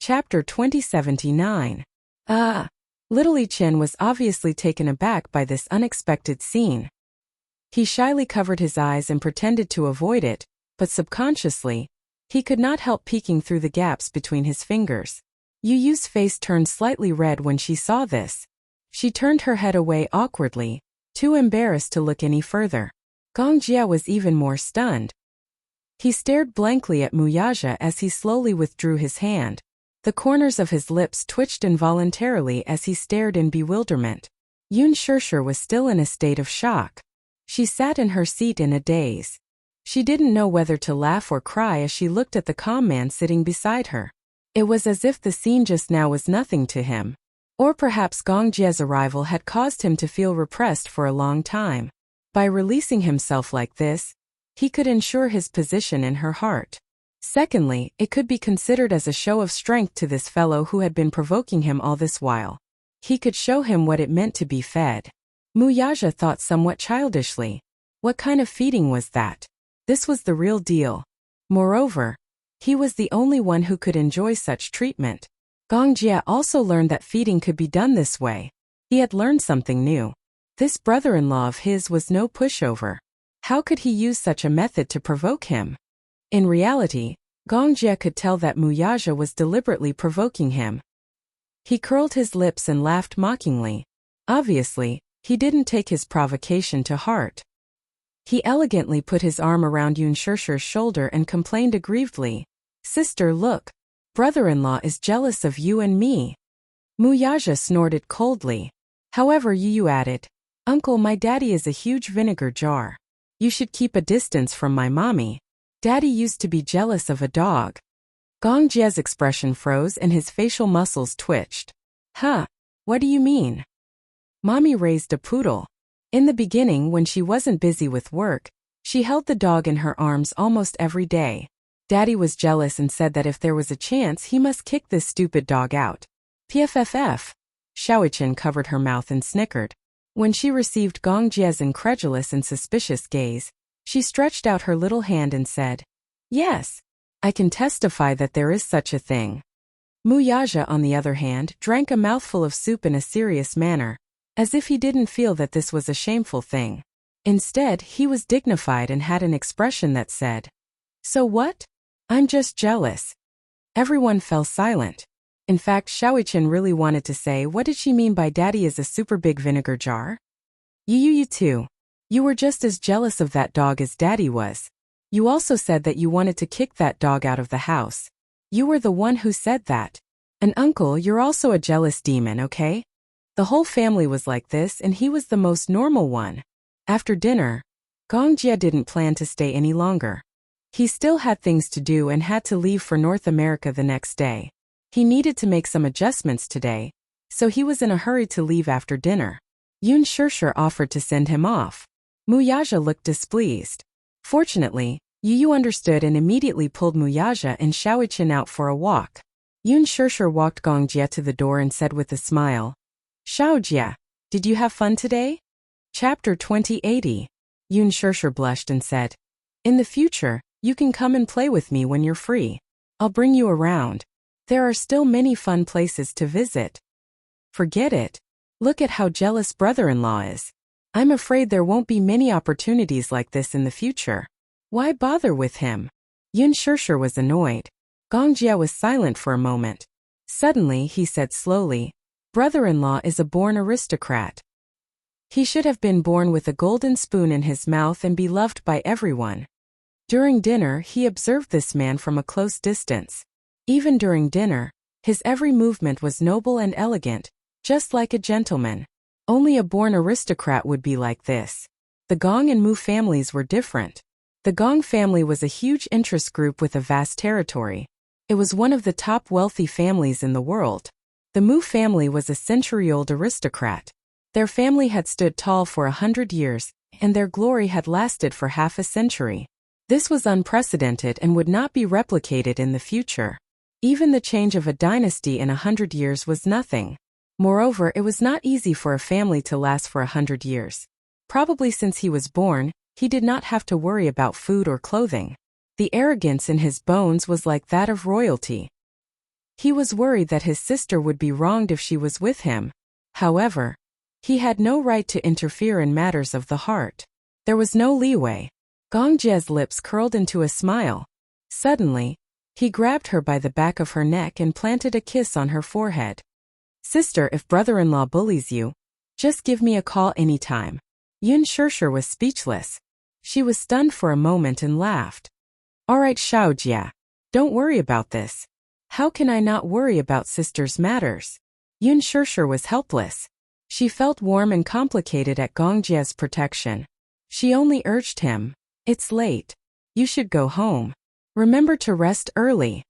Chapter 2079. Little Li Chen was obviously taken aback by this unexpected scene. He shyly covered his eyes and pretended to avoid it, but subconsciously, he could not help peeking through the gaps between his fingers. Yu Yu's face turned slightly red when she saw this. She turned her head away awkwardly, too embarrassed to look any further. Gong Jia was even more stunned. He stared blankly at Wuxia as he slowly withdrew his hand. The corners of his lips twitched involuntarily as he stared in bewilderment. Yun Shishir was still in a state of shock. She sat in her seat in a daze. She didn't know whether to laugh or cry as she looked at the calm man sitting beside her. It was as if the scene just now was nothing to him. Or perhaps Gong Jia's arrival had caused him to feel repressed for a long time. By releasing himself like this, he could ensure his position in her heart. Secondly, it could be considered as a show of strength to this fellow who had been provoking him all this while. He could show him what it meant to be fed. Wuxia thought somewhat childishly. What kind of feeding was that? This was the real deal. Moreover, he was the only one who could enjoy such treatment. Gong Jia also learned that feeding could be done this way. He had learned something new. This brother-in-law of his was no pushover. How could he use such a method to provoke him? In reality, Gong Jia could tell that Wuxia was deliberately provoking him. He curled his lips and laughed mockingly. Obviously, he didn't take his provocation to heart. He elegantly put his arm around Yun Shishir's shoulder and complained aggrievedly. "Sister, look. Brother-in-law is jealous of you and me." Wuxia snorted coldly. However, Yu added, "Uncle, my daddy is a huge vinegar jar. You should keep a distance from my mommy. Daddy used to be jealous of a dog." Gong Jia's expression froze and his facial muscles twitched. "Huh? What do you mean?" Mommy raised a poodle. In the beginning, when she wasn't busy with work, she held the dog in her arms almost every day. Daddy was jealous and said that if there was a chance he must kick this stupid dog out. Pfff. Xiaoqian covered her mouth and snickered. When she received Gong Jia's incredulous and suspicious gaze, she stretched out her little hand and said, "Yes, I can testify that there is such a thing." Wuxia, on the other hand, drank a mouthful of soup in a serious manner, as if he didn't feel that this was a shameful thing. Instead, he was dignified and had an expression that said, "So what? I'm just jealous." Everyone fell silent. In fact, Xiaoqian really wanted to say, what did she mean by daddy is a super big vinegar jar? You too. You were just as jealous of that dog as daddy was. You also said that you wanted to kick that dog out of the house. You were the one who said that. And uncle, you're also a jealous demon, okay? The whole family was like this and he was the most normal one. After dinner, Gong Jia didn't plan to stay any longer. He still had things to do and had to leave for North America the next day. He needed to make some adjustments today, so he was in a hurry to leave after dinner. Yun Shishir offered to send him off. Wuxia looked displeased. Fortunately, Yu understood and immediately pulled Wuxia and Xiaoqian out for a walk. Yun Shishir walked Gong Jia to the door and said with a smile, "Xiaojia, did you have fun today?" Chapter 2080. Yun Shishir blushed and said, "In the future, you can come and play with me when you're free. I'll bring you around. There are still many fun places to visit." "Forget it. Look at how jealous brother-in-law is. I'm afraid there won't be many opportunities like this in the future. Why bother with him?" Yun Shishir was annoyed. Gong Jia was silent for a moment. Suddenly, he said slowly, "Brother-in-law is a born aristocrat. He should have been born with a golden spoon in his mouth and be loved by everyone." During dinner, he observed this man from a close distance. Even during dinner, his every movement was noble and elegant, just like a gentleman. Only a born aristocrat would be like this. The Gong and Mu families were different. The Gong family was a huge interest group with a vast territory. It was one of the top wealthy families in the world. The Mu family was a century-old aristocrat. Their family had stood tall for 100 years, and their glory had lasted for half a century. This was unprecedented and would not be replicated in the future. Even the change of a dynasty in 100 years was nothing. Moreover, it was not easy for a family to last for 100 years. Probably since he was born, he did not have to worry about food or clothing. The arrogance in his bones was like that of royalty. He was worried that his sister would be wronged if she was with him. However, he had no right to interfere in matters of the heart. There was no leeway. Gong Jie's lips curled into a smile. Suddenly, he grabbed her by the back of her neck and planted a kiss on her forehead. Sister, if brother-in-law bullies you, just give me a call anytime. Yun Shishir was speechless. She was stunned for a moment and laughed. Alright Xiaojia, don't worry about this. How can I not worry about sister's matters? Yun Shishir was helpless. She felt warm and complicated at Gong Jie's protection. She only urged him, it's late. You should go home. Remember to rest early.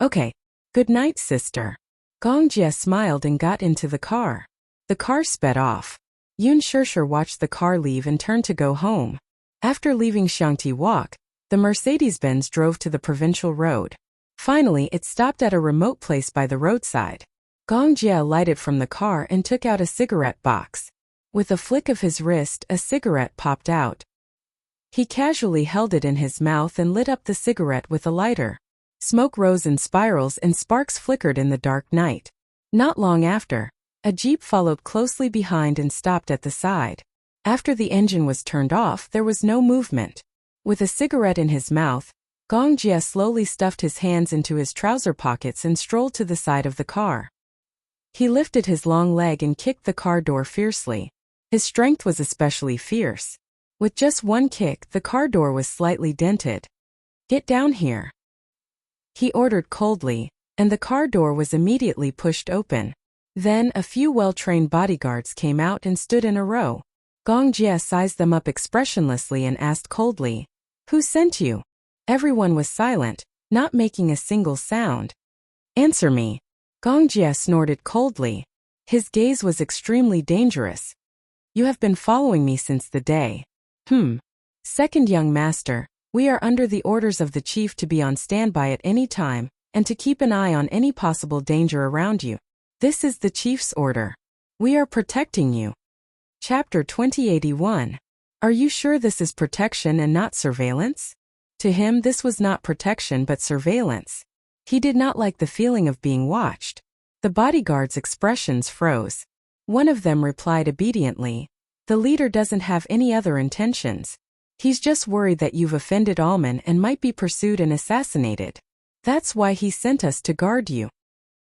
Okay. Good night, sister. Gong Jie smiled and got into the car. The car sped off. Yun Shishir watched the car leave and turned to go home. After leaving Xiangti Walk, the Mercedes-Benz drove to the provincial road. Finally, it stopped at a remote place by the roadside. Gong Jie alighted from the car and took out a cigarette box. With a flick of his wrist, a cigarette popped out. He casually held it in his mouth and lit up the cigarette with a lighter. Smoke rose in spirals and sparks flickered in the dark night. Not long after, a jeep followed closely behind and stopped at the side. After the engine was turned off, there was no movement. With a cigarette in his mouth, Gong Jie slowly stuffed his hands into his trouser pockets and strolled to the side of the car. He lifted his long leg and kicked the car door fiercely. His strength was especially fierce. With just one kick, the car door was slightly dented. Get down here, he ordered coldly, and the car door was immediately pushed open. Then a few well-trained bodyguards came out and stood in a row. Gong Jie sized them up expressionlessly and asked coldly, "Who sent you?" Everyone was silent, not making a single sound. "Answer me." Gong Jie snorted coldly. His gaze was extremely dangerous. "You have been following me since the day." Second young master, we are under the orders of the chief to be on standby at any time, and to keep an eye on any possible danger around you. This is the chief's order. We are protecting you. Chapter 2081. Are you sure this is protection and not surveillance? To him, this was not protection but surveillance. He did not like the feeling of being watched. The bodyguards' expressions froze. One of them replied obediently, "The leader doesn't have any other intentions. He's just worried that you've offended Alman and might be pursued and assassinated. That's why he sent us to guard you."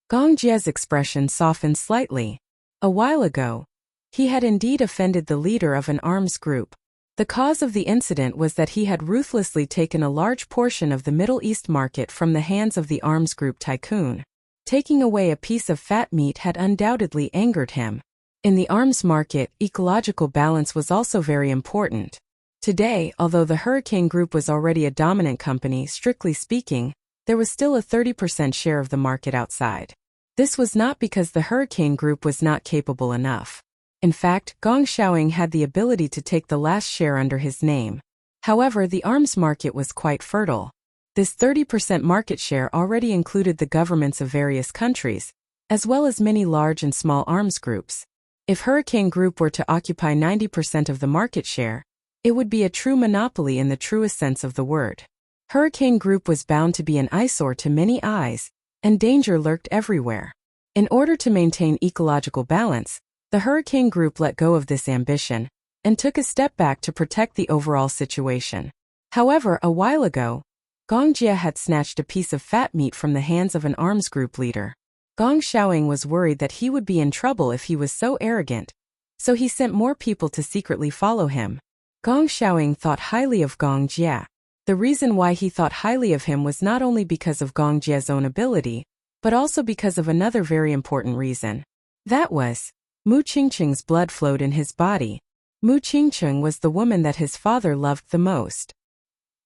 Gong Jie's expression softened slightly. A while ago, he had indeed offended the leader of an arms group. The cause of the incident was that he had ruthlessly taken a large portion of the Middle East market from the hands of the arms group tycoon. Taking away a piece of fat meat had undoubtedly angered him. In the arms market, ecological balance was also very important. Today, although the Hurricane Group was already a dominant company, strictly speaking, there was still a 30% share of the market outside. This was not because the Hurricane Group was not capable enough. In fact, Gong Xiaoying had the ability to take the last share under his name. However, the arms market was quite fertile. This 30% market share already included the governments of various countries, as well as many large and small arms groups. If Hurricane Group were to occupy 90% of the market share, it would be a true monopoly in the truest sense of the word. Hurricane Group was bound to be an eyesore to many eyes, and danger lurked everywhere. In order to maintain ecological balance, the Hurricane Group let go of this ambition, and took a step back to protect the overall situation. However, a while ago, Gong Jie had snatched a piece of fat meat from the hands of an arms group leader. Gong Xiaoying was worried that he would be in trouble if he was so arrogant, so he sent more people to secretly follow him. Gong Xiaoying thought highly of Gong Jie. The reason why he thought highly of him was not only because of Gong Jie's own ability, but also because of another very important reason. That was, Mu Qingqing's blood flowed in his body. Mu Qingqing was the woman that his father loved the most.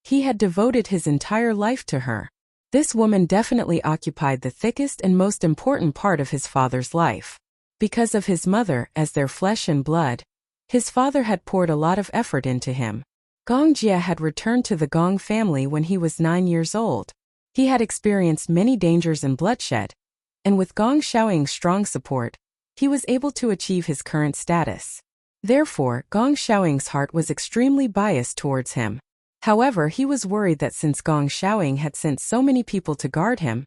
He had devoted his entire life to her. This woman definitely occupied the thickest and most important part of his father's life. Because of his mother, as their flesh and blood, his father had poured a lot of effort into him. Gong Jie had returned to the Gong family when he was 9 years old. He had experienced many dangers and bloodshed, and with Gong Xiaoying's strong support, he was able to achieve his current status. Therefore, Gong Xiaoying's heart was extremely biased towards him. However, he was worried that since Gong Xiaoying had sent so many people to guard him,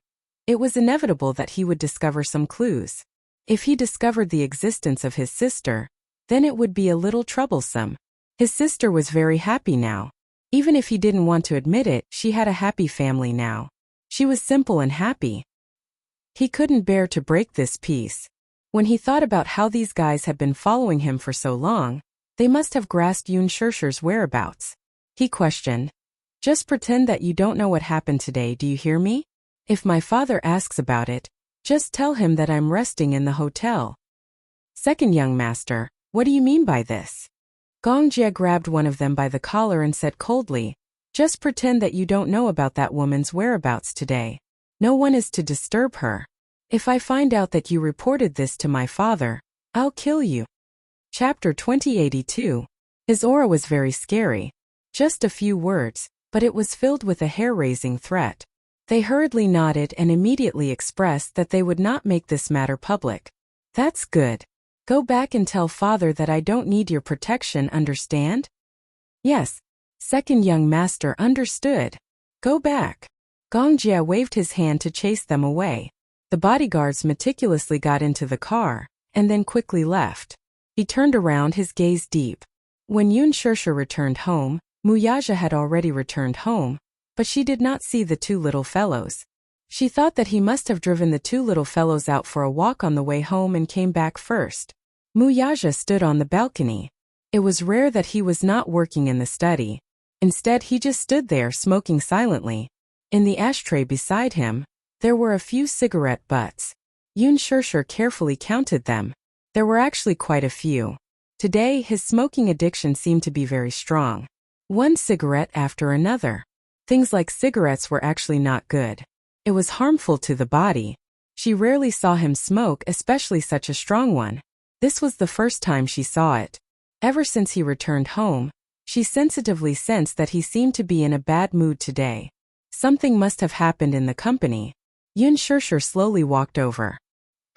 It was inevitable that he would discover some clues. If he discovered the existence of his sister, then it would be a little troublesome. His sister was very happy now. Even if he didn't want to admit it, she had a happy family now. She was simple and happy. He couldn't bear to break this peace. When he thought about how these guys had been following him for so long, they must have grasped Yun Shishir's whereabouts. He questioned, "Just pretend that you don't know what happened today, do you hear me? If my father asks about it, just tell him that I'm resting in the hotel." "Second young master, what do you mean by this?" Gong Jie grabbed one of them by the collar and said coldly, "Just pretend that you don't know about that woman's whereabouts today. No one is to disturb her. If I find out that you reported this to my father, I'll kill you." Chapter 2082. His aura was very scary. Just a few words, but it was filled with a hair-raising threat. They hurriedly nodded and immediately expressed that they would not make this matter public. "That's good. Go back and tell father that I don't need your protection, understand?" "Yes." Second young master understood. "Go back." Gong Jie waved his hand to chase them away. The bodyguards meticulously got into the car, and then quickly left. He turned around, his gaze deep. When Yun Shishir returned home, Muyaja had already returned home, but she did not see the two little fellows. She thought that he must have driven the two little fellows out for a walk on the way home and came back first. Muyaja stood on the balcony. It was rare that he was not working in the study. Instead, he just stood there smoking silently. In the ashtray beside him, there were a few cigarette butts. Yun Shishir carefully counted them. There were actually quite a few. Today, his smoking addiction seemed to be very strong. One cigarette after another. Things like cigarettes were actually not good. It was harmful to the body. She rarely saw him smoke, especially such a strong one. This was the first time she saw it. Ever since he returned home, she sensitively sensed that he seemed to be in a bad mood today. Something must have happened in the company. Yun Shishir slowly walked over.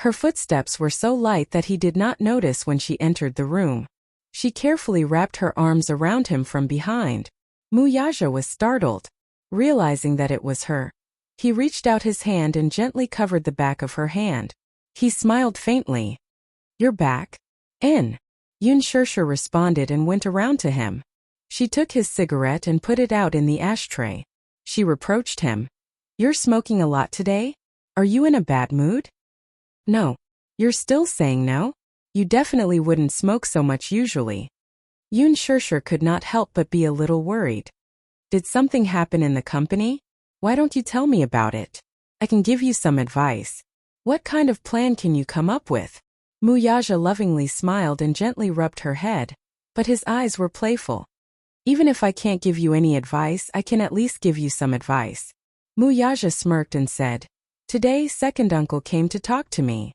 Her footsteps were so light that he did not notice when she entered the room. She carefully wrapped her arms around him from behind. Muyaja was startled, realizing that it was her. He reached out his hand and gently covered the back of her hand. He smiled faintly. "You're back?" "In." Yun Shishir responded and went around to him. She took his cigarette and put it out in the ashtray. She reproached him. "You're smoking a lot today? Are you in a bad mood?" "No." "You're still saying no? You definitely wouldn't smoke so much usually." Yun Shishir could not help but be a little worried. "Did something happen in the company? Why don't you tell me about it? I can give you some advice. What kind of plan can you come up with?" Muyaja lovingly smiled and gently rubbed her head, but his eyes were playful. "Even if I can't give you any advice, I can at least give you some advice." Muyaja smirked and said, "Today, second uncle came to talk to me."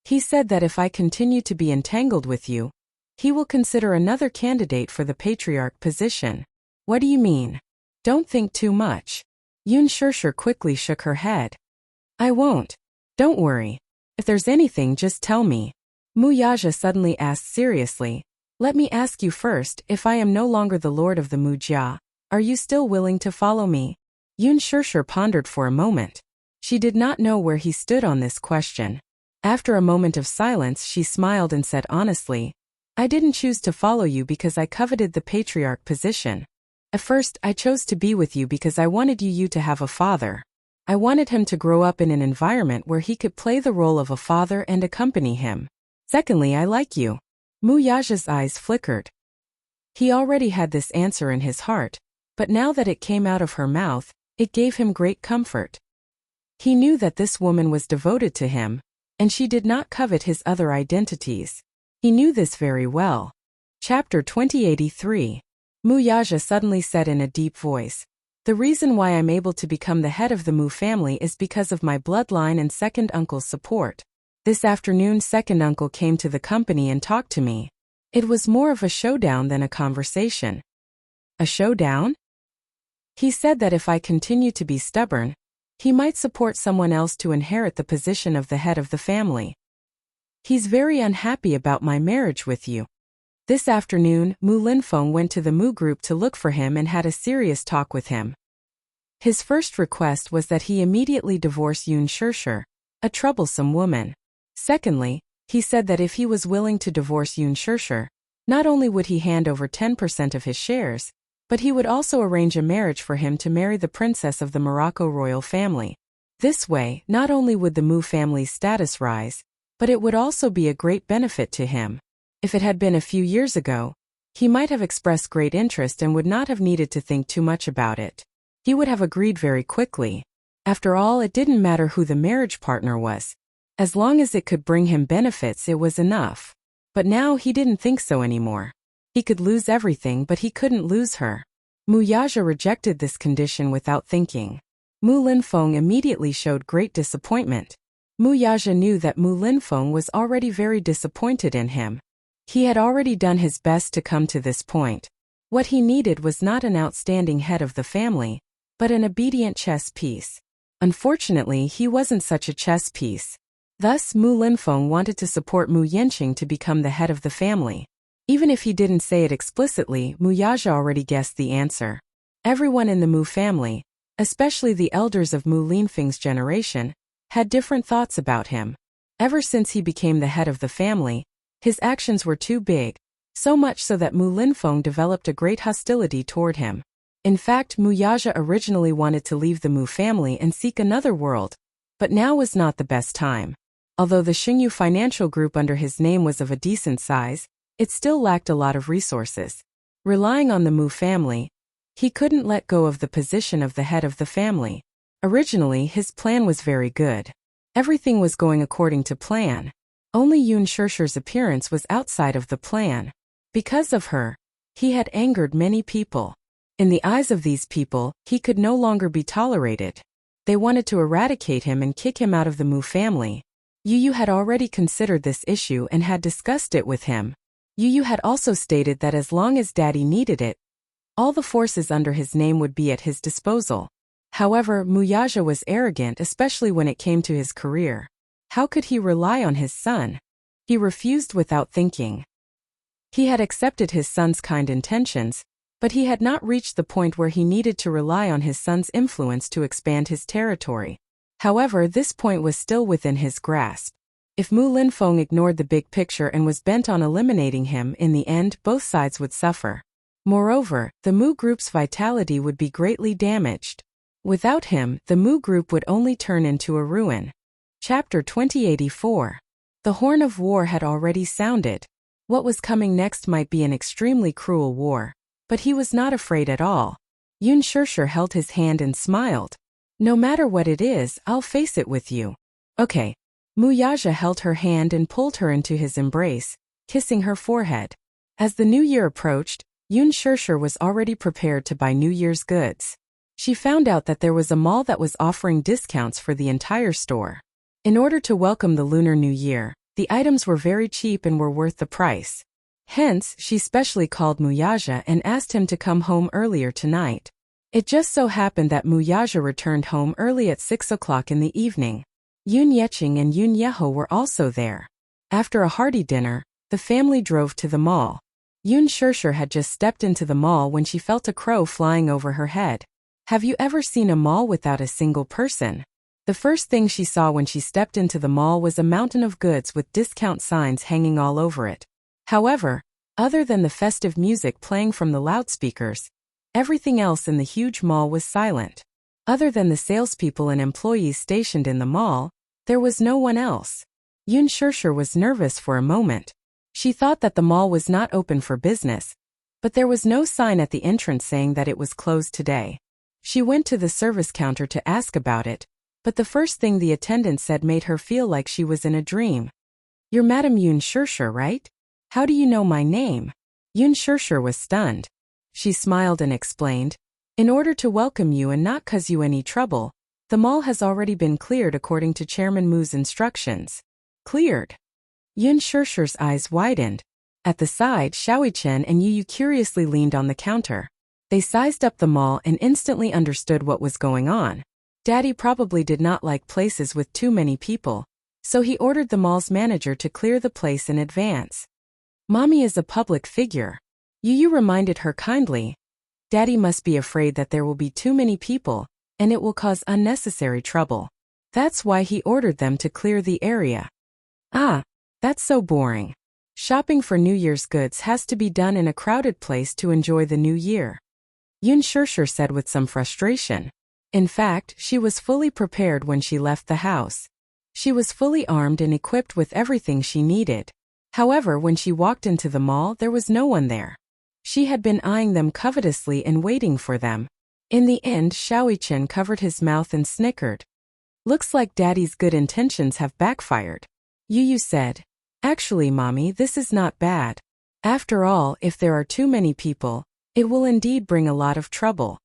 He said that if I continue to be entangled with you, he will consider another candidate for the patriarch position." "What do you mean?" "Don't think too much." Yun Shishir quickly shook her head. "I won't. Don't worry. If there's anything, just tell me." Muyaja suddenly asked seriously, "Let me ask you first, if I am no longer the lord of the Mujia, are you still willing to follow me?" Yun Shishir pondered for a moment. She did not know where he stood on this question. After a moment of silence, she smiled and said honestly, "I didn't choose to follow you because I coveted the patriarch position. At first, I chose to be with you because I wanted you to have a father. I wanted him to grow up in an environment where he could play the role of a father and accompany him. Secondly, I like you." Muyaja's eyes flickered. He already had this answer in his heart, but now that it came out of her mouth, it gave him great comfort. He knew that this woman was devoted to him, and she did not covet his other identities. He knew this very well. Chapter 2083. Muyaja suddenly said in a deep voice, "The reason why I'm able to become the head of the Mu family is because of my bloodline and second uncle's support. This afternoon, second uncle came to the company and talked to me. It was more of a showdown than a conversation." "A showdown?" "He said that if I continue to be stubborn, he might support someone else to inherit the position of the head of the family. He's very unhappy about my marriage with you." This afternoon, Mu Linfeng went to the Mu group to look for him and had a serious talk with him. His first request was that he immediately divorce Yun Shirshir, a troublesome woman. Secondly, he said that if he was willing to divorce Yun Shirshir, not only would he hand over 10% of his shares, but he would also arrange a marriage for him to marry the princess of the Morocco royal family. This way, not only would the Mu family's status rise, but it would also be a great benefit to him. If it had been a few years ago, he might have expressed great interest and would not have needed to think too much about it. He would have agreed very quickly. After all, it didn't matter who the marriage partner was. As long as it could bring him benefits, it was enough. But now he didn't think so anymore. He could lose everything, but he couldn't lose her. Mu Yaja rejected this condition without thinking. Mu Linfeng immediately showed great disappointment. Mu Yaja knew that Mu Linfeng was already very disappointed in him. He had already done his best to come to this point. What he needed was not an outstanding head of the family, but an obedient chess piece. Unfortunately, he wasn't such a chess piece. Thus, Mu Linfeng wanted to support Mu Yanqing to become the head of the family. Even if he didn't say it explicitly, Mu Yaja already guessed the answer. Everyone in the Mu family, especially the elders of Mu Linfeng's generation, had different thoughts about him. Ever since he became the head of the family, his actions were too big, so much so that Mu Linfeng developed a great hostility toward him. In fact, Mu Yaja originally wanted to leave the Mu family and seek another world, but now was not the best time. Although the Xingyu financial group under his name was of a decent size, it still lacked a lot of resources. Relying on the Mu family, he couldn't let go of the position of the head of the family. Originally, his plan was very good. Everything was going according to plan. Only Yun Shirshir's appearance was outside of the plan. Because of her, he had angered many people. In the eyes of these people, he could no longer be tolerated. They wanted to eradicate him and kick him out of the Mu family. Yu Yu had already considered this issue and had discussed it with him. Yu Yu had also stated that as long as Daddy needed it, all the forces under his name would be at his disposal. However, Mu Yaja was arrogant, especially when it came to his career. How could he rely on his son? He refused without thinking. He had accepted his son's kind intentions, but he had not reached the point where he needed to rely on his son's influence to expand his territory. However, this point was still within his grasp. If Mu Linfeng ignored the big picture and was bent on eliminating him, in the end, both sides would suffer. Moreover, the Mu group's vitality would be greatly damaged. Without him, the Mu group would only turn into a ruin. Chapter 2084. The horn of war had already sounded. What was coming next might be an extremely cruel war. But he was not afraid at all. Yun Shirshir held his hand and smiled. No matter what it is, I'll face it with you. Okay. Mu Yaja held her hand and pulled her into his embrace, kissing her forehead. As the new year approached, Yun Shirshir was already prepared to buy New Year's goods. She found out that there was a mall that was offering discounts for the entire store. In order to welcome the Lunar New Year, the items were very cheap and were worth the price. Hence, she specially called Mu Yaja and asked him to come home earlier tonight. It just so happened that Mu Yaja returned home early at 6 o'clock in the evening. Yun Yeqing and Yun Yeho were also there. After a hearty dinner, the family drove to the mall. Yun Shirshir had just stepped into the mall when she felt a crow flying over her head. Have you ever seen a mall without a single person? The first thing she saw when she stepped into the mall was a mountain of goods with discount signs hanging all over it. However, other than the festive music playing from the loudspeakers, everything else in the huge mall was silent. Other than the salespeople and employees stationed in the mall, there was no one else. Yun Shirshir was nervous for a moment. She thought that the mall was not open for business, but there was no sign at the entrance saying that it was closed today. She went to the service counter to ask about it, but the first thing the attendant said made her feel like she was in a dream. You're Madame Yun Shirshir, right? How do you know my name? Yun Shirshir was stunned. She smiled and explained, in order to welcome you and not cause you any trouble, the mall has already been cleared according to Chairman Mu's instructions. Cleared? Yun Shirshir's eyes widened. At the side, Xiaoi Chen and Yu Yu curiously leaned on the counter. They sized up the mall and instantly understood what was going on. Daddy probably did not like places with too many people, so he ordered the mall's manager to clear the place in advance. Mommy is a public figure. Yu Yu reminded her kindly. Daddy must be afraid that there will be too many people, and it will cause unnecessary trouble. That's why he ordered them to clear the area. Ah, that's so boring. Shopping for New Year's goods has to be done in a crowded place to enjoy the new year, Yun Shirshir said with some frustration. In fact, she was fully prepared when she left the house. She was fully armed and equipped with everything she needed. However, when she walked into the mall, there was no one there. She had been eyeing them covetously and waiting for them. In the end, Xiaoyichen covered his mouth and snickered. Looks like Daddy's good intentions have backfired. Yu said. Actually, Mommy, this is not bad. After all, if there are too many people, it will indeed bring a lot of trouble.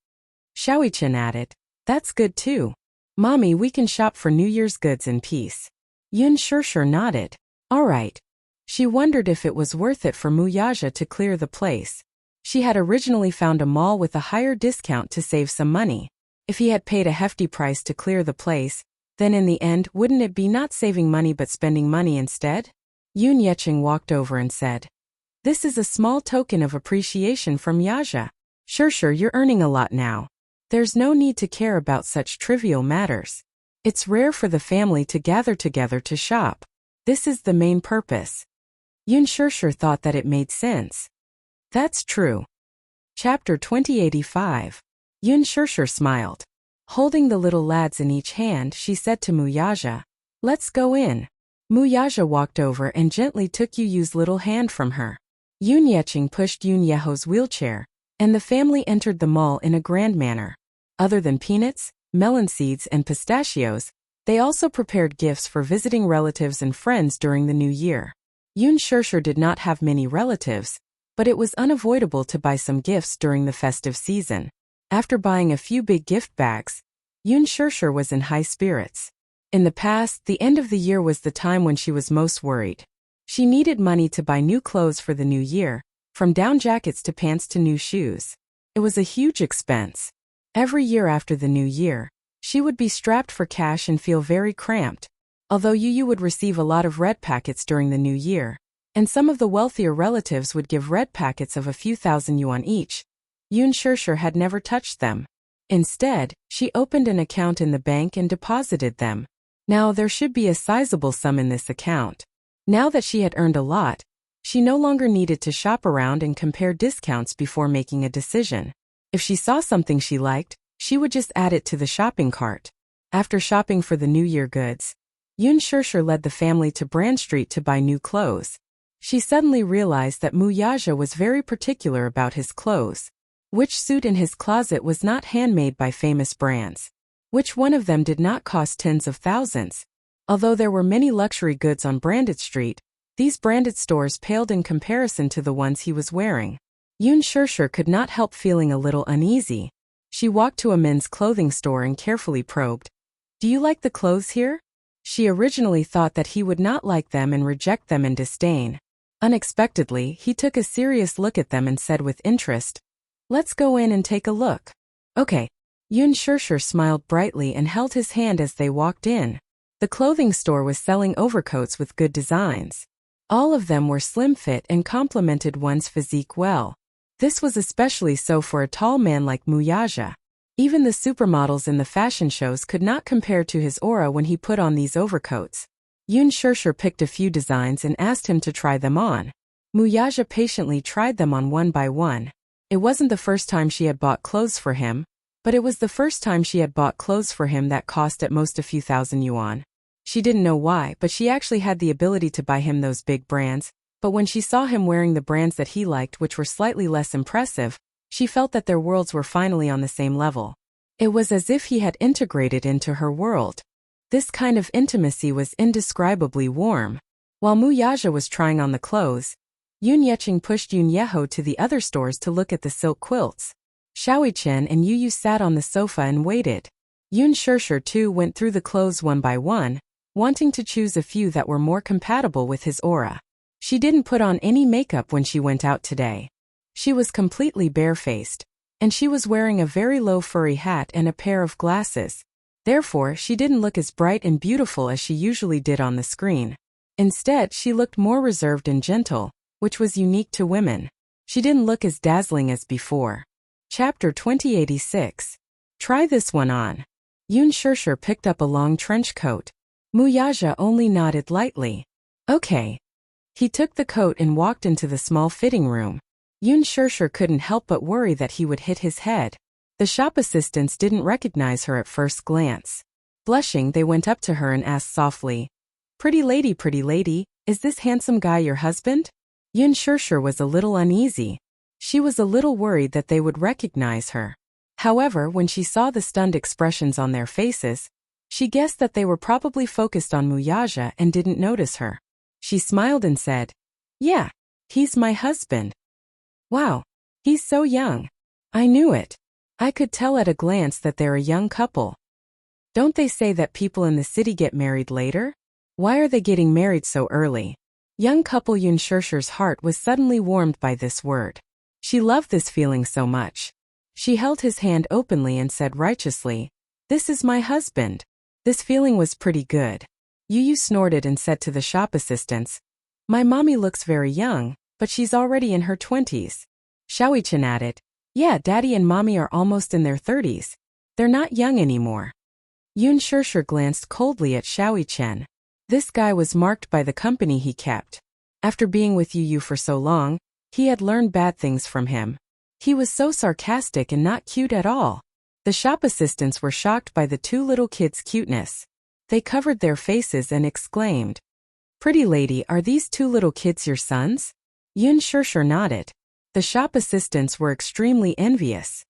Xiaoyichen added. That's good too. Mommy, we can shop for New Year's goods in peace. Yun Shirshir nodded. All right. She wondered if it was worth it for Wuxia to clear the place. She had originally found a mall with a higher discount to save some money. If he had paid a hefty price to clear the place, then in the end, wouldn't it be not saving money but spending money instead? Yun Yecheng walked over and said. This is a small token of appreciation from Yaja. Shirshir, you're earning a lot now. There's no need to care about such trivial matters. It's rare for the family to gather together to shop. This is the main purpose. Yun Shirshir thought that it made sense. That's true. Chapter 2085. Yun Shirshir smiled. Holding the little lads in each hand, she said to Wuxia, let's go in. Wuxia walked over and gently took Yu's little hand from her. Yun Yecheng pushed Yun Yeho's wheelchair, and the family entered the mall in a grand manner. Other than peanuts, melon seeds and pistachios, they also prepared gifts for visiting relatives and friends during the new year. Yun Shirshir did not have many relatives, but it was unavoidable to buy some gifts during the festive season. After buying a few big gift bags, Yun Shirshir was in high spirits. In the past, the end of the year was the time when she was most worried. She needed money to buy new clothes for the new year, from down jackets to pants to new shoes. It was a huge expense. Every year after the new year, she would be strapped for cash and feel very cramped. Although Yu would receive a lot of red packets during the new year, and some of the wealthier relatives would give red packets of a few thousand yuan each, Yun Shirshir had never touched them. Instead, she opened an account in the bank and deposited them. Now there should be a sizable sum in this account. Now that she had earned a lot, she no longer needed to shop around and compare discounts before making a decision. If she saw something she liked, she would just add it to the shopping cart. After shopping for the New Year goods, Yun Shirshir led the family to Brand Street to buy new clothes. She suddenly realized that Wuxia was very particular about his clothes. Which suit in his closet was not handmade by famous brands? Which one of them did not cost tens of thousands? Although there were many luxury goods on Branded Street, these branded stores paled in comparison to the ones he was wearing. Yun Shirshir could not help feeling a little uneasy. She walked to a men's clothing store and carefully probed. Do you like the clothes here? She originally thought that he would not like them and reject them in disdain. Unexpectedly, he took a serious look at them and said with interest, let's go in and take a look. Okay. Yun Shirshir smiled brightly and held his hand as they walked in. The clothing store was selling overcoats with good designs. All of them were slim fit and complemented one's physique well. This was especially so for a tall man like Wuxia. Even the supermodels in the fashion shows could not compare to his aura when he put on these overcoats. Yun Shirshir picked a few designs and asked him to try them on. Wuxia patiently tried them on one by one. It wasn't the first time she had bought clothes for him, but it was the first time she had bought clothes for him that cost at most a few thousand yuan. She didn't know why, but she actually had the ability to buy him those big brands, but when she saw him wearing the brands that he liked which were slightly less impressive, she felt that their worlds were finally on the same level. It was as if he had integrated into her world. This kind of intimacy was indescribably warm. While Wuxia was trying on the clothes, Yun Yecheng pushed Yun Yeho to the other stores to look at the silk quilts. Xiaoyichen and Yu sat on the sofa and waited. Yun Shirshir too went through the clothes one by one, wanting to choose a few that were more compatible with his aura. She didn't put on any makeup when she went out today. She was completely barefaced, and she was wearing a very low furry hat and a pair of glasses. Therefore, she didn't look as bright and beautiful as she usually did on the screen. Instead, she looked more reserved and gentle, which was unique to women. She didn't look as dazzling as before. Chapter 2086. Try this one on. Yun Shirshir picked up a long trench coat. Muyaja only nodded lightly. Okay. He took the coat and walked into the small fitting room. Yun Shirshir couldn't help but worry that he would hit his head. The shop assistants didn't recognize her at first glance. Blushing, they went up to her and asked softly, pretty lady, is this handsome guy your husband? Yun Shirshir was a little uneasy. She was a little worried that they would recognize her. However, when she saw the stunned expressions on their faces, she guessed that they were probably focused on Muyaja and didn't notice her. She smiled and said, yeah, he's my husband. Wow, he's so young. I knew it. I could tell at a glance that they're a young couple. Don't they say that people in the city get married later? Why are they getting married so early? Young couple. Yun Shirshir's heart was suddenly warmed by this word. She loved this feeling so much. She held his hand openly and said righteously, this is my husband. This feeling was pretty good. Yu snorted and said to the shop assistants, my mommy looks very young, but she's already in her 20s. Xiaoyichen added, yeah, daddy and mommy are almost in their 30s. They're not young anymore. Yun Shirshir glanced coldly at Xiaoyichen. This guy was marked by the company he kept. After being with Yu for so long, he had learned bad things from him. He was so sarcastic and not cute at all. The shop assistants were shocked by the two little kids' cuteness. They covered their faces and exclaimed, pretty lady, are these two little kids your sons? Yun Shirshir nodded. The shop assistants were extremely envious.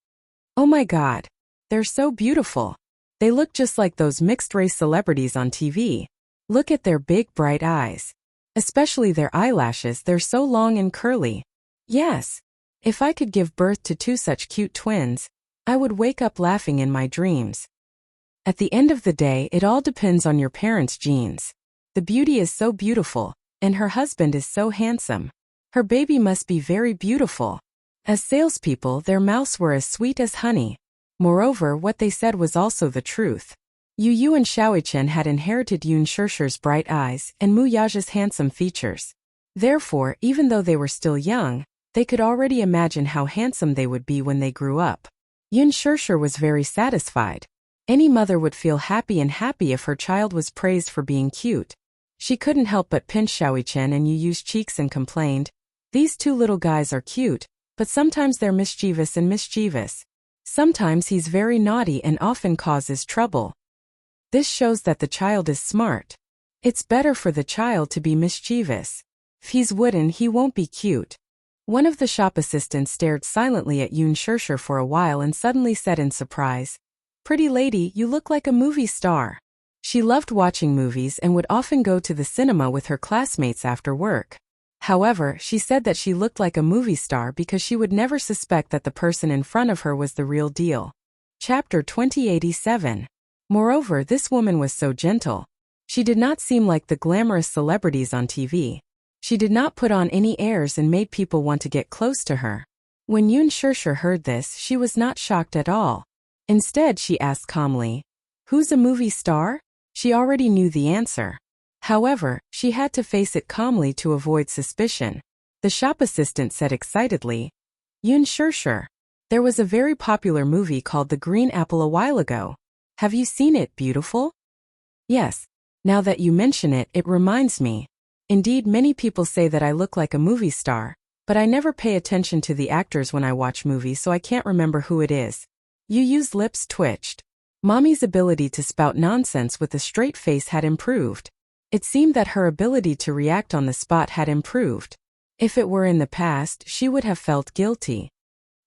Oh my god. They're so beautiful. They look just like those mixed-race celebrities on TV. Look at their big bright eyes. Especially their eyelashes, they're so long and curly. Yes. If I could give birth to two such cute twins, I would wake up laughing in my dreams. At the end of the day, it all depends on your parents' genes. The beauty is so beautiful, and her husband is so handsome. Her baby must be very beautiful. As salespeople, their mouths were as sweet as honey. Moreover, what they said was also the truth. Yu and Xiaoyichen had inherited Yun Shirshir's bright eyes and Muyaja's handsome features. Therefore, even though they were still young, they could already imagine how handsome they would be when they grew up. Yun Shirshir was very satisfied. Any mother would feel happy if her child was praised for being cute. She couldn't help but pinch Xiaoyichen and Yu's cheeks and complained, these two little guys are cute, but sometimes they're mischievous. Sometimes he's very naughty and often causes trouble. This shows that the child is smart. It's better for the child to be mischievous. If he's wooden, he won't be cute. One of the shop assistants stared silently at Yun Shirshir for a while and suddenly said in surprise, pretty lady, you look like a movie star. She loved watching movies and would often go to the cinema with her classmates after work. However, she said that she looked like a movie star because she would never suspect that the person in front of her was the real deal. Chapter 2087. Moreover, this woman was so gentle. She did not seem like the glamorous celebrities on TV. She did not put on any airs and made people want to get close to her. When Yun Shirshir heard this, she was not shocked at all. Instead, she asked calmly, who's a movie star? She already knew the answer. However, she had to face it calmly to avoid suspicion. The shop assistant said excitedly, Yun Shirshir. There was a very popular movie called The Green Apple a while ago. Have you seen it, beautiful? Yes. Now that you mention it, it reminds me. Indeed, many people say that I look like a movie star, but I never pay attention to the actors when I watch movies, so I can't remember who it is. Yu's lips twitched. Mommy's ability to spout nonsense with a straight face had improved. It seemed that her ability to react on the spot had improved. If it were in the past, she would have felt guilty.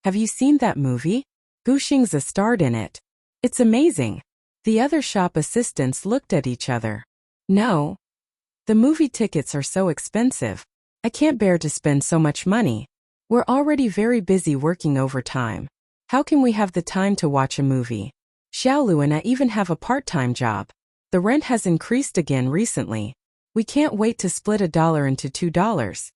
Have you seen that movie? Gu Xingzi starred in it. It's amazing. The other shop assistants looked at each other. No. The movie tickets are so expensive. I can't bear to spend so much money. We're already very busy working overtime. How can we have the time to watch a movie? Xiaolu and I even have a part-time job. The rent has increased again recently. We can't wait to split $1 into $2.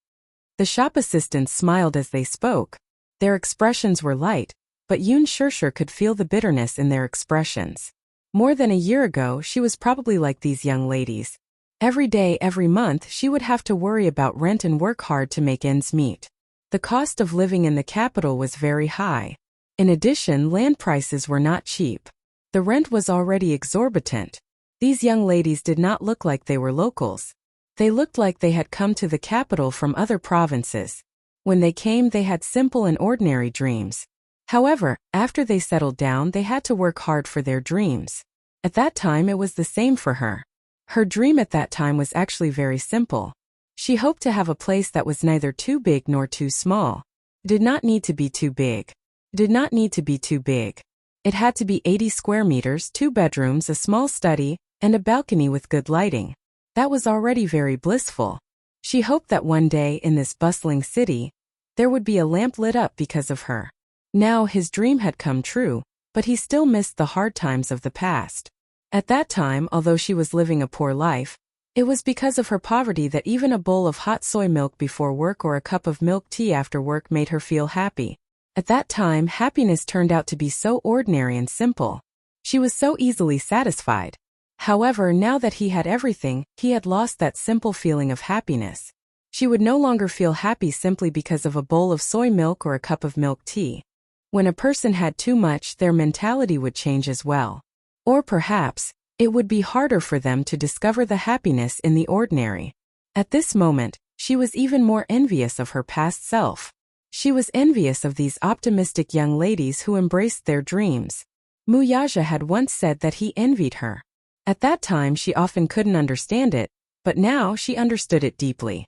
The shop assistants smiled as they spoke. Their expressions were light, but Yun Shirshir could feel the bitterness in their expressions. More than a year ago, she was probably like these young ladies. Every day, every month, she would have to worry about rent and work hard to make ends meet. The cost of living in the capital was very high. In addition, land prices were not cheap. The rent was already exorbitant. These young ladies did not look like they were locals. They looked like they had come to the capital from other provinces. When they came, they had simple and ordinary dreams. However, after they settled down, they had to work hard for their dreams. At that time, it was the same for her. Her dream at that time was actually very simple. She hoped to have a place that was neither too big nor too small. It did not need to be too big. It did not need to be too big. It had to be 80 square meters, 2 bedrooms, a small study, and a balcony with good lighting. That was already very blissful. She hoped that one day, in this bustling city, there would be a lamp lit up because of her. Now his dream had come true, but he still missed the hard times of the past. At that time, although she was living a poor life, it was because of her poverty that even a bowl of hot soy milk before work or a cup of milk tea after work made her feel happy. At that time, happiness turned out to be so ordinary and simple. She was so easily satisfied. However, now that he had everything, he had lost that simple feeling of happiness. She would no longer feel happy simply because of a bowl of soy milk or a cup of milk tea. When a person had too much, their mentality would change as well. Or perhaps, it would be harder for them to discover the happiness in the ordinary. At this moment, she was even more envious of her past self. She was envious of these optimistic young ladies who embraced their dreams. Wuxia had once said that he envied her. At that time she often couldn't understand it, but now she understood it deeply.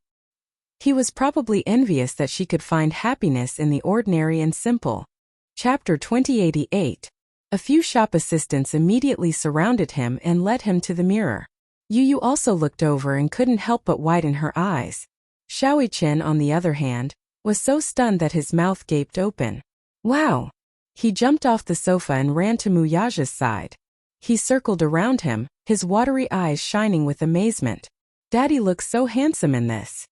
He was probably envious that she could find happiness in the ordinary and simple. Chapter 2088. A few shop assistants immediately surrounded him and led him to the mirror. Yu also looked over and couldn't help but widen her eyes. Xiaoqian, on the other hand, was so stunned that his mouth gaped open. Wow! He jumped off the sofa and ran to Wuxia's side. He circled around him, his watery eyes shining with amazement. Daddy looks so handsome in this.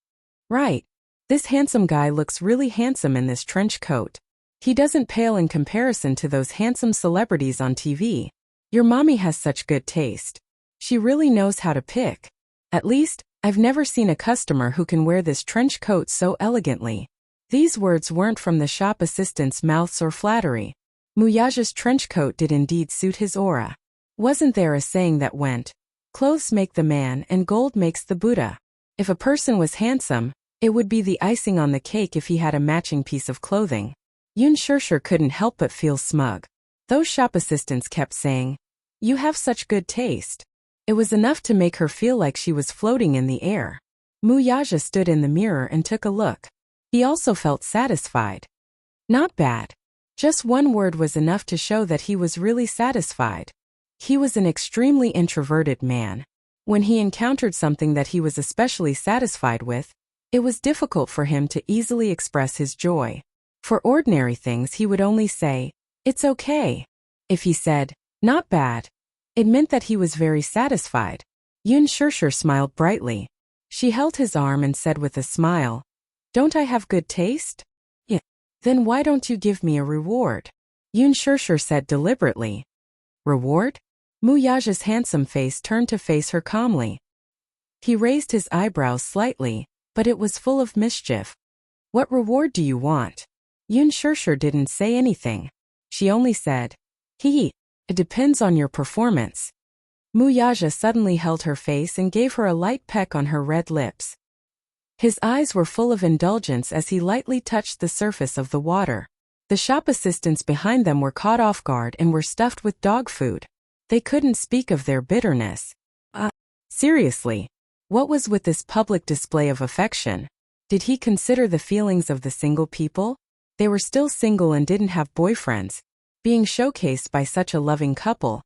Right. This handsome guy looks really handsome in this trench coat. He doesn't pale in comparison to those handsome celebrities on TV. Your mommy has such good taste. She really knows how to pick. At least, I've never seen a customer who can wear this trench coat so elegantly. These words weren't from the shop assistant's mouths or flattery. Wuxia's trench coat did indeed suit his aura. Wasn't there a saying that went, "Clothes make the man and gold makes the Buddha"? If a person was handsome, it would be the icing on the cake if he had a matching piece of clothing. Yun Shishir couldn't help but feel smug. Those shop assistants kept saying, "You have such good taste." It was enough to make her feel like she was floating in the air. Wuxia stood in the mirror and took a look. He also felt satisfied. Not bad. Just one word was enough to show that he was really satisfied. He was an extremely introverted man. When he encountered something that he was especially satisfied with, it was difficult for him to easily express his joy. For ordinary things he would only say, "It's okay." If he said, "Not bad," it meant that he was very satisfied. Yun Shishir smiled brightly. She held his arm and said with a smile, "Don't I have good taste?" "Yeah. Then why don't you give me a reward?" Yun Shishir said deliberately. "Reward?" Wuxia's handsome face turned to face her calmly. He raised his eyebrows slightly, but it was full of mischief. "What reward do you want?" Yun Shishir didn't say anything. She only said, "It depends on your performance." Wuxia suddenly held her face and gave her a light peck on her red lips. His eyes were full of indulgence as he lightly touched the surface of the water. The shop assistants behind them were caught off guard and were stuffed with dog food. They couldn't speak of their bitterness. Seriously, what was with this public display of affection? Did he consider the feelings of the single people? They were still single and didn't have boyfriends. Being showcased by such a loving couple,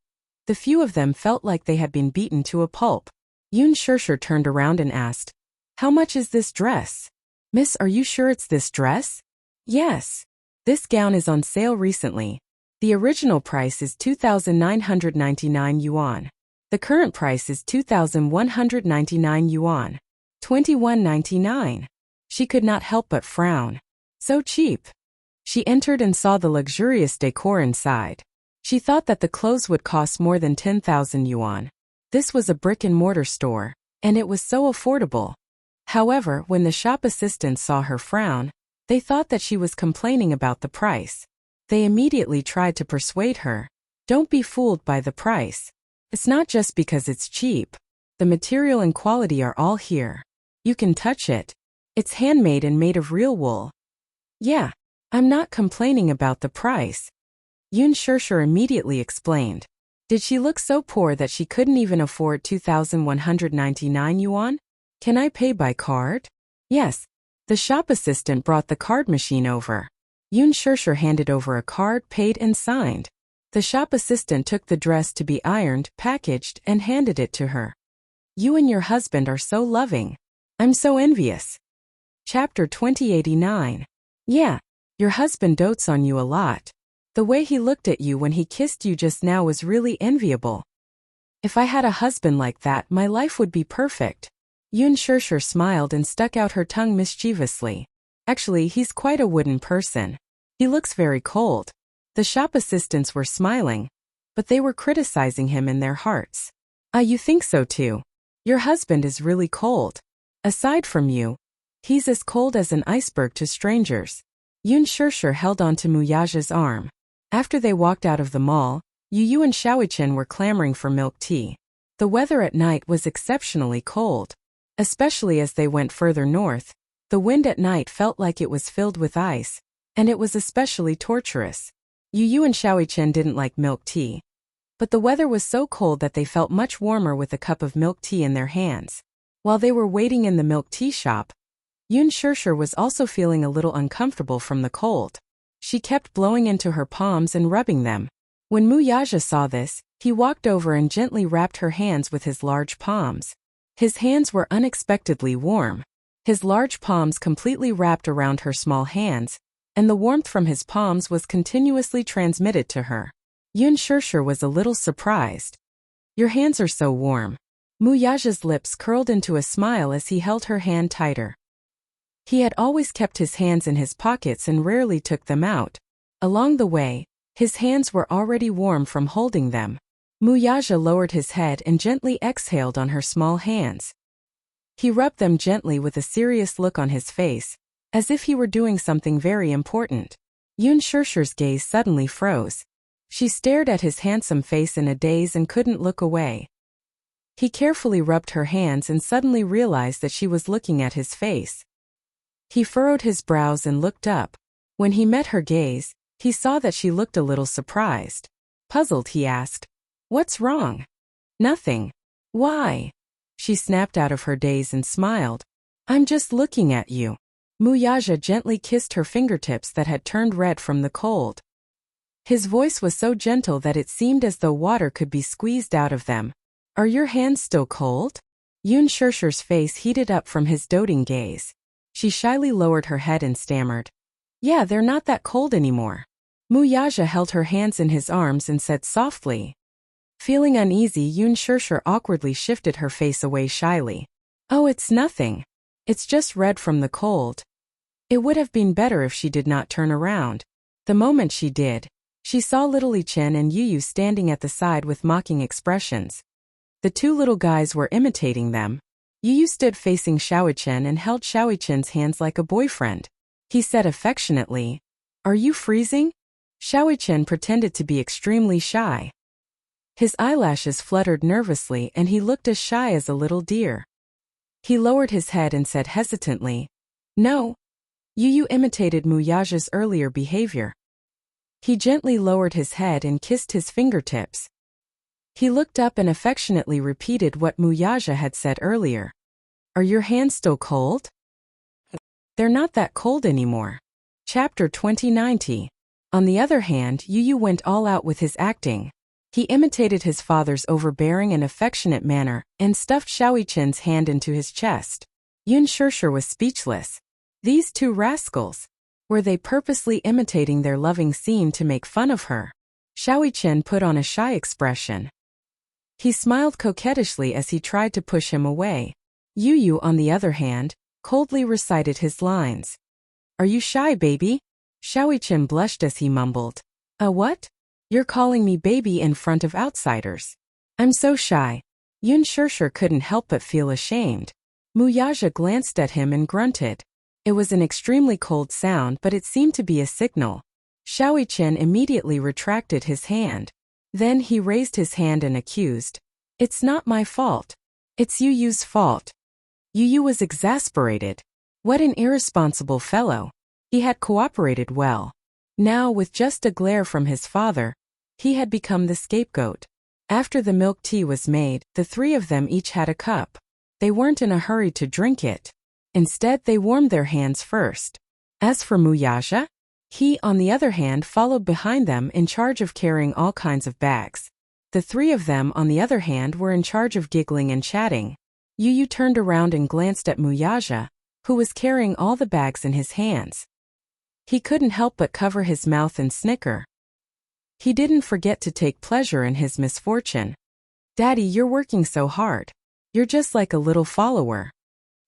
the few of them felt like they had been beaten to a pulp. Yun Shishir turned around and asked, "How much is this dress?" "Miss, are you sure it's this dress?" "Yes. This gown is on sale recently. The original price is 2,999 yuan. The current price is 2,199 yuan. 21.99. She could not help but frown. So cheap. She entered and saw the luxurious decor inside. She thought that the clothes would cost more than 10,000 yuan. This was a brick-and-mortar store, and it was so affordable. However, when the shop assistants saw her frown, they thought that she was complaining about the price. They immediately tried to persuade her. Don't be fooled by the price. It's not just because it's cheap. The material and quality are all here. You can touch it. It's handmade and made of real wool. Yeah, I'm not complaining about the price. Yun Shirshir immediately explained. Did she look so poor that she couldn't even afford 2,199 yuan? Can I pay by card? Yes. The shop assistant brought the card machine over. Yun Shirshir handed over a card, paid and signed. The shop assistant took the dress to be ironed, packaged, and handed it to her. You and your husband are so loving. I'm so envious. Chapter 2089. Yeah, your husband dotes on you a lot. The way he looked at you when he kissed you just now was really enviable. If I had a husband like that, my life would be perfect. Yun Shirshir smiled and stuck out her tongue mischievously. Actually, he's quite a wooden person. He looks very cold. The shop assistants were smiling, but they were criticizing him in their hearts. You think so too. Your husband is really cold. Aside from you, he's as cold as an iceberg to strangers. Yun Shirshir held on to Muyaja's arm. After they walked out of the mall, Yu and Xiaoichen were clamoring for milk tea. The weather at night was exceptionally cold. Especially as they went further north, the wind at night felt like it was filled with ice, and it was especially torturous. Yu and Xiaoichen didn't like milk tea, but the weather was so cold that they felt much warmer with a cup of milk tea in their hands. While they were waiting in the milk tea shop, Yun Shirshir was also feeling a little uncomfortable from the cold. She kept blowing into her palms and rubbing them. When Muyaja saw this, he walked over and gently wrapped her hands with his large palms. His hands were unexpectedly warm. His large palms completely wrapped around her small hands, and the warmth from his palms was continuously transmitted to her. Yun Shirshir was a little surprised. Your hands are so warm. Muyaja's lips curled into a smile as he held her hand tighter. He had always kept his hands in his pockets and rarely took them out. Along the way, his hands were already warm from holding them. Muyaja lowered his head and gently exhaled on her small hands. He rubbed them gently with a serious look on his face, as if he were doing something very important. Yun Shirshir's gaze suddenly froze. She stared at his handsome face in a daze and couldn't look away. He carefully rubbed her hands and suddenly realized that she was looking at his face. He furrowed his brows and looked up. When he met her gaze, he saw that she looked a little surprised. Puzzled, he asked, "What's wrong?" "Nothing." "Why?" She snapped out of her daze and smiled. "I'm just looking at you." Muyaja gently kissed her fingertips that had turned red from the cold. His voice was so gentle that it seemed as though water could be squeezed out of them. "Are your hands still cold?" Yun Shirshir's face heated up from his doting gaze. She shyly lowered her head and stammered, "Yeah, they're not that cold anymore." Muyaja held her hands in his arms and said softly. Feeling uneasy, Yun Shirshir awkwardly shifted her face away shyly. "Oh, it's nothing. It's just red from the cold." It would have been better if she did not turn around. The moment she did, she saw little Li Chen and Yu standing at the side with mocking expressions. The two little guys were imitating them. Yu stood facing Xiaoichen and held Xiaoichen's hands like a boyfriend. He said affectionately, "Are you freezing?" Xiaoichen pretended to be extremely shy. His eyelashes fluttered nervously and he looked as shy as a little deer. He lowered his head and said hesitantly, "No." Yu imitated Muyaja's earlier behavior. He gently lowered his head and kissed his fingertips. He looked up and affectionately repeated what Muyaja had said earlier. "Are your hands still cold?" "They're not that cold anymore." Chapter 2090. On the other hand, Yu went all out with his acting. He imitated his father's overbearing and affectionate manner and stuffed Xiaoichen's hand into his chest. Yun Shirshir was speechless. These two rascals. Were they purposely imitating their loving scene to make fun of her? Xiaoichen put on a shy expression. He smiled coquettishly as he tried to push him away. Yu, on the other hand, coldly recited his lines. "Are you shy, baby?" Xiaoichen blushed as he mumbled, What? You're calling me baby in front of outsiders." "I'm so shy." Yun Shirshir couldn't help but feel ashamed. Muyaja glanced at him and grunted. It was an extremely cold sound, but it seemed to be a signal. Qian immediately retracted his hand. Then he raised his hand and accused. It's not my fault. It's Yu Yu's fault. Yu Yu was exasperated. What an irresponsible fellow. He had cooperated well. Now, with just a glare from his father, he had become the scapegoat. After the milk tea was made, the three of them each had a cup. They weren't in a hurry to drink it. Instead, they warmed their hands first. As for Wuxia, he, on the other hand, followed behind them in charge of carrying all kinds of bags. The three of them, on the other hand, were in charge of giggling and chatting. Yu Yu turned around and glanced at Wuxia, who was carrying all the bags in his hands. He couldn't help but cover his mouth and snicker. He didn't forget to take pleasure in his misfortune. Daddy, you're working so hard. You're just like a little follower.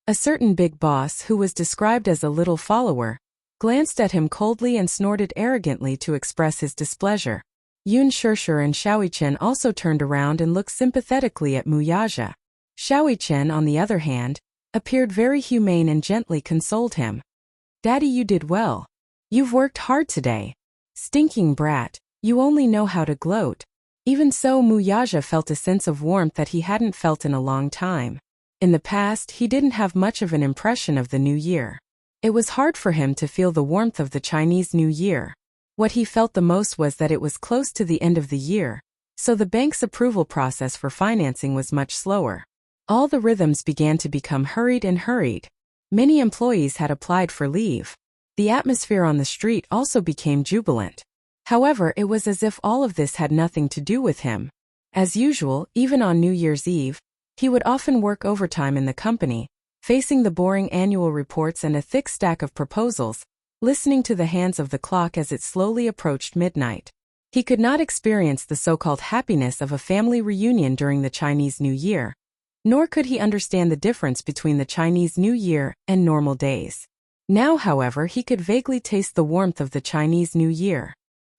A certain big boss, who was described as a little follower, glanced at him coldly and snorted arrogantly to express his displeasure. Yunshurshu and Qian also turned around and looked sympathetically at Wuxia. Qian, on the other hand, appeared very humane and gently consoled him. Daddy, you did well. You've worked hard today. Stinking brat, you only know how to gloat. Even so, Wuxia felt a sense of warmth that he hadn't felt in a long time. In the past, he didn't have much of an impression of the new year. It was hard for him to feel the warmth of the Chinese New Year. What he felt the most was that it was close to the end of the year, so the bank's approval process for financing was much slower. All the rhythms began to become hurried and hurried. Many employees had applied for leave. The atmosphere on the street also became jubilant. However, it was as if all of this had nothing to do with him. As usual, even on New Year's Eve, he would often work overtime in the company, facing the boring annual reports and a thick stack of proposals, listening to the hands of the clock as it slowly approached midnight. He could not experience the so-called happiness of a family reunion during the Chinese New Year, nor could he understand the difference between the Chinese New Year and normal days. Now, however, he could vaguely taste the warmth of the Chinese New Year.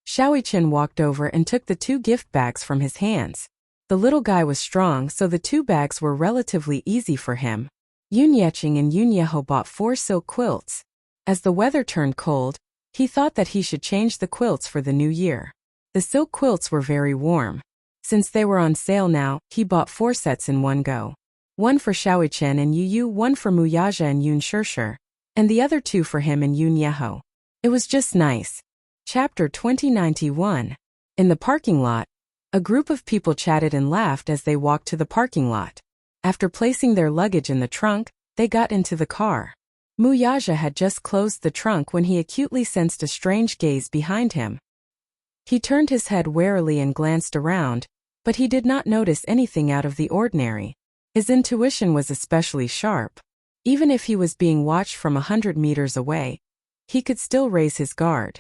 Qian walked over and took the two gift bags from his hands. The little guy was strong, so the two bags were relatively easy for him. Yun Yeqing and Yun Yeho bought 4 silk quilts. As the weather turned cold, he thought that he should change the quilts for the new year. The silk quilts were very warm. Since they were on sale now, he bought 4 sets in one go. One for Qian and Yu Yu, one for Wuxia and Yunshurshu, and the other 2 for him and Yun Yeho. It was just nice. Chapter 2091. In the parking lot, a group of people chatted and laughed as they walked to the parking lot. After placing their luggage in the trunk, they got into the car. Wuxia had just closed the trunk when he acutely sensed a strange gaze behind him. He turned his head warily and glanced around, but he did not notice anything out of the ordinary. His intuition was especially sharp. Even if he was being watched from 100 meters away, he could still raise his guard.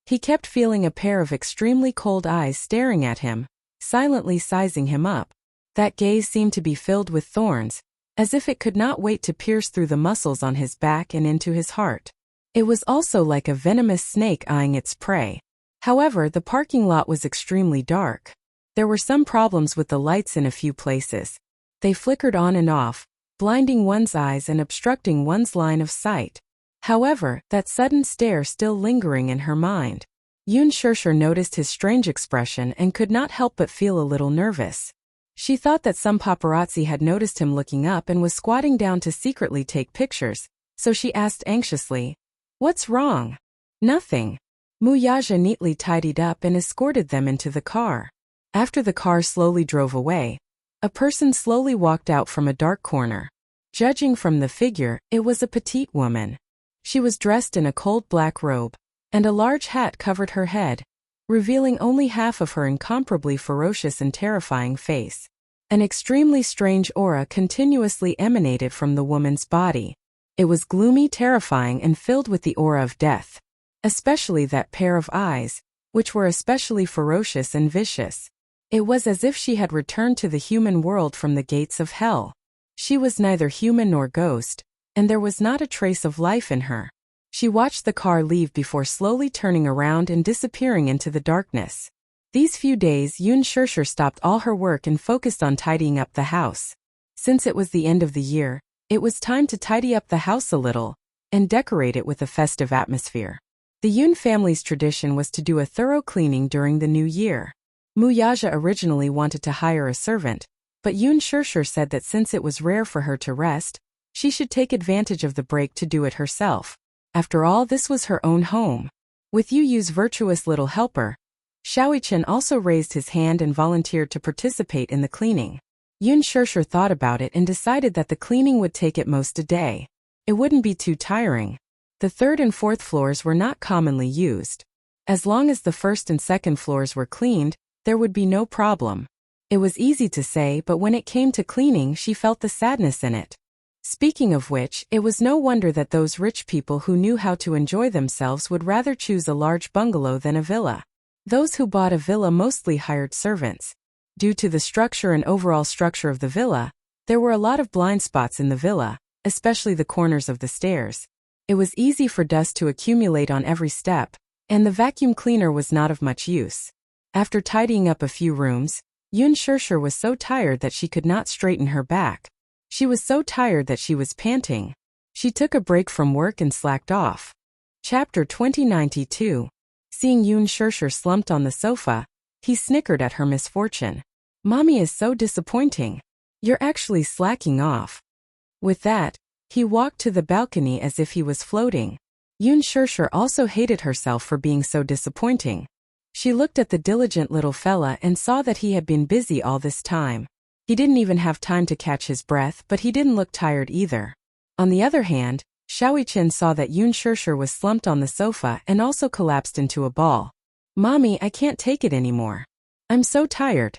He kept feeling a pair of extremely cold eyes staring at him, silently sizing him up. That gaze seemed to be filled with thorns, as if it could not wait to pierce through the muscles on his back and into his heart. It was also like a venomous snake eyeing its prey. However, the parking lot was extremely dark. There were some problems with the lights in a few places. They flickered on and off, blinding one's eyes and obstructing one's line of sight. However, that sudden stare still lingering in her mind. Yunshurshu noticed his strange expression and could not help but feel a little nervous. She thought that some paparazzi had noticed him looking up and was squatting down to secretly take pictures, so she asked anxiously, "What's wrong?" "Nothing." Wuxia neatly tidied up and escorted them into the car. After the car slowly drove away, a person slowly walked out from a dark corner. Judging from the figure, it was a petite woman. She was dressed in a cold black robe, and a large hat covered her head, revealing only half of her incomparably ferocious and terrifying face. An extremely strange aura continuously emanated from the woman's body. It was gloomy, terrifying, and filled with the aura of death. Especially that pair of eyes, which were especially ferocious and vicious. It was as if she had returned to the human world from the gates of hell. She was neither human nor ghost, and there was not a trace of life in her. She watched the car leave before slowly turning around and disappearing into the darkness. These few days, Yunshurshu stopped all her work and focused on tidying up the house. Since it was the end of the year, it was time to tidy up the house a little and decorate it with a festive atmosphere. The Yun family's tradition was to do a thorough cleaning during the new year. Mu Yaja originally wanted to hire a servant, but Yun Shirshir said that since it was rare for her to rest, she should take advantage of the break to do it herself. After all, this was her own home. With Yu Yu's virtuous little helper, Xiaoichen also raised his hand and volunteered to participate in the cleaning. Yun Shirshir thought about it and decided that the cleaning would take at most a day. It wouldn't be too tiring. The third and fourth floors were not commonly used. As long as the first and second floors were cleaned, there would be no problem. It was easy to say, but when it came to cleaning, she felt the sadness in it. Speaking of which, it was no wonder that those rich people who knew how to enjoy themselves would rather choose a large bungalow than a villa. Those who bought a villa mostly hired servants. Due to the structure and overall structure of the villa, there were a lot of blind spots in the villa, especially the corners of the stairs. It was easy for dust to accumulate on every step, and the vacuum cleaner was not of much use. After tidying up a few rooms, Yun Shirshir was so tired that she could not straighten her back. She was so tired that she was panting. She took a break from work and slacked off. Chapter 2092. Seeing Yun Shirshir slumped on the sofa, he snickered at her misfortune. "Mommy is so disappointing. You're actually slacking off." With that, he walked to the balcony as if he was floating. Yun Shirshir also hated herself for being so disappointing. She looked at the diligent little fella and saw that he had been busy all this time. He didn't even have time to catch his breath, but he didn't look tired either. On the other hand, Xiaoichen saw that Yun Shirshir was slumped on the sofa and also collapsed into a ball. "Mommy, I can't take it anymore. I'm so tired."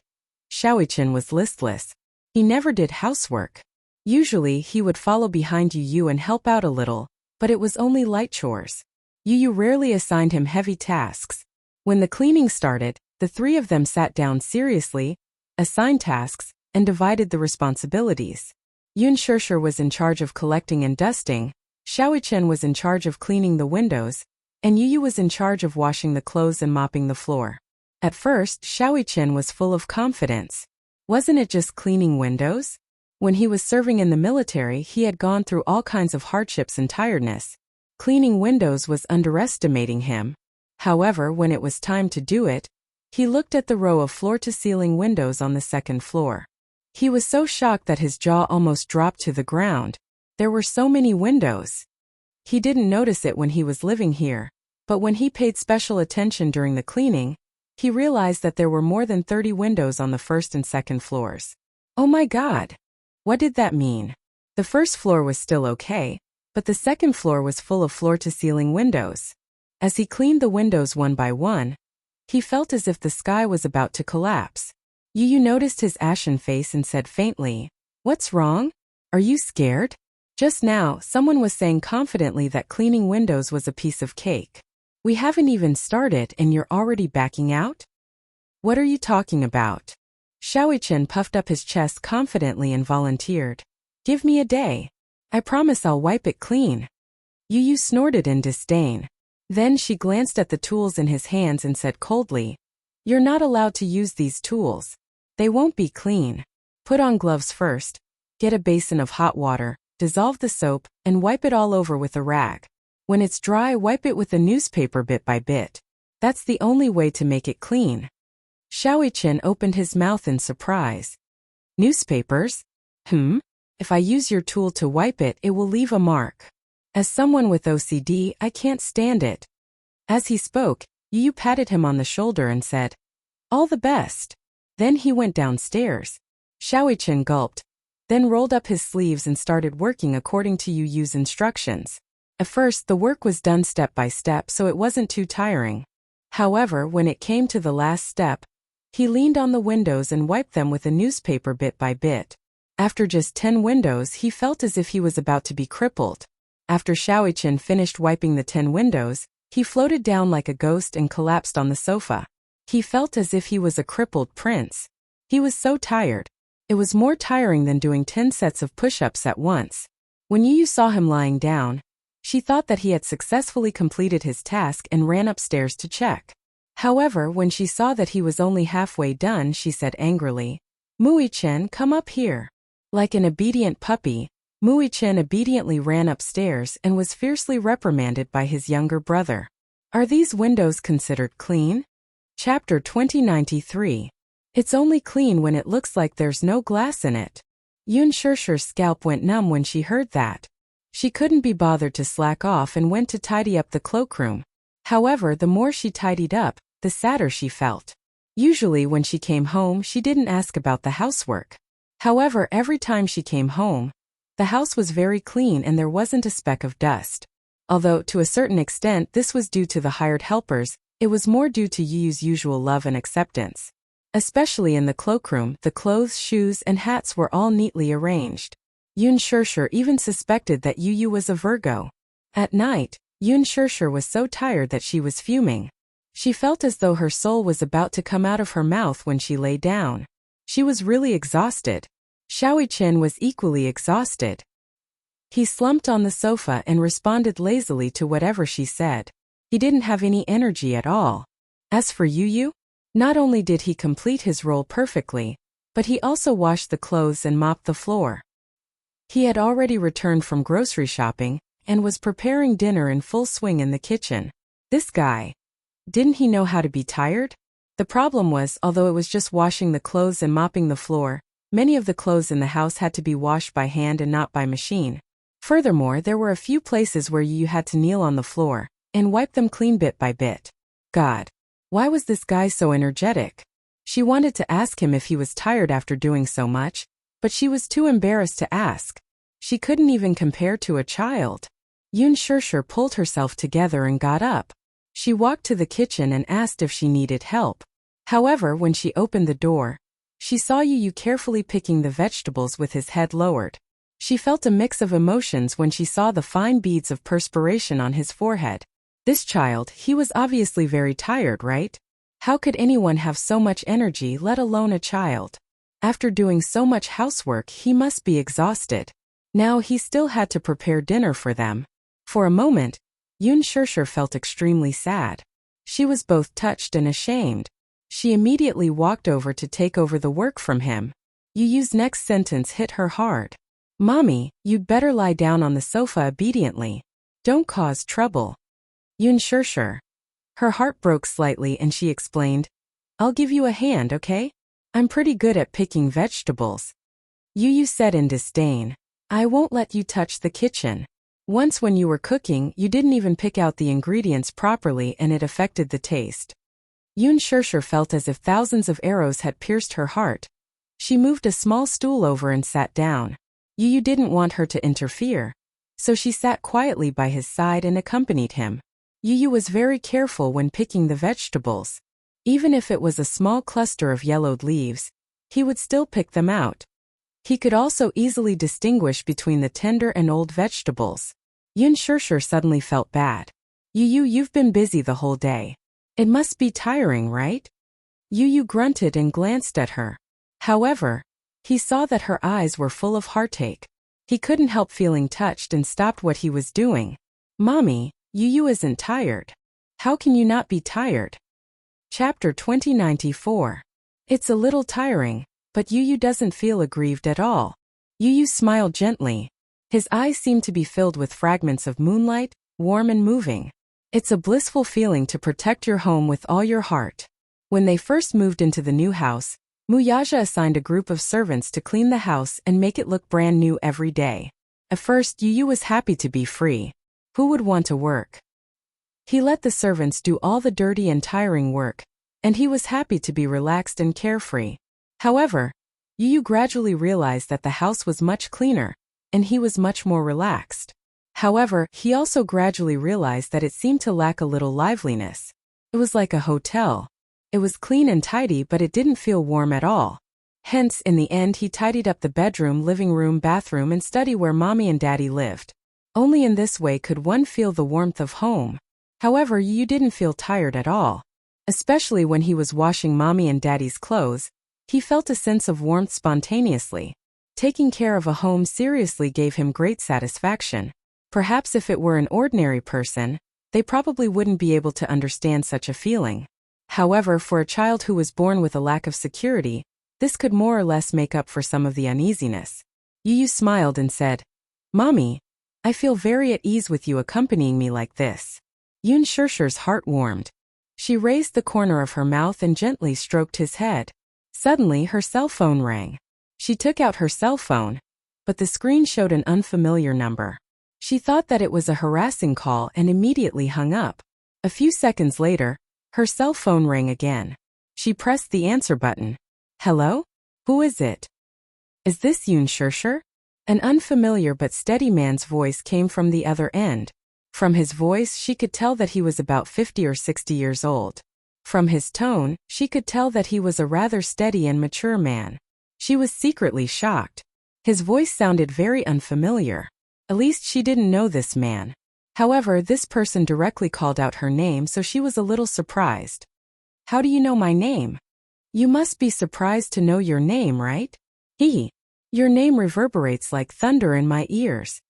Xiaoichen was listless. He never did housework. Usually, he would follow behind Yu Yu and help out a little, but it was only light chores. Yu Yu rarely assigned him heavy tasks. When the cleaning started, the three of them sat down seriously, assigned tasks, and divided the responsibilities. Yun Shirshir was in charge of collecting and dusting, Xiaoichen was in charge of cleaning the windows, and Yu Yu was in charge of washing the clothes and mopping the floor. At first, Xiaoichen was full of confidence. Wasn't it just cleaning windows? When he was serving in the military, he had gone through all kinds of hardships and tiredness. Cleaning windows was underestimating him. However, when it was time to do it, he looked at the row of floor-to-ceiling windows on the second floor. He was so shocked that his jaw almost dropped to the ground. There were so many windows. He didn't notice it when he was living here, but when he paid special attention during the cleaning, he realized that there were more than 30 windows on the first and second floors. Oh my God! What did that mean? The first floor was still okay, but the second floor was full of floor-to-ceiling windows. As he cleaned the windows one by one, he felt as if the sky was about to collapse. Yu Yu noticed his ashen face and said faintly, "What's wrong? Are you scared?" Just now, someone was saying confidently that cleaning windows was a piece of cake. "We haven't even started and you're already backing out? What are you talking about?" Xiaoichen puffed up his chest confidently and volunteered. "Give me a day. I promise I'll wipe it clean." Yu Yu snorted in disdain. Then she glanced at the tools in his hands and said coldly, "You're not allowed to use these tools. They won't be clean. Put on gloves first. Get a basin of hot water, dissolve the soap, and wipe it all over with a rag. When it's dry, wipe it with a newspaper bit by bit. That's the only way to make it clean." Xiaoichen opened his mouth in surprise. "Newspapers? If I use your tool to wipe it, it will leave a mark. As someone with OCD, I can't stand it." As he spoke, Yu Yu patted him on the shoulder and said, "All the best." Then he went downstairs. Xiaoichen gulped, then rolled up his sleeves and started working according to Yu Yu's instructions. At first, the work was done step by step, so it wasn't too tiring. However, when it came to the last step, he leaned on the windows and wiped them with a newspaper bit by bit. After just 10 windows, he felt as if he was about to be crippled. After Xiaoichen finished wiping the 10 windows, he floated down like a ghost and collapsed on the sofa. He felt as if he was a crippled prince. He was so tired. It was more tiring than doing 10 sets of push-ups at once. When Yu Yu saw him lying down, she thought that he had successfully completed his task and ran upstairs to check. However, when she saw that he was only halfway done, she said angrily, "Mui-chen, come up here." Like an obedient puppy, Mui-chen obediently ran upstairs and was fiercely reprimanded by his younger brother. Are these windows considered clean? Chapter 2093. It's only clean when it looks like there's no glass in it. Yun Shirshir's scalp went numb when she heard that. She couldn't be bothered to slack off and went to tidy up the cloakroom. However, the more she tidied up, the sadder she felt. Usually when she came home, she didn't ask about the housework. However, every time she came home, the house was very clean and there wasn't a speck of dust. Although, to a certain extent, this was due to the hired helpers, it was more due to Yu's usual love and acceptance. Especially in the cloakroom, the clothes, shoes, and hats were all neatly arranged. Yun Shirshir even suspected that Yu was a Virgo. At night, Yun Shirshir was so tired that she was fuming. She felt as though her soul was about to come out of her mouth when she lay down. She was really exhausted. Shaoi Chen was equally exhausted. He slumped on the sofa and responded lazily to whatever she said. He didn't have any energy at all. As for Yu, not only did he complete his role perfectly, but he also washed the clothes and mopped the floor. He had already returned from grocery shopping and was preparing dinner in full swing in the kitchen. This guy. Didn't he know how to be tired? The problem was, although it was just washing the clothes and mopping the floor, many of the clothes in the house had to be washed by hand and not by machine. Furthermore, there were a few places where you had to kneel on the floor and wipe them clean bit by bit. God. Why was this guy so energetic? She wanted to ask him if he was tired after doing so much, but she was too embarrassed to ask. She couldn't even compare to a child. Yun Shirshir pulled herself together and got up. She walked to the kitchen and asked if she needed help. However, when she opened the door, she saw Yu carefully picking the vegetables with his head lowered. She felt a mix of emotions when she saw the fine beads of perspiration on his forehead. This child, he was obviously very tired, right? How could anyone have so much energy, let alone a child? After doing so much housework, he must be exhausted. Now he still had to prepare dinner for them. For a moment, Yun Shirshir felt extremely sad. She was both touched and ashamed. She immediately walked over to take over the work from him. Yu's next sentence hit her hard. Mommy, you'd better lie down on the sofa obediently. Don't cause trouble. Yun Shirshir. Her heart broke slightly and she explained, I'll give you a hand, okay? I'm pretty good at picking vegetables. Yu said in disdain, I won't let you touch the kitchen. Once when you were cooking, you didn't even pick out the ingredients properly and it affected the taste. Yun Shirshir felt as if thousands of arrows had pierced her heart. She moved a small stool over and sat down. Yu didn't want her to interfere, so she sat quietly by his side and accompanied him. Yu was very careful when picking the vegetables. Even if it was a small cluster of yellowed leaves, he would still pick them out. He could also easily distinguish between the tender and old vegetables. Yun Shirshir suddenly felt bad. You've been busy the whole day. It must be tiring, right? Yu grunted and glanced at her. However, he saw that her eyes were full of heartache. He couldn't help feeling touched and stopped what he was doing. Mommy, Yu isn't tired. How can you not be tired? Chapter 2094. It's a little tiring, but Yu doesn't feel aggrieved at all. Yu smiled gently. His eyes seemed to be filled with fragments of moonlight, warm and moving. It's a blissful feeling to protect your home with all your heart. When they first moved into the new house, Muyaja assigned a group of servants to clean the house and make it look brand new every day. At first, Yu was happy to be free. Who would want to work? He let the servants do all the dirty and tiring work, and he was happy to be relaxed and carefree. However, Yu gradually realized that the house was much cleaner, and he was much more relaxed. However, he also gradually realized that it seemed to lack a little liveliness. It was like a hotel. It was clean and tidy, but it didn't feel warm at all. Hence, in the end, he tidied up the bedroom, living room, bathroom, and study where Mommy and Daddy lived. Only in this way could one feel the warmth of home. However, Yu didn't feel tired at all. Especially when he was washing Mommy and Daddy's clothes, he felt a sense of warmth spontaneously. Taking care of a home seriously gave him great satisfaction. Perhaps if it were an ordinary person, they probably wouldn't be able to understand such a feeling. However, for a child who was born with a lack of security, this could more or less make up for some of the uneasiness. Yu smiled and said, Mommy, I feel very at ease with you accompanying me like this. Yun Shishir's heart warmed. She raised the corner of her mouth and gently stroked his head. Suddenly her cell phone rang. She took out her cell phone, but the screen showed an unfamiliar number. She thought that it was a harassing call and immediately hung up. A few seconds later, her cell phone rang again. She pressed the answer button. Hello? Who is it? Is this Yun Shishir? An unfamiliar but steady man's voice came from the other end. From his voice, she could tell that he was about 50 or 60 years old. From his tone, she could tell that he was a rather steady and mature man. She was secretly shocked. His voice sounded very unfamiliar. At least she didn't know this man. However, this person directly called out her name, so she was a little surprised. How do you know my name? You must be surprised to know your name, right? Your name reverberates like thunder in my ears.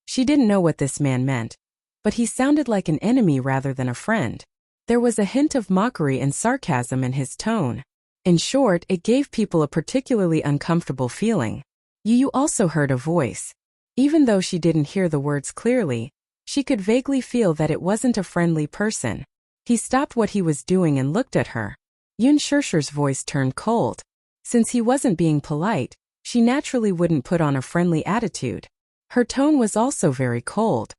She didn't know what this man meant, but he sounded like an enemy rather than a friend. There was a hint of mockery and sarcasm in his tone. In short, it gave people a particularly uncomfortable feeling. Yu also heard a voice. Even though she didn't hear the words clearly, she could vaguely feel that it wasn't a friendly person. He stopped what he was doing and looked at her. Yun Shishir's voice turned cold. Since he wasn't being polite, she naturally wouldn't put on a friendly attitude. Her tone was also very cold.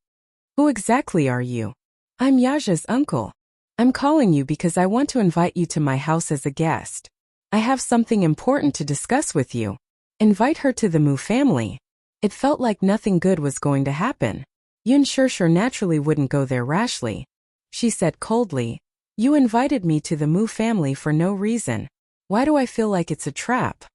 Who exactly are you? I'm Yaja's uncle. I'm calling you because I want to invite you to my house as a guest. I have something important to discuss with you. Invite her to the Mu family. It felt like nothing good was going to happen. Yun Shishir naturally wouldn't go there rashly. She said coldly, You invited me to the Mu family for no reason. Why do I feel like it's a trap?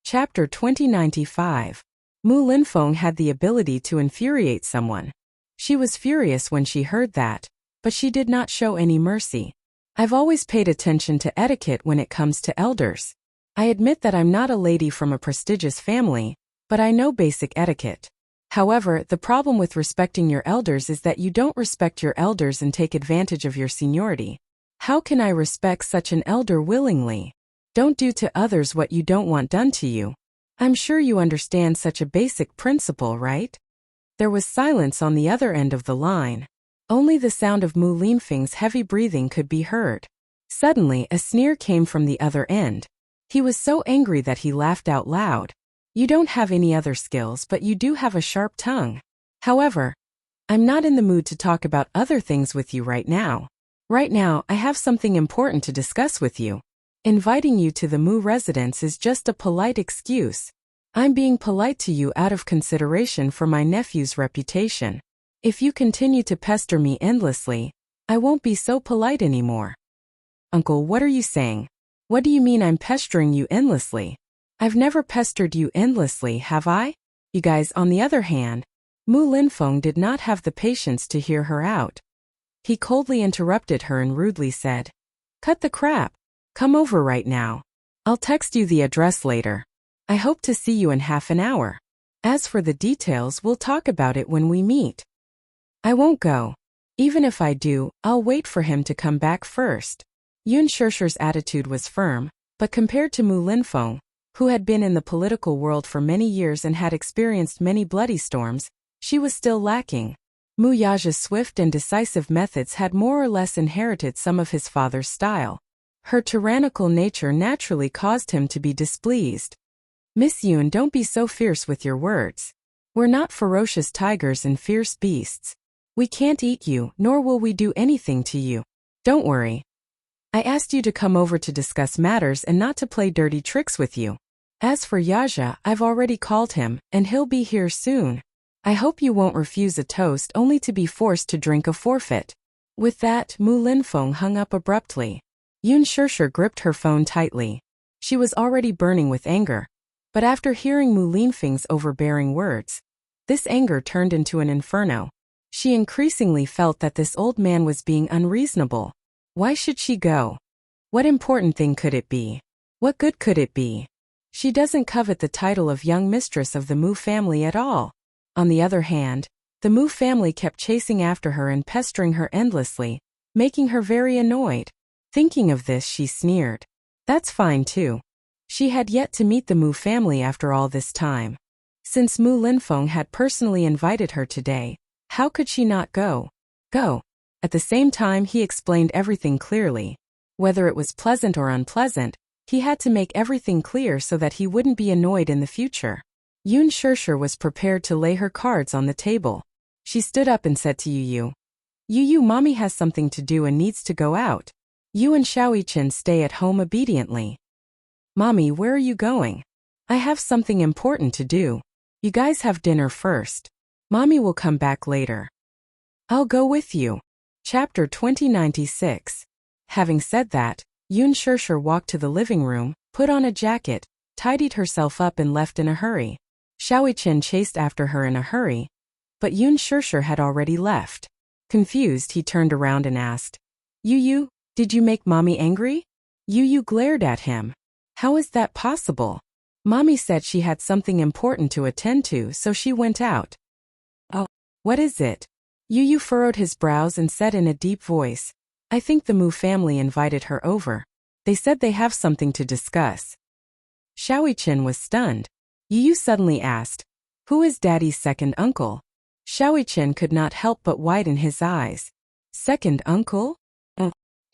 Chapter 2095. Mu Linfeng had the ability to infuriate someone. She was furious when she heard that, but she did not show any mercy. I've always paid attention to etiquette when it comes to elders. I admit that I'm not a lady from a prestigious family, but I know basic etiquette. However, the problem with respecting your elders is that you don't respect your elders and take advantage of your seniority. How can I respect such an elder willingly? Don't do to others what you don't want done to you. I'm sure you understand such a basic principle, right? There was silence on the other end of the line. Only the sound of Mu Linfeng's heavy breathing could be heard. Suddenly, a sneer came from the other end. He was so angry that he laughed out loud. You don't have any other skills, but you do have a sharp tongue. However, I'm not in the mood to talk about other things with you right now. Right now, I have something important to discuss with you. Inviting you to the Mu residence is just a polite excuse. I'm being polite to you out of consideration for my nephew's reputation. If you continue to pester me endlessly, I won't be so polite anymore. Uncle, what are you saying? What do you mean I'm pestering you endlessly? I've never pestered you endlessly, have I? You guys, on the other hand, Mu Linfeng did not have the patience to hear her out. He coldly interrupted her and rudely said, Cut the crap. Come over right now. I'll text you the address later. I hope to see you in half an hour. As for the details, we'll talk about it when we meet. I won't go. Even if I do, I'll wait for him to come back first. Yun Shishir's attitude was firm, but compared to Mu Linfeng, who had been in the political world for many years and had experienced many bloody storms, she was still lacking. Mu Yaja's swift and decisive methods had more or less inherited some of his father's style. Her tyrannical nature naturally caused him to be displeased. Miss Yun, don't be so fierce with your words. We're not ferocious tigers and fierce beasts. We can't eat you, nor will we do anything to you. Don't worry. I asked you to come over to discuss matters and not to play dirty tricks with you. As for Yaja, I've already called him, and he'll be here soon. I hope you won't refuse a toast only to be forced to drink a forfeit. With that, Mu Linfeng hung up abruptly. Yun Shishir gripped her phone tightly. She was already burning with anger. But after hearing Mu Linfeng's overbearing words, this anger turned into an inferno. She increasingly felt that this old man was being unreasonable. Why should she go? What important thing could it be? What good could it be? She doesn't covet the title of young mistress of the Mu family at all. On the other hand, the Mu family kept chasing after her and pestering her endlessly, making her very annoyed. Thinking of this, she sneered. That's fine too. She had yet to meet the Mu family after all this time. Since Mu Linfeng had personally invited her today, how could she not go? Go. At the same time, he explained everything clearly. Whether it was pleasant or unpleasant, he had to make everything clear so that he wouldn't be annoyed in the future. Yun Shirshir was prepared to lay her cards on the table. She stood up and said to Yu Yu, Mommy has something to do and needs to go out. You and Xiaoyichen stay at home obediently. Mommy, where are you going? I have something important to do. You guys have dinner first. Mommy will come back later. I'll go with you. Chapter 2096. Having said that, Yun Shirshir walked to the living room, put on a jacket, tidied herself up and left in a hurry. Xiaoyichen chased after her in a hurry, but Yun Shirshir had already left. Confused, he turned around and asked, Yu, did you make Mommy angry? Yu glared at him. How is that possible? Mommy said she had something important to attend to, so she went out. Oh, what is it? Yu furrowed his brows and said in a deep voice, I think the Mu family invited her over. They said they have something to discuss. Xiaoyichen was stunned. Yu suddenly asked, Who is Daddy's second uncle? Xiaoyichen could not help but widen his eyes. Second uncle?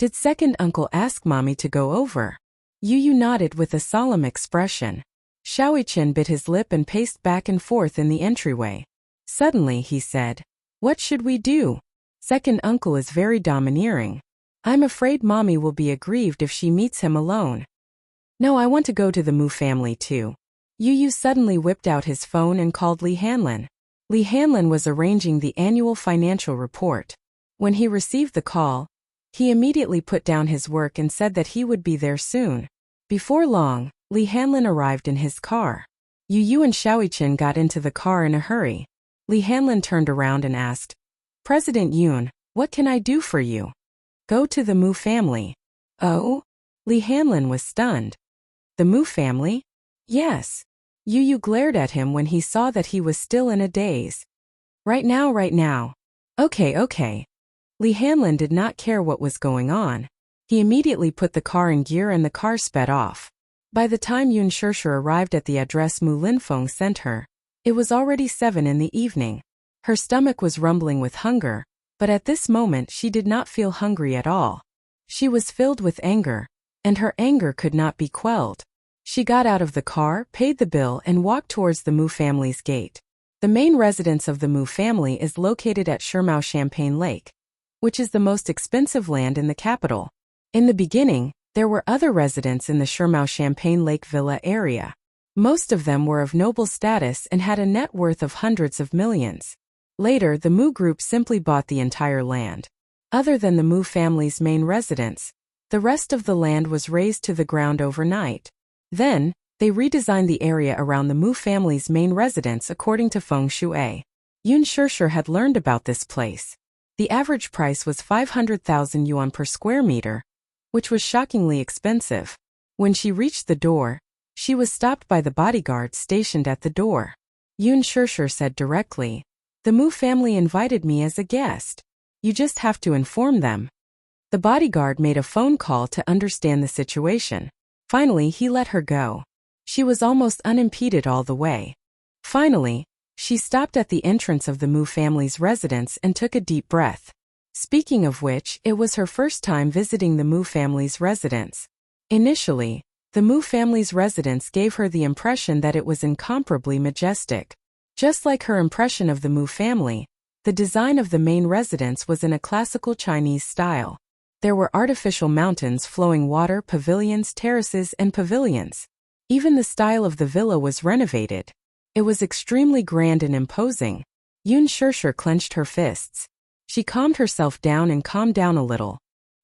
Did second uncle ask Mommy to go over? Yu nodded with a solemn expression. Xiaoyichen bit his lip and paced back and forth in the entryway. Suddenly he said, What should we do? Second uncle is very domineering. I'm afraid Mommy will be aggrieved if she meets him alone. No, I want to go to the Mu family too. Yu suddenly whipped out his phone and called Li Hanlin. Li Hanlin was arranging the annual financial report. When he received the call, he immediately put down his work and said that he would be there soon. Before long, Li Hanlin arrived in his car. Yu and Xiaoyichen got into the car in a hurry. Li Hanlin turned around and asked, President Yun, what can I do for you? Go to the Mu family. Oh? Li Hanlin was stunned. The Mu family? Yes. Yu glared at him when he saw that he was still in a daze. Right now. Okay. Li Hanlin did not care what was going on. He immediately put the car in gear and the car sped off. By the time Yun Shirshir arrived at the address Mu Linfeng sent her, it was already 7 in the evening. Her stomach was rumbling with hunger, but at this moment she did not feel hungry at all. She was filled with anger, and her anger could not be quelled. She got out of the car, paid the bill, and walked towards the Mu family's gate. The main residence of the Mu family is located at Shirmao Champagne Lake, which is the most expensive land in the capital. In the beginning, there were other residents in the Shirmao Champagne Lake Villa area. Most of them were of noble status and had a net worth of hundreds of millions. Later, the Mu group simply bought the entire land. Other than the Mu family's main residence, the rest of the land was razed to the ground overnight. Then, they redesigned the area around the Mu family's main residence according to feng shui. Yun Shirshir had learned about this place. The average price was 500,000 yuan per square meter, which was shockingly expensive. When she reached the door, she was stopped by the bodyguard stationed at the door. Yun Shirshir said directly, The Mu family invited me as a guest. You just have to inform them. The bodyguard made a phone call to understand the situation. Finally, he let her go. She was almost unimpeded all the way. Finally, she stopped at the entrance of the Mu family's residence and took a deep breath. Speaking of which, it was her first time visiting the Mu family's residence. Initially, the Mu family's residence gave her the impression that it was incomparably majestic. Just like her impression of the Mu family, the design of the main residence was in a classical Chinese style. There were artificial mountains, flowing water, pavilions, terraces, and pavilions. Even the style of the villa was renovated. It was extremely grand and imposing. Yun Shirshir clenched her fists. She calmed herself down and calmed down a little.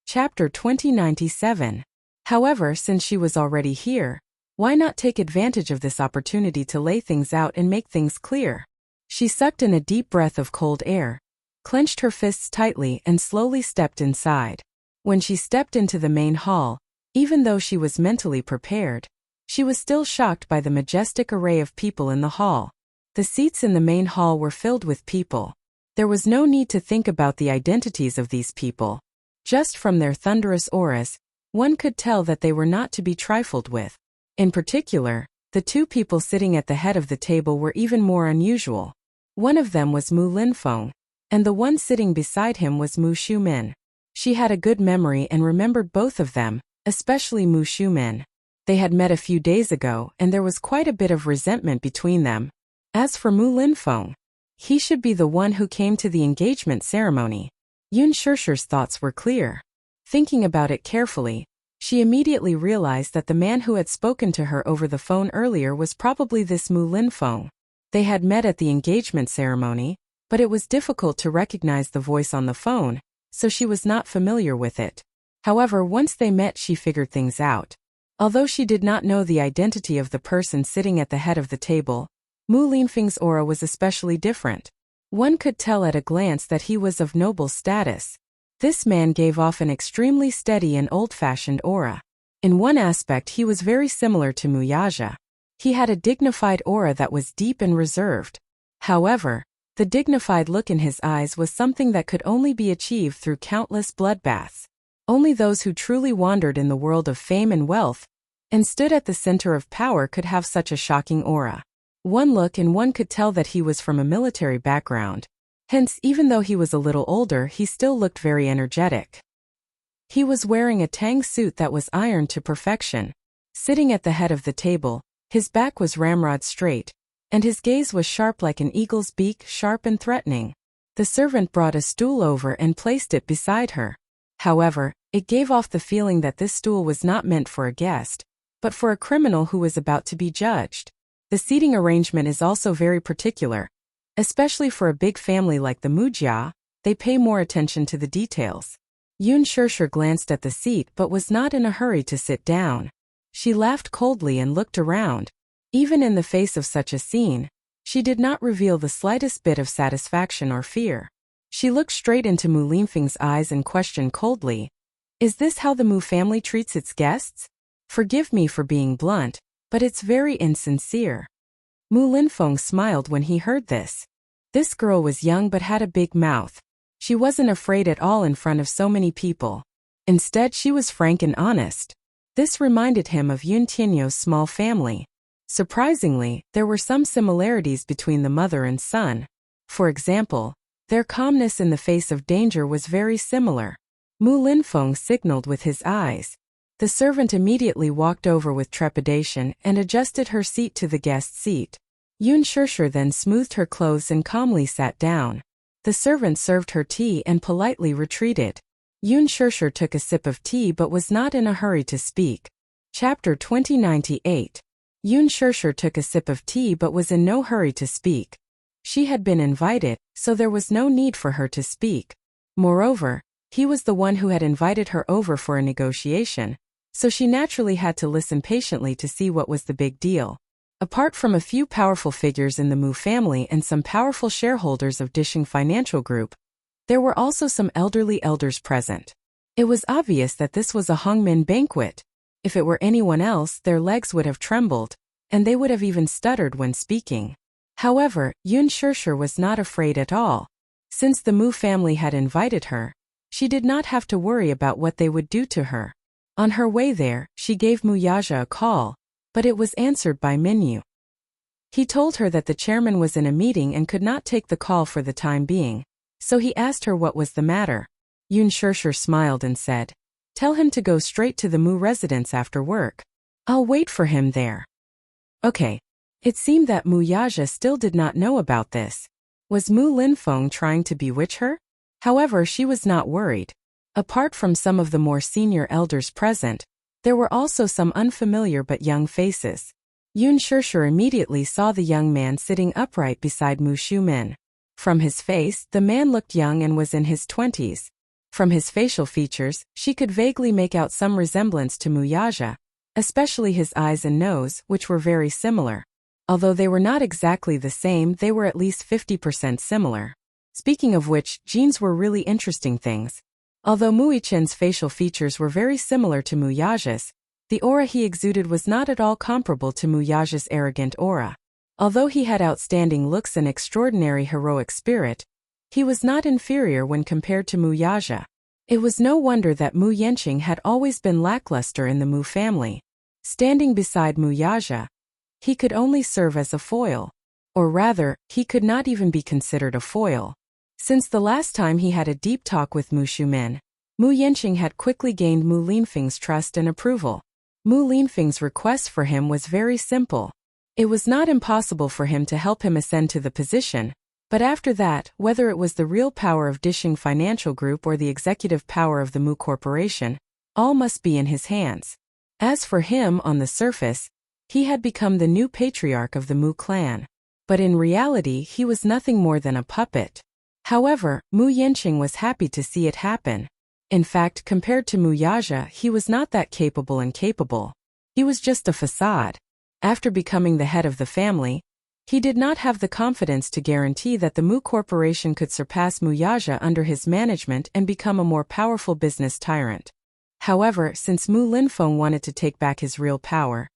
Chapter 2097. However, since she was already here, why not take advantage of this opportunity to lay things out and make things clear? She sucked in a deep breath of cold air, clenched her fists tightly and slowly stepped inside. When she stepped into the main hall, even though she was mentally prepared, she was still shocked by the majestic array of people in the hall. The seats in the main hall were filled with people. There was no need to think about the identities of these people. Just from their thunderous auras, one could tell that they were not to be trifled with. In particular, the two people sitting at the head of the table were even more unusual. One of them was Mu Linfeng, and the one sitting beside him was Mu Xiumin. She had a good memory and remembered both of them, especially Mu Xiumin. They had met a few days ago, and there was quite a bit of resentment between them. As for Mu Linfeng, he should be the one who came to the engagement ceremony. Yun Shusher's thoughts were clear. Thinking about it carefully, she immediately realized that the man who had spoken to her over the phone earlier was probably this Mu Linfeng. They had met at the engagement ceremony, but it was difficult to recognize the voice on the phone, so she was not familiar with it. However, once they met, she figured things out. Although she did not know the identity of the person sitting at the head of the table, Mu Linfeng's aura was especially different. One could tell at a glance that he was of noble status. This man gave off an extremely steady and old-fashioned aura. In one aspect he was very similar to Mu Yaja. He had a dignified aura that was deep and reserved. However, the dignified look in his eyes was something that could only be achieved through countless bloodbaths. Only those who truly wandered in the world of fame and wealth, and stood at the center of power, could have such a shocking aura. One look and one could tell that he was from a military background. Hence, even though he was a little older, he still looked very energetic. He was wearing a tang suit that was ironed to perfection. Sitting at the head of the table, his back was ramrod straight, and his gaze was sharp like an eagle's beak, sharp and threatening. The servant brought a stool over and placed it beside her. However, it gave off the feeling that this stool was not meant for a guest, but for a criminal who was about to be judged. The seating arrangement is also very particular. Especially for a big family like the Mujia, they pay more attention to the details. Yun Shusher glanced at the seat but was not in a hurry to sit down. She laughed coldly and looked around. Even in the face of such a scene, she did not reveal the slightest bit of satisfaction or fear. She looked straight into Mu Linfeng's eyes and questioned coldly, "Is this how the Mu family treats its guests? Forgive me for being blunt, but it's very insincere." Mu Linfeng smiled when he heard this. This girl was young but had a big mouth. She wasn't afraid at all in front of so many people. Instead, she was frank and honest. This reminded him of Yun Tianyo's small family. Surprisingly, there were some similarities between the mother and son. For example, their calmness in the face of danger was very similar. Mu Linfeng signaled with his eyes. The servant immediately walked over with trepidation and adjusted her seat to the guest seat. Yun Shusher then smoothed her clothes and calmly sat down. The servant served her tea and politely retreated. Yun Shusher took a sip of tea but was not in a hurry to speak. Chapter 2098. Yun Shusher took a sip of tea but was in no hurry to speak. She had been invited, so there was no need for her to speak. Moreover, he was the one who had invited her over for a negotiation, so she naturally had to listen patiently to see what was the big deal. Apart from a few powerful figures in the Mu family and some powerful shareholders of Disheng Financial Group, there were also some elderly elders present. It was obvious that this was a Hongmin banquet. If it were anyone else, their legs would have trembled, and they would have even stuttered when speaking. However, Yun Shusher was not afraid at all. Since the Mu family had invited her, she did not have to worry about what they would do to her. On her way there, she gave Mu Yaja a call, but it was answered by Minyu. He told her that the chairman was in a meeting and could not take the call for the time being, so he asked her what was the matter. Yun Shusher smiled and said, "Tell him to go straight to the Mu residence after work. I'll wait for him there." Okay. It seemed that Mu Yaja still did not know about this. Was Mu Linfeng trying to bewitch her? However, she was not worried. Apart from some of the more senior elders present, there were also some unfamiliar but young faces. Yun Shusher immediately saw the young man sitting upright beside Mu Xiumin. From his face, the man looked young and was in his 20s. From his facial features, she could vaguely make out some resemblance to Mu Yaja, especially his eyes and nose, which were very similar. Although they were not exactly the same, they were at least 50% similar. Speaking of which, genes were really interesting things. Although Mu Yichen's facial features were very similar to Mu Yaja's, the aura he exuded was not at all comparable to Mu Yaja's arrogant aura. Although he had outstanding looks and extraordinary heroic spirit, he was not inferior when compared to Mu Yaja. It was no wonder that Mu Yanqing had always been lackluster in the Mu family. Standing beside Mu Yaja, he could only serve as a foil. Or rather, he could not even be considered a foil. Since the last time he had a deep talk with Mu Shumin, Mu Yanqing had quickly gained Mu Linfeng's trust and approval. Mu Linfeng's request for him was very simple. It was not impossible for him to help him ascend to the position, but after that, whether it was the real power of Dishing Financial Group or the executive power of the Mu Corporation, all must be in his hands. As for him, on the surface, he had become the new patriarch of the Mu clan. But in reality he was nothing more than a puppet. However, Mu Yanqing was happy to see it happen. In fact, compared to Mu Yaja, he was not that capable and capable. He was just a facade. After becoming the head of the family, he did not have the confidence to guarantee that the Mu Corporation could surpass Mu Yaja under his management and become a more powerful business tyrant. However, since Mu Linfeng wanted to take back his real power,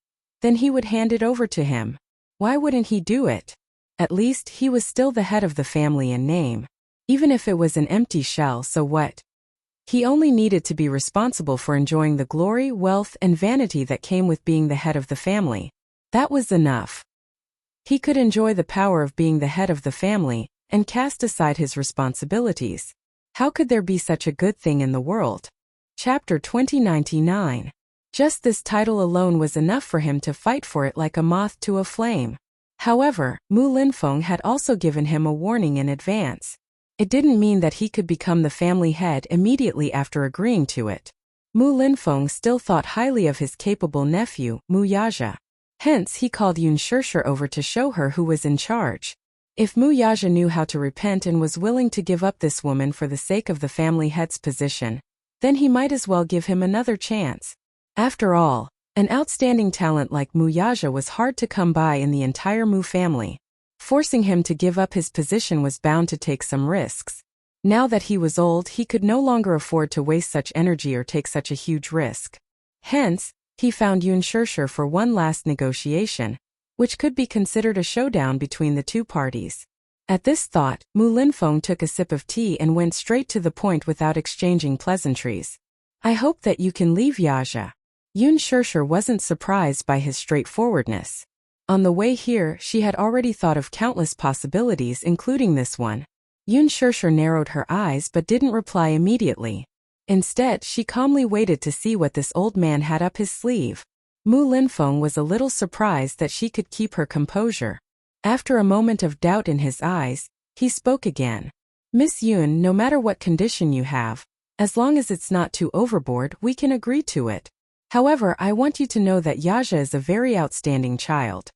then he would hand it over to him. Why wouldn't he do it? At least he was still the head of the family in name. Even if it was an empty shell, so what? He only needed to be responsible for enjoying the glory, wealth, and vanity that came with being the head of the family. That was enough. He could enjoy the power of being the head of the family and cast aside his responsibilities. How could there be such a good thing in the world? Chapter 2099. Just this title alone was enough for him to fight for it like a moth to a flame. However, Mu Linfeng had also given him a warning in advance. It didn't mean that he could become the family head immediately after agreeing to it. Mu Linfeng still thought highly of his capable nephew, Mu Yaja. Hence he called Yun Shishir over to show her who was in charge. If Mu Yaja knew how to repent and was willing to give up this woman for the sake of the family head's position, then he might as well give him another chance. After all, an outstanding talent like Mu Yaja was hard to come by in the entire Mu family. Forcing him to give up his position was bound to take some risks. Now that he was old, he could no longer afford to waste such energy or take such a huge risk. Hence, he found Yun Shishir for one last negotiation, which could be considered a showdown between the two parties. At this thought, Mu Linfeng took a sip of tea and went straight to the point without exchanging pleasantries. I hope that you can leave Yaja. Yun Shishir wasn't surprised by his straightforwardness. On the way here, she had already thought of countless possibilities, including this one. Yun Shishir narrowed her eyes but didn't reply immediately. Instead, she calmly waited to see what this old man had up his sleeve. Mu Linfeng was a little surprised that she could keep her composure. After a moment of doubt in his eyes, he spoke again. Miss Yun, no matter what condition you have, as long as it's not too overboard, we can agree to it. However, I want you to know that Yaja is a very outstanding child.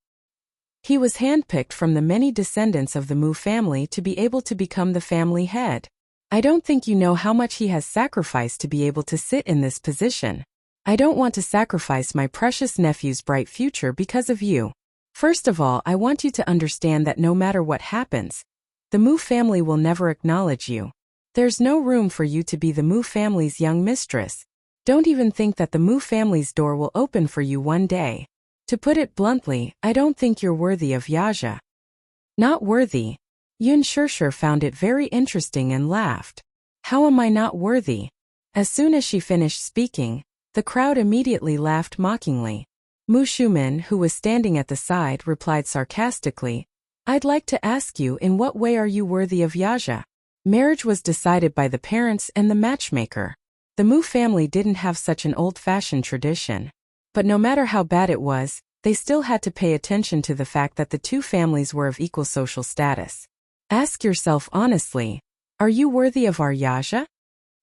He was handpicked from the many descendants of the Mu family to be able to become the family head. I don't think you know how much he has sacrificed to be able to sit in this position. I don't want to sacrifice my precious nephew's bright future because of you. First of all, I want you to understand that no matter what happens, the Mu family will never acknowledge you. There's no room for you to be the Mu family's young mistress. Don't even think that the Mu family's door will open for you one day. To put it bluntly, I don't think you're worthy of Yaja. Not worthy? Yun Shishir found it very interesting and laughed. How am I not worthy? As soon as she finished speaking, the crowd immediately laughed mockingly. Mu Shumin, who was standing at the side, replied sarcastically, I'd like to ask you, in what way are you worthy of Yaja? Marriage was decided by the parents and the matchmaker. The Mu family didn't have such an old-fashioned tradition. But no matter how bad it was, they still had to pay attention to the fact that the two families were of equal social status. Ask yourself honestly, are you worthy of our Yaja?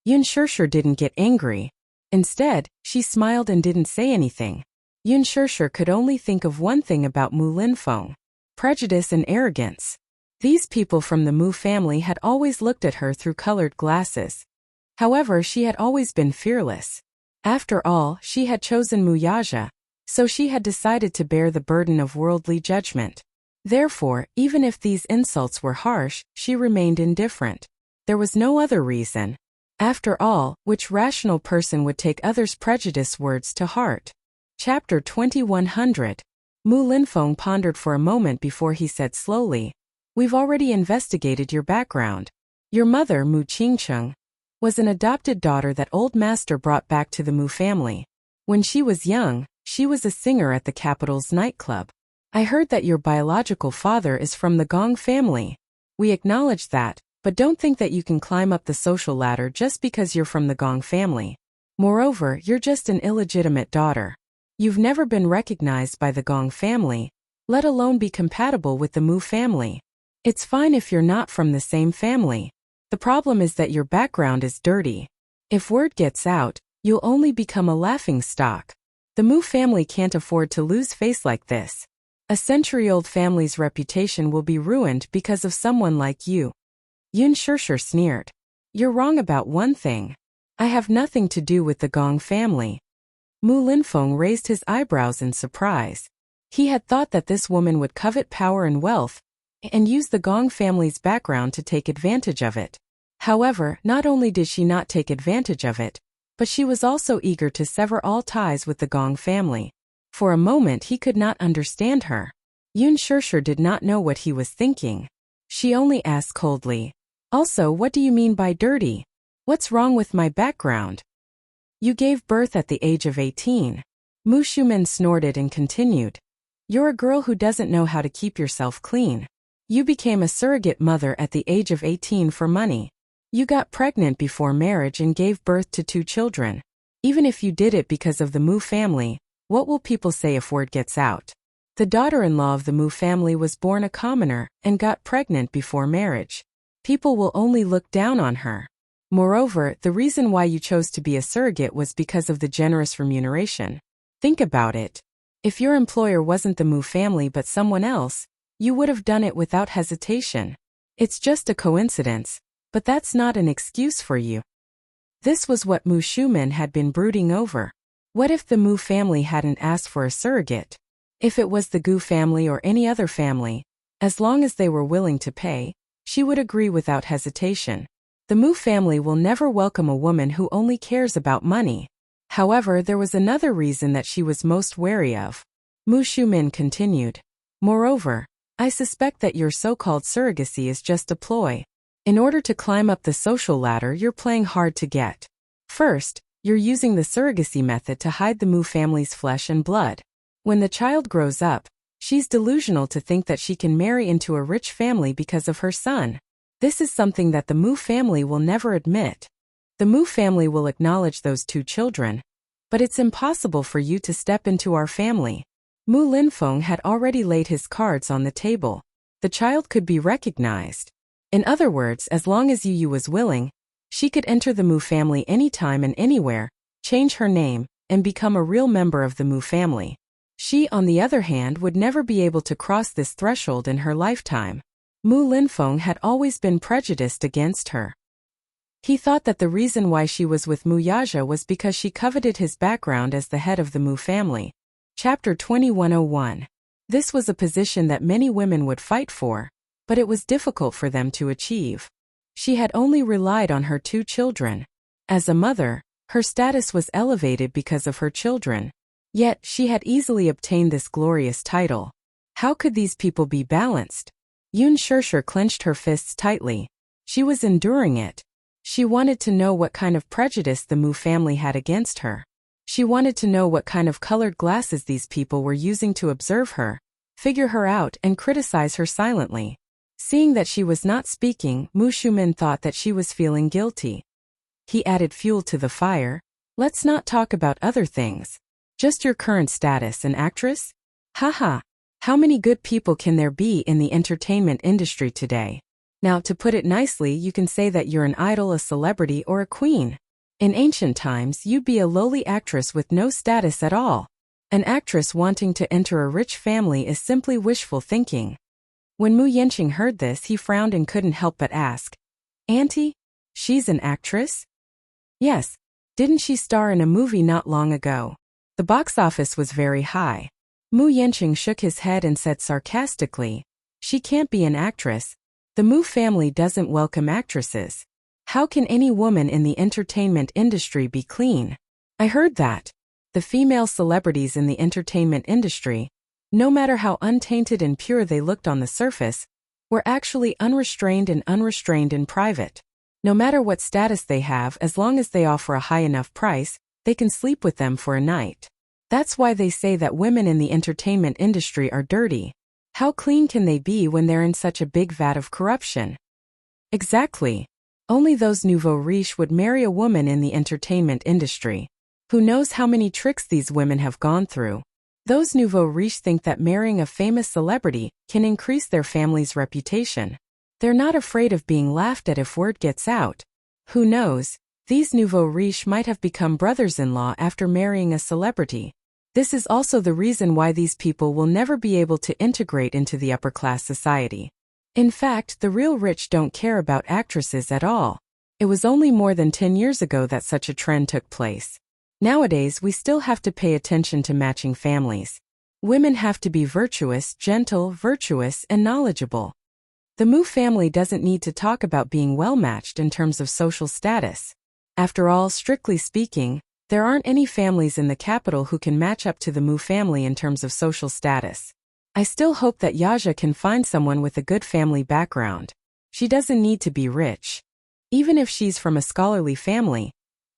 Yun Shishir didn't get angry. Instead, she smiled and didn't say anything. Yun Shishir could only think of one thing about Mu Linfeng: prejudice and arrogance. These people from the Mu family had always looked at her through colored glasses. However, she had always been fearless. After all, she had chosen Mu Yaja, so she had decided to bear the burden of worldly judgment. Therefore, even if these insults were harsh, she remained indifferent. There was no other reason. After all, which rational person would take others' prejudiced words to heart? Chapter 2100. Mu Linfeng pondered for a moment before he said slowly, We've already investigated your background. Your mother, Mu Qingcheng, was an adopted daughter that old master brought back to the Mu family. When she was young, she was a singer at the capital's nightclub. I heard that your biological father is from the Gong family. We acknowledge that, But don't think that you can climb up the social ladder just because you're from the Gong family. Moreover, you're just an illegitimate daughter. You've never been recognized by the Gong family, let alone be compatible with the Mu family. It's fine if you're not from the same family. The problem is that your background is dirty. If word gets out, you'll only become a laughingstock. The Mu family can't afford to lose face like this. A century-old family's reputation will be ruined because of someone like you. Yun Shishir sneered. You're wrong about one thing. I have nothing to do with the Gong family. Mu Linfeng raised his eyebrows in surprise. He had thought that this woman would covet power and wealth, and use the Gong family's background to take advantage of it. However, not only did she not take advantage of it, but she was also eager to sever all ties with the Gong family. For a moment he could not understand her. Yun Shishir did not know what he was thinking. She only asked coldly, also, what do you mean by dirty? What's wrong with my background? You gave birth at the age of 18. Mu Shumen snorted and continued. You're a girl who doesn't know how to keep yourself clean. You became a surrogate mother at the age of 18 for money. You got pregnant before marriage and gave birth to 2 children. Even if you did it because of the Mu family, what will people say if word gets out? The daughter-in-law of the Mu family was born a commoner and got pregnant before marriage. People will only look down on her. Moreover, the reason why you chose to be a surrogate was because of the generous remuneration. Think about it. If your employer wasn't the Mu family but someone else, you would have done it without hesitation. It's just a coincidence, but that's not an excuse for you. This was what Mu Shumen had been brooding over. What if the Mu family hadn't asked for a surrogate? If it was the Gu family or any other family, as long as they were willing to pay, she would agree without hesitation. The Mu family will never welcome a woman who only cares about money. However, there was another reason that she was most wary of. Mu Shumen continued. Moreover, I suspect that your so-called surrogacy is just a ploy. In order to climb up the social ladder, you're playing hard to get. First, you're using the surrogacy method to hide the Mu family's flesh and blood. When the child grows up, she's delusional to think that she can marry into a rich family because of her son. This is something that the Mu family will never admit. The Mu family will acknowledge those 2 children, but it's impossible for you to step into our family. Mu Linfeng had already laid his cards on the table. The child could be recognized. In other words, as long as Yu was willing, she could enter the Mu family anytime and anywhere, change her name, and become a real member of the Mu family. She, on the other hand, would never be able to cross this threshold in her lifetime. Mu Linfeng had always been prejudiced against her. He thought that the reason why she was with Mu Yaja was because she coveted his background as the head of the Mu family. Chapter 2101. This was a position that many women would fight for, but it was difficult for them to achieve. She had only relied on her 2 children. As a mother, her status was elevated because of her children. Yet, she had easily obtained this glorious title. How could these people be balanced? Yun Shishir clenched her fists tightly. She was enduring it. She wanted to know what kind of prejudice the Mu family had against her. She wanted to know what kind of colored glasses these people were using to observe her, figure her out and criticize her silently. Seeing that she was not speaking, Mu Shumen thought that she was feeling guilty. He added fuel to the fire. Let's not talk about other things. Just your current status, an actress? Haha. How many good people can there be in the entertainment industry today? Now, to put it nicely, you can say that you're an idol, a celebrity, or a queen. In ancient times, you'd be a lowly actress with no status at all. An actress wanting to enter a rich family is simply wishful thinking. When Mu Yanqing heard this, he frowned and couldn't help but ask, Auntie? She's an actress? Yes. Didn't she star in a movie not long ago? The box office was very high. Mu Yanqing shook his head and said sarcastically, she can't be an actress. The Mu family doesn't welcome actresses. How can any woman in the entertainment industry be clean? I heard that. The female celebrities in the entertainment industry, no matter how untainted and pure they looked on the surface, were actually unrestrained in private. No matter what status they have, as long as they offer a high enough price, they can sleep with them for a night. That's why they say that women in the entertainment industry are dirty. How clean can they be when they're in such a big vat of corruption? Exactly. Only those nouveau riches would marry a woman in the entertainment industry. Who knows how many tricks these women have gone through. Those nouveau riches think that marrying a famous celebrity can increase their family's reputation. They're not afraid of being laughed at if word gets out. Who knows, these nouveau riches might have become brothers-in-law after marrying a celebrity. This is also the reason why these people will never be able to integrate into the upper-class society. In fact, the real rich don't care about actresses at all. It was only more than 10 years ago that such a trend took place. Nowadays, we still have to pay attention to matching families. Women have to be virtuous, and knowledgeable. The Mu family doesn't need to talk about being well-matched in terms of social status. After all, strictly speaking, there aren't any families in the capital who can match up to the Mu family in terms of social status. I still hope that Yaja can find someone with a good family background. She doesn't need to be rich. Even if she's from a scholarly family,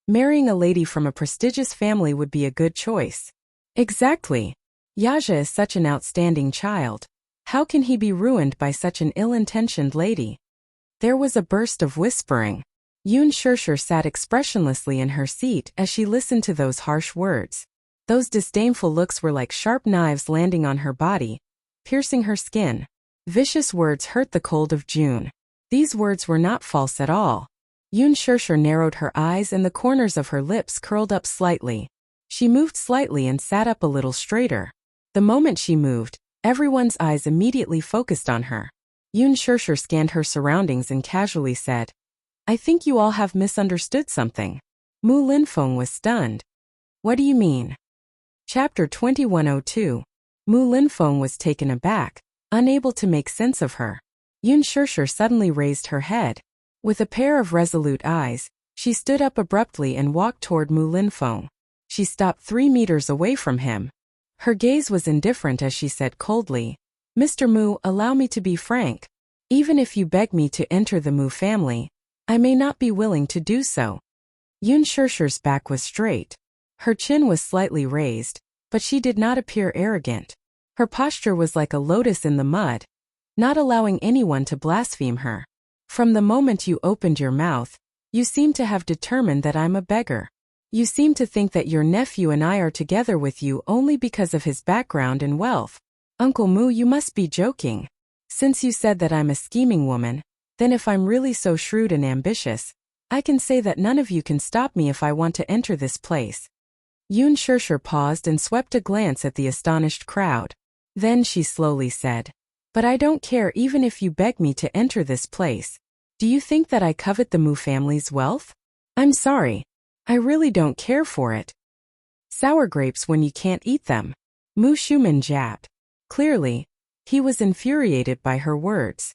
marrying a lady from a prestigious family would be a good choice. Exactly. Yaja is such an outstanding child. How can he be ruined by such an ill-intentioned lady? There was a burst of whispering. Yun Shirshir sat expressionlessly in her seat as she listened to those harsh words. Those disdainful looks were like sharp knives landing on her body, piercing her skin. Vicious words hurt the cold of June. These words were not false at all. Yun Shirshir narrowed her eyes and the corners of her lips curled up slightly. She moved slightly and sat up a little straighter. The moment she moved, everyone's eyes immediately focused on her. Yun Shirshir scanned her surroundings and casually said, "I think you all have misunderstood something." Mu Linfeng was stunned. "What do you mean?" Chapter 2102. Mu Linfeng was taken aback, unable to make sense of her. Yun Shirshir suddenly raised her head. With a pair of resolute eyes, she stood up abruptly and walked toward Mu Linfeng. She stopped 3 meters away from him. Her gaze was indifferent as she said coldly, "Mr. Mu, allow me to be frank. Even if you beg me to enter the Mu family, I may not be willing to do so." Yun Shirshir's back was straight. Her chin was slightly raised, but she did not appear arrogant. Her posture was like a lotus in the mud, not allowing anyone to blaspheme her. "From the moment you opened your mouth, you seem to have determined that I'm a beggar. You seem to think that your nephew and I are together with you only because of his background and wealth. Uncle Mu, you must be joking. Since you said that I'm a scheming woman, then if I'm really so shrewd and ambitious, I can say that none of you can stop me if I want to enter this place." Yun Shirshir paused and swept a glance at the astonished crowd. Then she slowly said, "But I don't care even if you beg me to enter this place. Do you think that I covet the Mu family's wealth? I'm sorry. I really don't care for it. Sour grapes when you can't eat them." Mu Shuman jabbed. Clearly, he was infuriated by her words.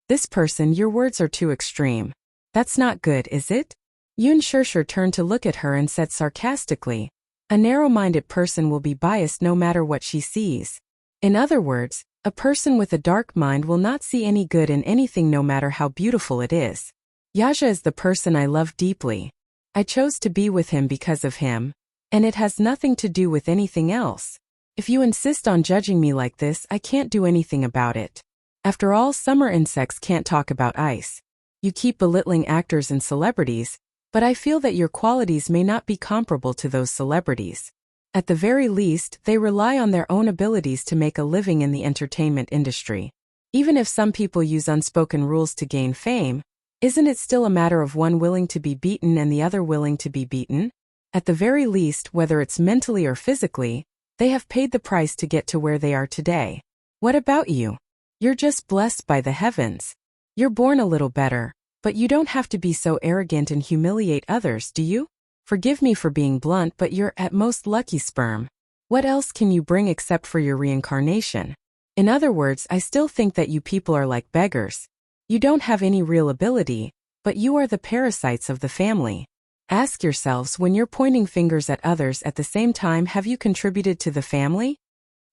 "This person, your words are too extreme. That's not good, is it?" Yun Shirshir turned to look at her and said sarcastically, "A narrow-minded person will be biased no matter what she sees. In other words, a person with a dark mind will not see any good in anything no matter how beautiful it is. Yaja is the person I love deeply. I chose to be with him because of him, and it has nothing to do with anything else. If you insist on judging me like this, I can't do anything about it. After all, summer insects can't talk about ice. You keep belittling actors and celebrities, but I feel that your qualities may not be comparable to those celebrities. At the very least, they rely on their own abilities to make a living in the entertainment industry. Even if some people use unspoken rules to gain fame, isn't it still a matter of one willing to be beaten and the other willing to be beaten? At the very least, whether it's mentally or physically, they have paid the price to get to where they are today. What about you? You're just blessed by the heavens. You're born a little better, but you don't have to be so arrogant and humiliate others, do you? Forgive me for being blunt, but you're at most lucky sperm. What else can you bring except for your reincarnation? In other words, I still think that you people are like beggars. You don't have any real ability, but you are the parasites of the family. Ask yourselves, when you're pointing fingers at others at the same time, have you contributed to the family?"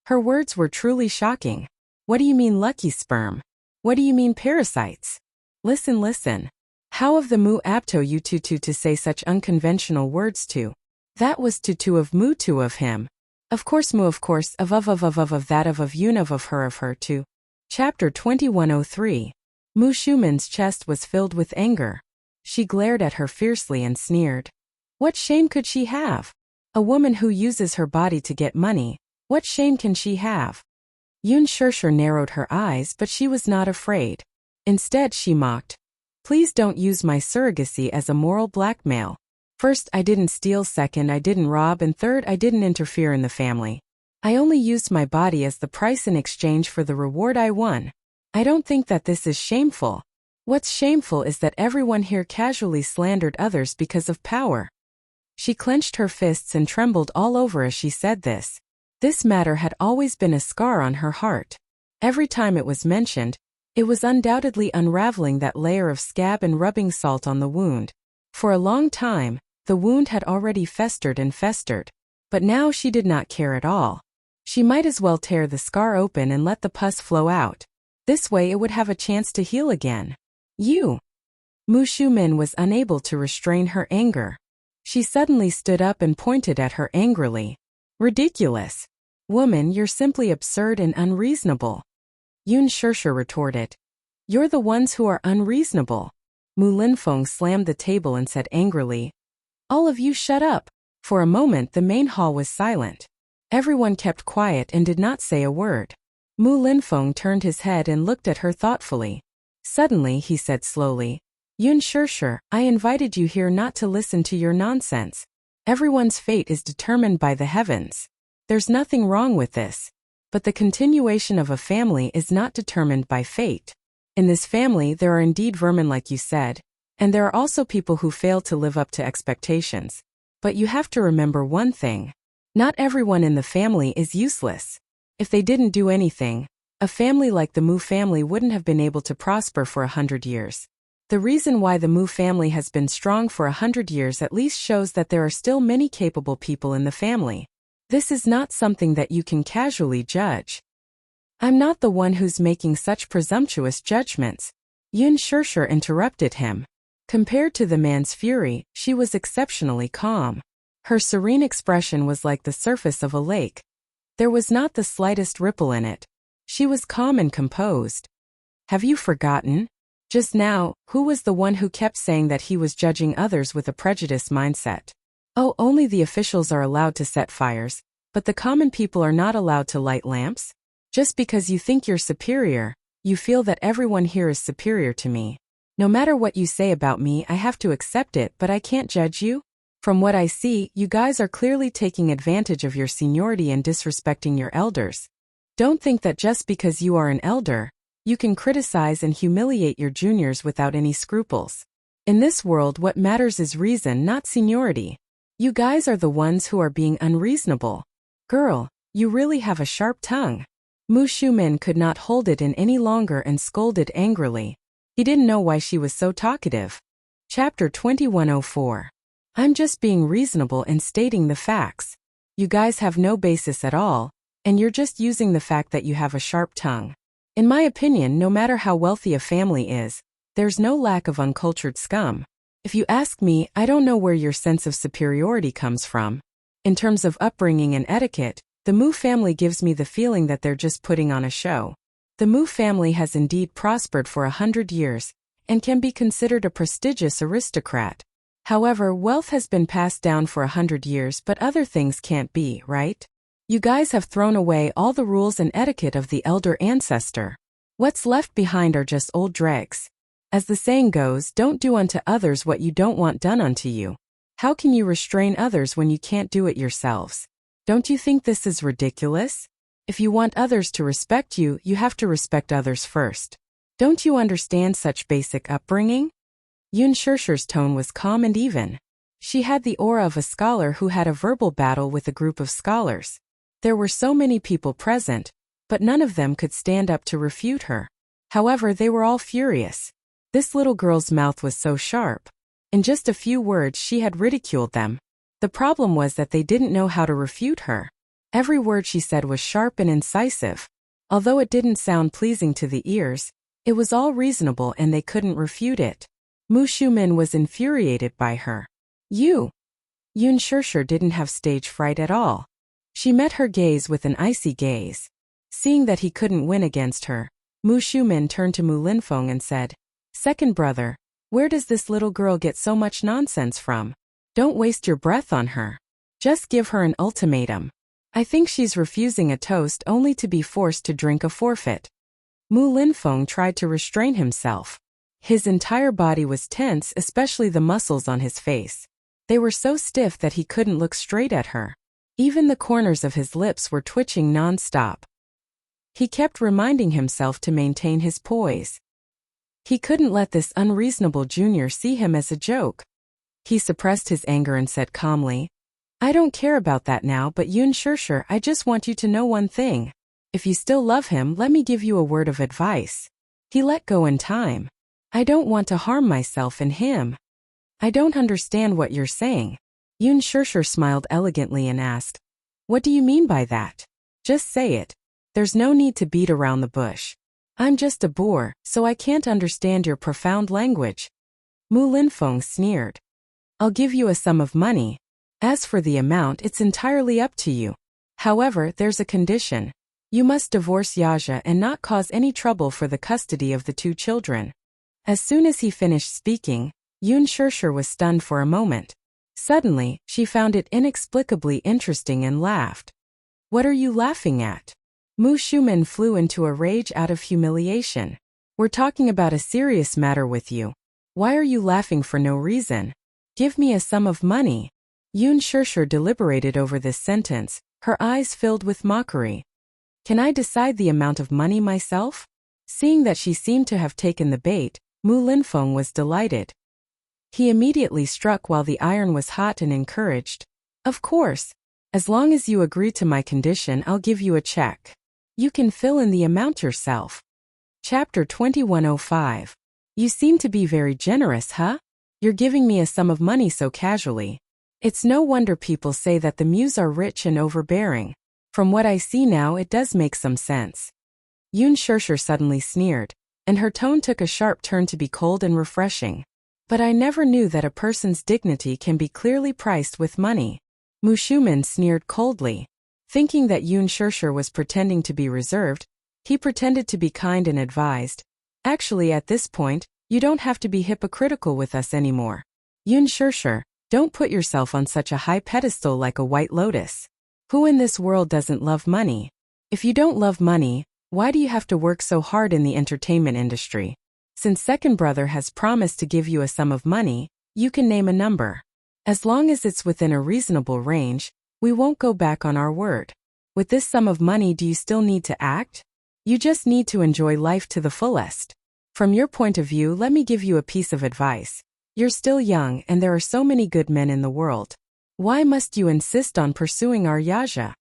Her words were truly shocking. "What do you mean lucky sperm? What do you mean parasites? Listen. How of the Mu Apto you to say such unconventional words to? That was to of Mu to of him. Of course Mu of course of that of Yun of her to." Chapter 2103. Mu Shumen's chest was filled with anger. She glared at her fiercely and sneered. What shame could she have? A woman who uses her body to get money, what shame can she have? Yun Shirshir narrowed her eyes, but she was not afraid. Instead, she mocked. Please don't use my surrogacy as a moral blackmail. First, I didn't steal, second, I didn't rob, and third, I didn't interfere in the family. I only used my body as the price in exchange for the reward I won. I don't think that this is shameful. What's shameful is that everyone here casually slandered others because of power. She clenched her fists and trembled all over as she said this. This matter had always been a scar on her heart. Every time it was mentioned, it was undoubtedly unraveling that layer of scab and rubbing salt on the wound. For a long time, the wound had already festered and festered. But now she did not care at all. She might as well tear the scar open and let the pus flow out. This way it would have a chance to heal again. You! Mu Shumen was unable to restrain her anger. She suddenly stood up and pointed at her angrily. Ridiculous! Woman, you're simply absurd and unreasonable. Yun Shirshir retorted. You're the ones who are unreasonable. Mu Linfeng slammed the table and said angrily. All of you shut up. For a moment the main hall was silent. Everyone kept quiet and did not say a word. Mu Linfeng turned his head and looked at her thoughtfully. Suddenly he said slowly, Yun Shirshir, I invited you here not to listen to your nonsense. Everyone's fate is determined by the heavens. There's nothing wrong with this. But the continuation of a family is not determined by fate. In this family there are indeed vermin like you said, and there are also people who fail to live up to expectations. But you have to remember one thing. Not everyone in the family is useless. If they didn't do anything, a family like the Mu family wouldn't have been able to prosper for 100 years. The reason why the Mu family has been strong for 100 years at least shows that there are still many capable people in the family. This is not something that you can casually judge. I'm not the one who's making such presumptuous judgments. Yun Shirshir interrupted him. Compared to the man's fury, she was exceptionally calm. Her serene expression was like the surface of a lake. There was not the slightest ripple in it. She was calm and composed. Have you forgotten? Just now, who was the one who kept saying that he was judging others with a prejudiced mindset? Oh, only the officials are allowed to set fires, but the common people are not allowed to light lamps? Just because you think you're superior, you feel that everyone here is superior to me. No matter what you say about me, I have to accept it, but I can't judge you. From what I see, you guys are clearly taking advantage of your seniority and disrespecting your elders. Don't think that just because you are an elder, you can criticize and humiliate your juniors without any scruples. In this world, what matters is reason, not seniority. You guys are the ones who are being unreasonable. Girl, you really have a sharp tongue. Mu Shumen could not hold it in any longer and scolded angrily. He didn't know why she was so talkative. Chapter 2104. I'm just being reasonable and stating the facts. You guys have no basis at all, and you're just using the fact that you have a sharp tongue. In my opinion, no matter how wealthy a family is, there's no lack of uncultured scum. If you ask me, I don't know where your sense of superiority comes from. In terms of upbringing and etiquette, the Mu family gives me the feeling that they're just putting on a show. The Mu family has indeed prospered for 100 years, and can be considered a prestigious aristocrat. However, wealth has been passed down for 100 years, but other things can't be, right? You guys have thrown away all the rules and etiquette of the elder ancestor. What's left behind are just old dregs. As the saying goes, don't do unto others what you don't want done unto you. How can you restrain others when you can't do it yourselves? Don't you think this is ridiculous? If you want others to respect you, you have to respect others first. Don't you understand such basic upbringing? Yun Shirshir's tone was calm and even. She had the aura of a scholar who had a verbal battle with a group of scholars. There were so many people present, but none of them could stand up to refute her. However, they were all furious. This little girl's mouth was so sharp. In just a few words she had ridiculed them. The problem was that they didn't know how to refute her. Every word she said was sharp and incisive. Although it didn't sound pleasing to the ears, it was all reasonable and they couldn't refute it. Mu Shumen was infuriated by her. Yun Shirshir didn't have stage fright at all. She met her gaze with an icy gaze. Seeing that he couldn't win against her, Mu Shumin turned to Mu Linfeng and said, "Second brother, where does this little girl get so much nonsense from? Don't waste your breath on her. Just give her an ultimatum. I think she's refusing a toast only to be forced to drink a forfeit." Mu Linfeng tried to restrain himself. His entire body was tense, especially the muscles on his face. They were so stiff that he couldn't look straight at her. Even the corners of his lips were twitching non-stop. He kept reminding himself to maintain his poise. He couldn't let this unreasonable junior see him as a joke. He suppressed his anger and said calmly, "I don't care about that now, but Yun Shishir, I just want you to know one thing. If you still love him, let me give you a word of advice. He let go in time. I don't want to harm myself and him." "I don't understand what you're saying." Yun Shishir smiled elegantly and asked, "What do you mean by that? Just say it. There's no need to beat around the bush. I'm just a boor, so I can't understand your profound language." Mu Linfeng sneered. "I'll give you a sum of money. As for the amount, it's entirely up to you. However, there's a condition. You must divorce Yaja and not cause any trouble for the custody of the 2 children." As soon as he finished speaking, Yun Shishir was stunned for a moment. Suddenly, she found it inexplicably interesting and laughed. "What are you laughing at?" Mu Shumin flew into a rage out of humiliation. "We're talking about a serious matter with you. Why are you laughing for no reason? Give me a sum of money." Yun Shishir deliberated over this sentence, her eyes filled with mockery. "Can I decide the amount of money myself?" Seeing that she seemed to have taken the bait, Mu Linfeng was delighted. He immediately struck while the iron was hot and encouraged, "Of course. As long as you agree to my condition, I'll give you a check. You can fill in the amount yourself." Chapter 2105. "You seem to be very generous, huh? You're giving me a sum of money so casually. It's no wonder people say that the Muse are rich and overbearing. From what I see now, it does make some sense." Yun Shishir suddenly sneered, and her tone took a sharp turn to be cold and refreshing. "But I never knew that a person's dignity can be clearly priced with money." Mu Shumin sneered coldly. Thinking that Yun Shishir was pretending to be reserved, he pretended to be kind and advised, "Actually, at this point, you don't have to be hypocritical with us anymore. Yun Shishir, don't put yourself on such a high pedestal like a white lotus. Who in this world doesn't love money? If you don't love money, why do you have to work so hard in the entertainment industry? Since second brother has promised to give you a sum of money, you can name a number. As long as it's within a reasonable range, we won't go back on our word. With this sum of money, do you still need to act? You just need to enjoy life to the fullest. From your point of view, let me give you a piece of advice. You're still young and there are so many good men in the world. Why must you insist on pursuing our Yaja?"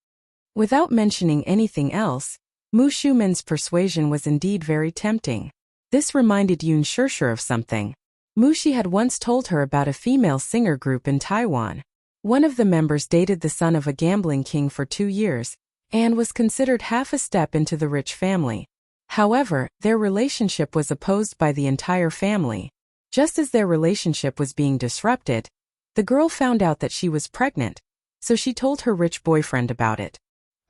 Without mentioning anything else, Mu Shumin's persuasion was indeed very tempting. This reminded Yun Shishir of something. Mushi had once told her about a female singer group in Taiwan. One of the members dated the son of a gambling king for 2 years, and was considered half a step into the rich family. However, their relationship was opposed by the entire family. Just as their relationship was being disrupted, the girl found out that she was pregnant, so she told her rich boyfriend about it.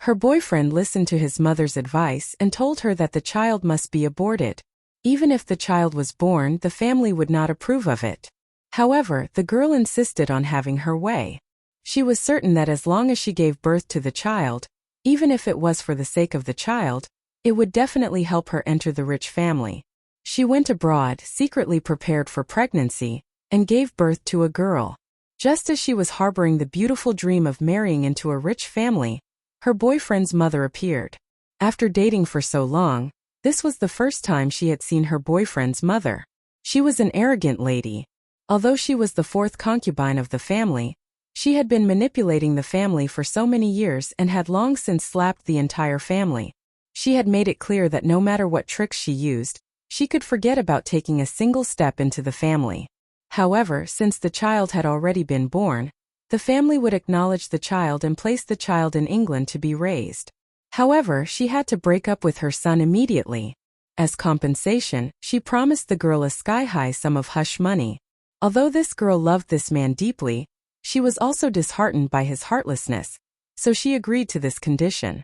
Her boyfriend listened to his mother's advice and told her that the child must be aborted. Even if the child was born, the family would not approve of it. However, the girl insisted on having her way. She was certain that as long as she gave birth to the child, even if it was for the sake of the child, it would definitely help her enter the rich family. She went abroad, secretly prepared for pregnancy, and gave birth to a girl. Just as she was harboring the beautiful dream of marrying into a rich family, her boyfriend's mother appeared. After dating for so long, this was the first time she had seen her boyfriend's mother. She was an arrogant lady. Although she was the 4th concubine of the family, she had been manipulating the family for so many years and had long since slapped the entire family. She had made it clear that no matter what tricks she used, she could forget about taking a single step into the family. However, since the child had already been born, the family would acknowledge the child and place the child in England to be raised. However, she had to break up with her son immediately. As compensation, she promised the girl a sky-high sum of hush money. Although this girl loved this man deeply, she was also disheartened by his heartlessness, so she agreed to this condition.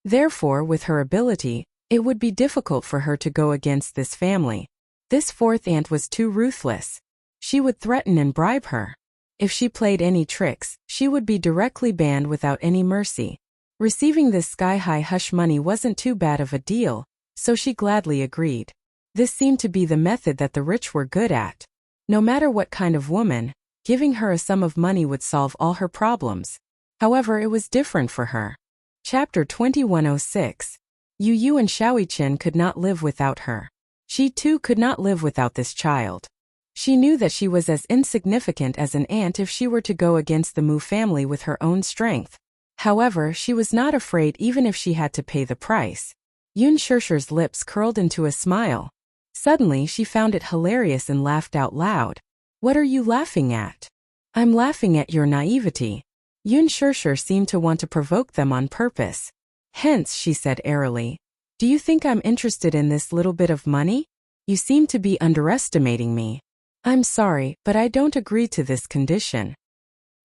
Therefore, with her ability, It would be difficult for her to go against this family. This fourth aunt was too ruthless. She would threaten and bribe her. If she played any tricks, she would be directly banned without any mercy. Receiving this sky-high hush money wasn't too bad of a deal, so she gladly agreed. This seemed to be the method that the rich were good at. No matter what kind of woman, giving her a sum of money would solve all her problems. However, it was different for her. Chapter 2106. Yu and Xiaoyichen could not live without her. She too could not live without this child. She knew that she was as insignificant as an ant if she were to go against the Mu family with her own strength. However, she was not afraid even if she had to pay the price. Yun Shirshir's lips curled into a smile. Suddenly she found it hilarious and laughed out loud. "What are you laughing at?" "I'm laughing at your naivety." Yun Shirshir seemed to want to provoke them on purpose. "Hence," she said airily, "do you think I'm interested in this little bit of money? You seem to be underestimating me." "I'm sorry, but I don't agree to this condition."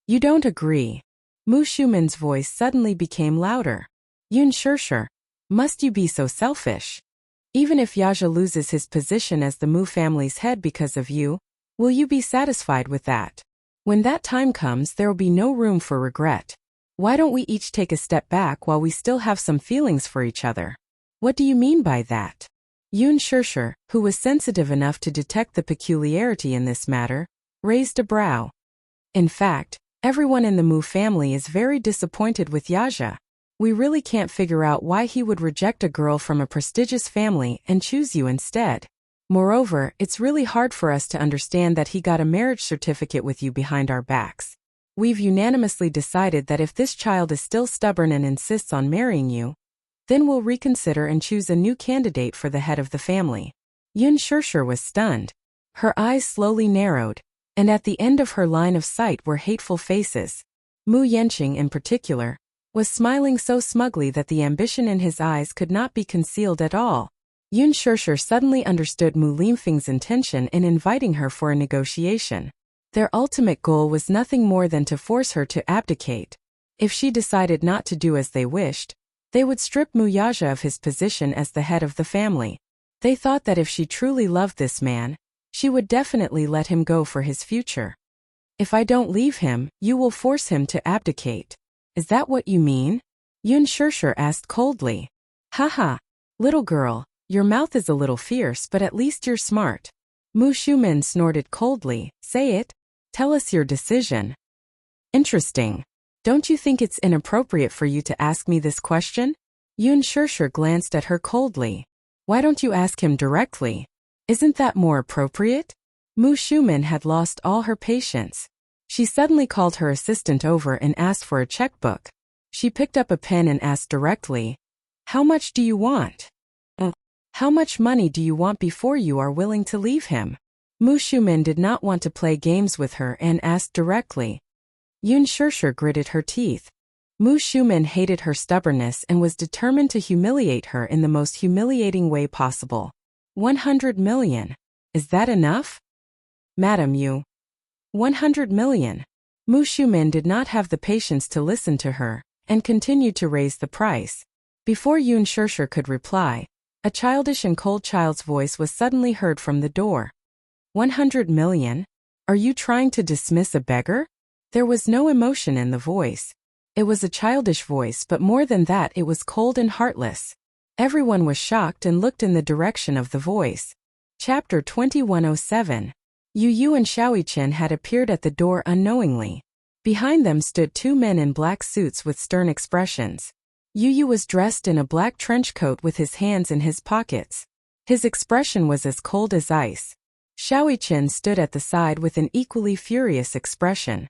"You don't agree?" Mu Shumen's voice suddenly became louder. "Yun Shirshir, must you be so selfish? Even if Yaja loses his position as the Mu family's head because of you, will you be satisfied with that? When that time comes, there'll be no room for regret. Why don't we each take a step back while we still have some feelings for each other?" "What do you mean by that?" Yun Shirshir, who was sensitive enough to detect the peculiarity in this matter, raised a brow. "In fact, everyone in the Mu family is very disappointed with Yaja. We really can't figure out why he would reject a girl from a prestigious family and choose you instead. Moreover, it's really hard for us to understand that he got a marriage certificate with you behind our backs. We've unanimously decided that if this child is still stubborn and insists on marrying you, then we'll reconsider and choose a new candidate for the head of the family." Yun Shirshir was stunned. Her eyes slowly narrowed, and at the end of her line of sight were hateful faces. Mu Yanqing in particular was smiling so smugly that the ambition in his eyes could not be concealed at all. Yun Shirshir suddenly understood Mu Limfeng's intention in inviting her for a negotiation. Their ultimate goal was nothing more than to force her to abdicate. If she decided not to do as they wished, they would strip Mu Yaja of his position as the head of the family. They thought that if she truly loved this man, she would definitely let him go for his future. "If I don't leave him, you will force him to abdicate. Is that what you mean?" Yun Shirshir asked coldly. "Haha, little girl, your mouth is a little fierce, but at least you're smart." Mu Shumen snorted coldly. "Say it. Tell us your decision." "Interesting. Don't you think it's inappropriate for you to ask me this question?" Yun Shirshir glanced at her coldly. "Why don't you ask him directly? Isn't that more appropriate?" Mu Shumen had lost all her patience. She suddenly called her assistant over and asked for a checkbook. She picked up a pen and asked directly, "How much do you want? How much money do you want before you are willing to leave him?" Mu Shumen did not want to play games with her and asked directly. Yun Shirshir gritted her teeth. Mu Shumen hated her stubbornness and was determined to humiliate her in the most humiliating way possible. 100 million. Is that enough? "Madam, you." 100 million. Mu Shumen did not have the patience to listen to her, and continued to raise the price. Before Yun Shirshir could reply, a childish and cold child's voice was suddenly heard from the door. 100 million? Are you trying to dismiss a beggar? There was no emotion in the voice. It was a childish voice, but more than that, it was cold and heartless. Everyone was shocked and looked in the direction of the voice. Chapter 2107. Yu and Xiaoyichen had appeared at the door unknowingly. Behind them stood two men in black suits with stern expressions. Yu was dressed in a black trench coat with his hands in his pockets. His expression was as cold as ice. Xiaoyichen stood at the side with an equally furious expression.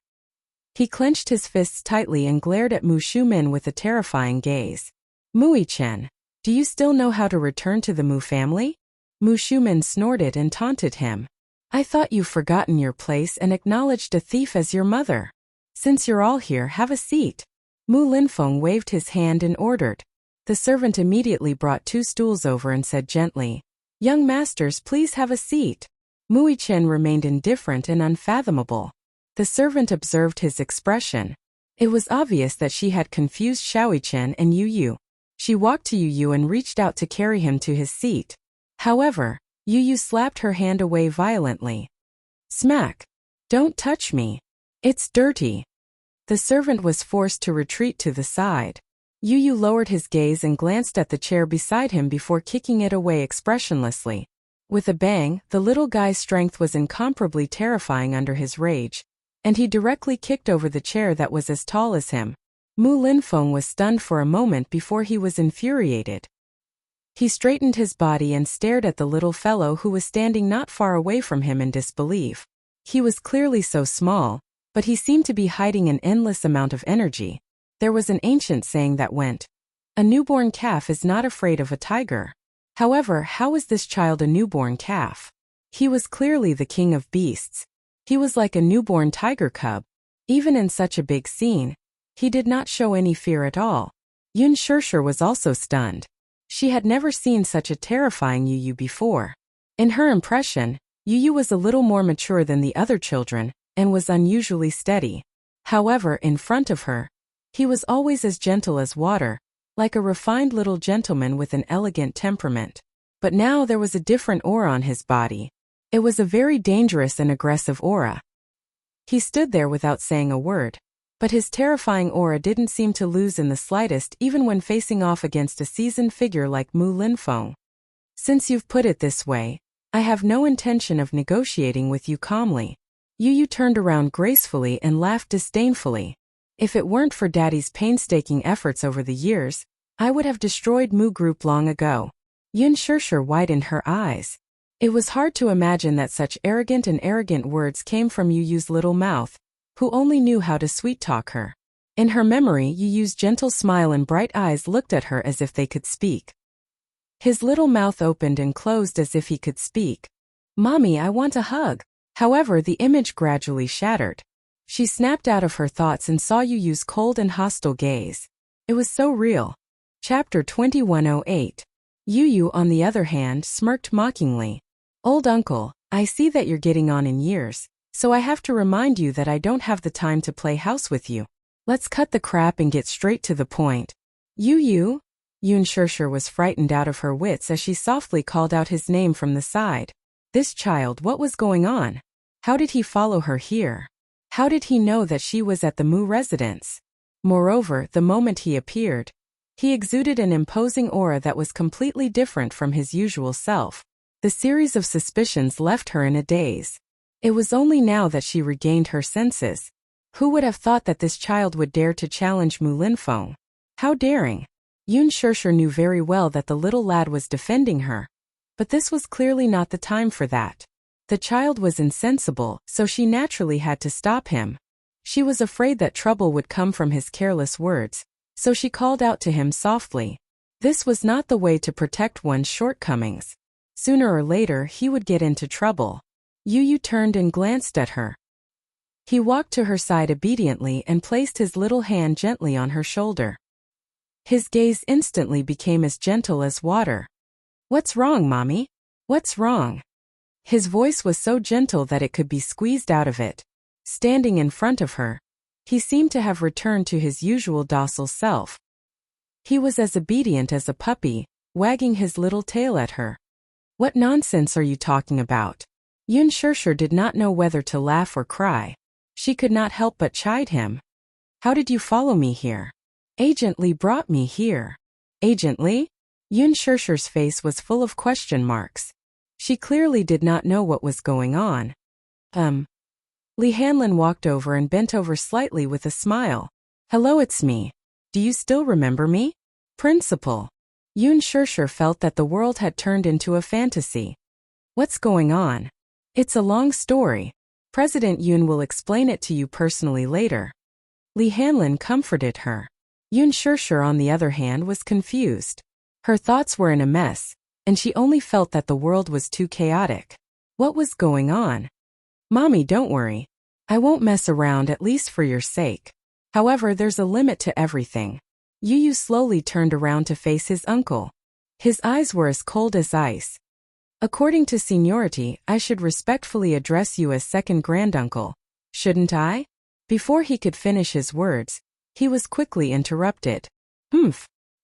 He clenched his fists tightly and glared at Mu Shumen with a terrifying gaze. "Mu-Chen, do you still know how to return to the Mu family?" Mu Shumen snorted and taunted him. "I thought you've forgotten your place and acknowledged a thief as your mother. Since you're all here, have a seat." Mu Linfeng waved his hand and ordered. The servant immediately brought two stools over and said gently, "Young masters, please have a seat." Mu-Chen remained indifferent and unfathomable. The servant observed his expression. It was obvious that she had confused Xiaoyichen and Yu. She walked to Yu Yu and reached out to carry him to his seat. However, Yu Yu slapped her hand away violently. Smack! Don't touch me. It's dirty. The servant was forced to retreat to the side. Yu Yu lowered his gaze and glanced at the chair beside him before kicking it away expressionlessly. With a bang, the little guy's strength was incomparably terrifying under his rage, and he directly kicked over the chair that was as tall as him. Mu Linfeng was stunned for a moment before he was infuriated. He straightened his body and stared at the little fellow who was standing not far away from him in disbelief. He was clearly so small, but he seemed to be hiding an endless amount of energy. There was an ancient saying that went, "A newborn calf is not afraid of a tiger." However, how was this child a newborn calf? He was clearly the king of beasts. He was like a newborn tiger cub. Even in such a big scene, he did not show any fear at all. Yun Shirshir was also stunned. She had never seen such a terrifying Yu Yu before. In her impression, Yu Yu was a little more mature than the other children, and was unusually steady. However, in front of her, he was always as gentle as water, like a refined little gentleman with an elegant temperament. But now there was a different aura on his body. It was a very dangerous and aggressive aura. He stood there without saying a word, but his terrifying aura didn't seem to lose in the slightest even when facing off against a seasoned figure like Mu Linfeng. Since you've put it this way, I have no intention of negotiating with you calmly. Yu Yu turned around gracefully and laughed disdainfully. If it weren't for Daddy's painstaking efforts over the years, I would have destroyed Mu Group long ago. Yun Shirshir widened her eyes. It was hard to imagine that such arrogant words came from Yu Yu's little mouth, who only knew how to sweet-talk her. In her memory, Yu Yu's gentle smile and bright eyes looked at her as if they could speak. His little mouth opened and closed as if he could speak. "Mommy, I want a hug." However, the image gradually shattered. She snapped out of her thoughts and saw Yu Yu's cold and hostile gaze. It was so real. Chapter 2108. Yu Yu, on the other hand, smirked mockingly. "Old uncle, I see that you're getting on in years, so I have to remind you that I don't have the time to play house with you. Let's cut the crap and get straight to the point." "Yu Yu?" Yun Shirshir was frightened out of her wits as she softly called out his name from the side. This child, what was going on? How did he follow her here? How did he know that she was at the Mu residence? Moreover, the moment he appeared, he exuded an imposing aura that was completely different from his usual self. The series of suspicions left her in a daze. It was only now that she regained her senses. Who would have thought that this child would dare to challenge Mu Linfeng? How daring! Yun Shirshir knew very well that the little lad was defending her. But this was clearly not the time for that. The child was insensible, so she naturally had to stop him. She was afraid that trouble would come from his careless words, so she called out to him softly. This was not the way to protect one's shortcomings. Sooner or later he would get into trouble. Yu Yu turned and glanced at her. He walked to her side obediently and placed his little hand gently on her shoulder. His gaze instantly became as gentle as water. "What's wrong, Mommy? What's wrong?" His voice was so gentle that it could be squeezed out of it. Standing in front of her, he seemed to have returned to his usual docile self. He was as obedient as a puppy, wagging his little tail at her. "What nonsense are you talking about?" Yun Shirshir did not know whether to laugh or cry. She could not help but chide him. "How did you follow me here?" "Agent Lee brought me here." "Agent Lee?" Yun Shirshir's face was full of question marks. She clearly did not know what was going on. Lee Hanlin walked over and bent over slightly with a smile. "Hello, it's me. Do you still remember me?" "Principal." Yun Shirshir felt that the world had turned into a fantasy. "What's going on?" "It's a long story. President Yun will explain it to you personally later." Lee Hanlin comforted her. Yun Shirshir, on the other hand, was confused. Her thoughts were in a mess, and she only felt that the world was too chaotic. What was going on? "Mommy, don't worry. I won't mess around, at least for your sake. However, there's a limit to everything." Yu Yu slowly turned around to face his uncle. His eyes were as cold as ice. "According to seniority, I should respectfully address you as second granduncle, shouldn't I?" Before he could finish his words, he was quickly interrupted.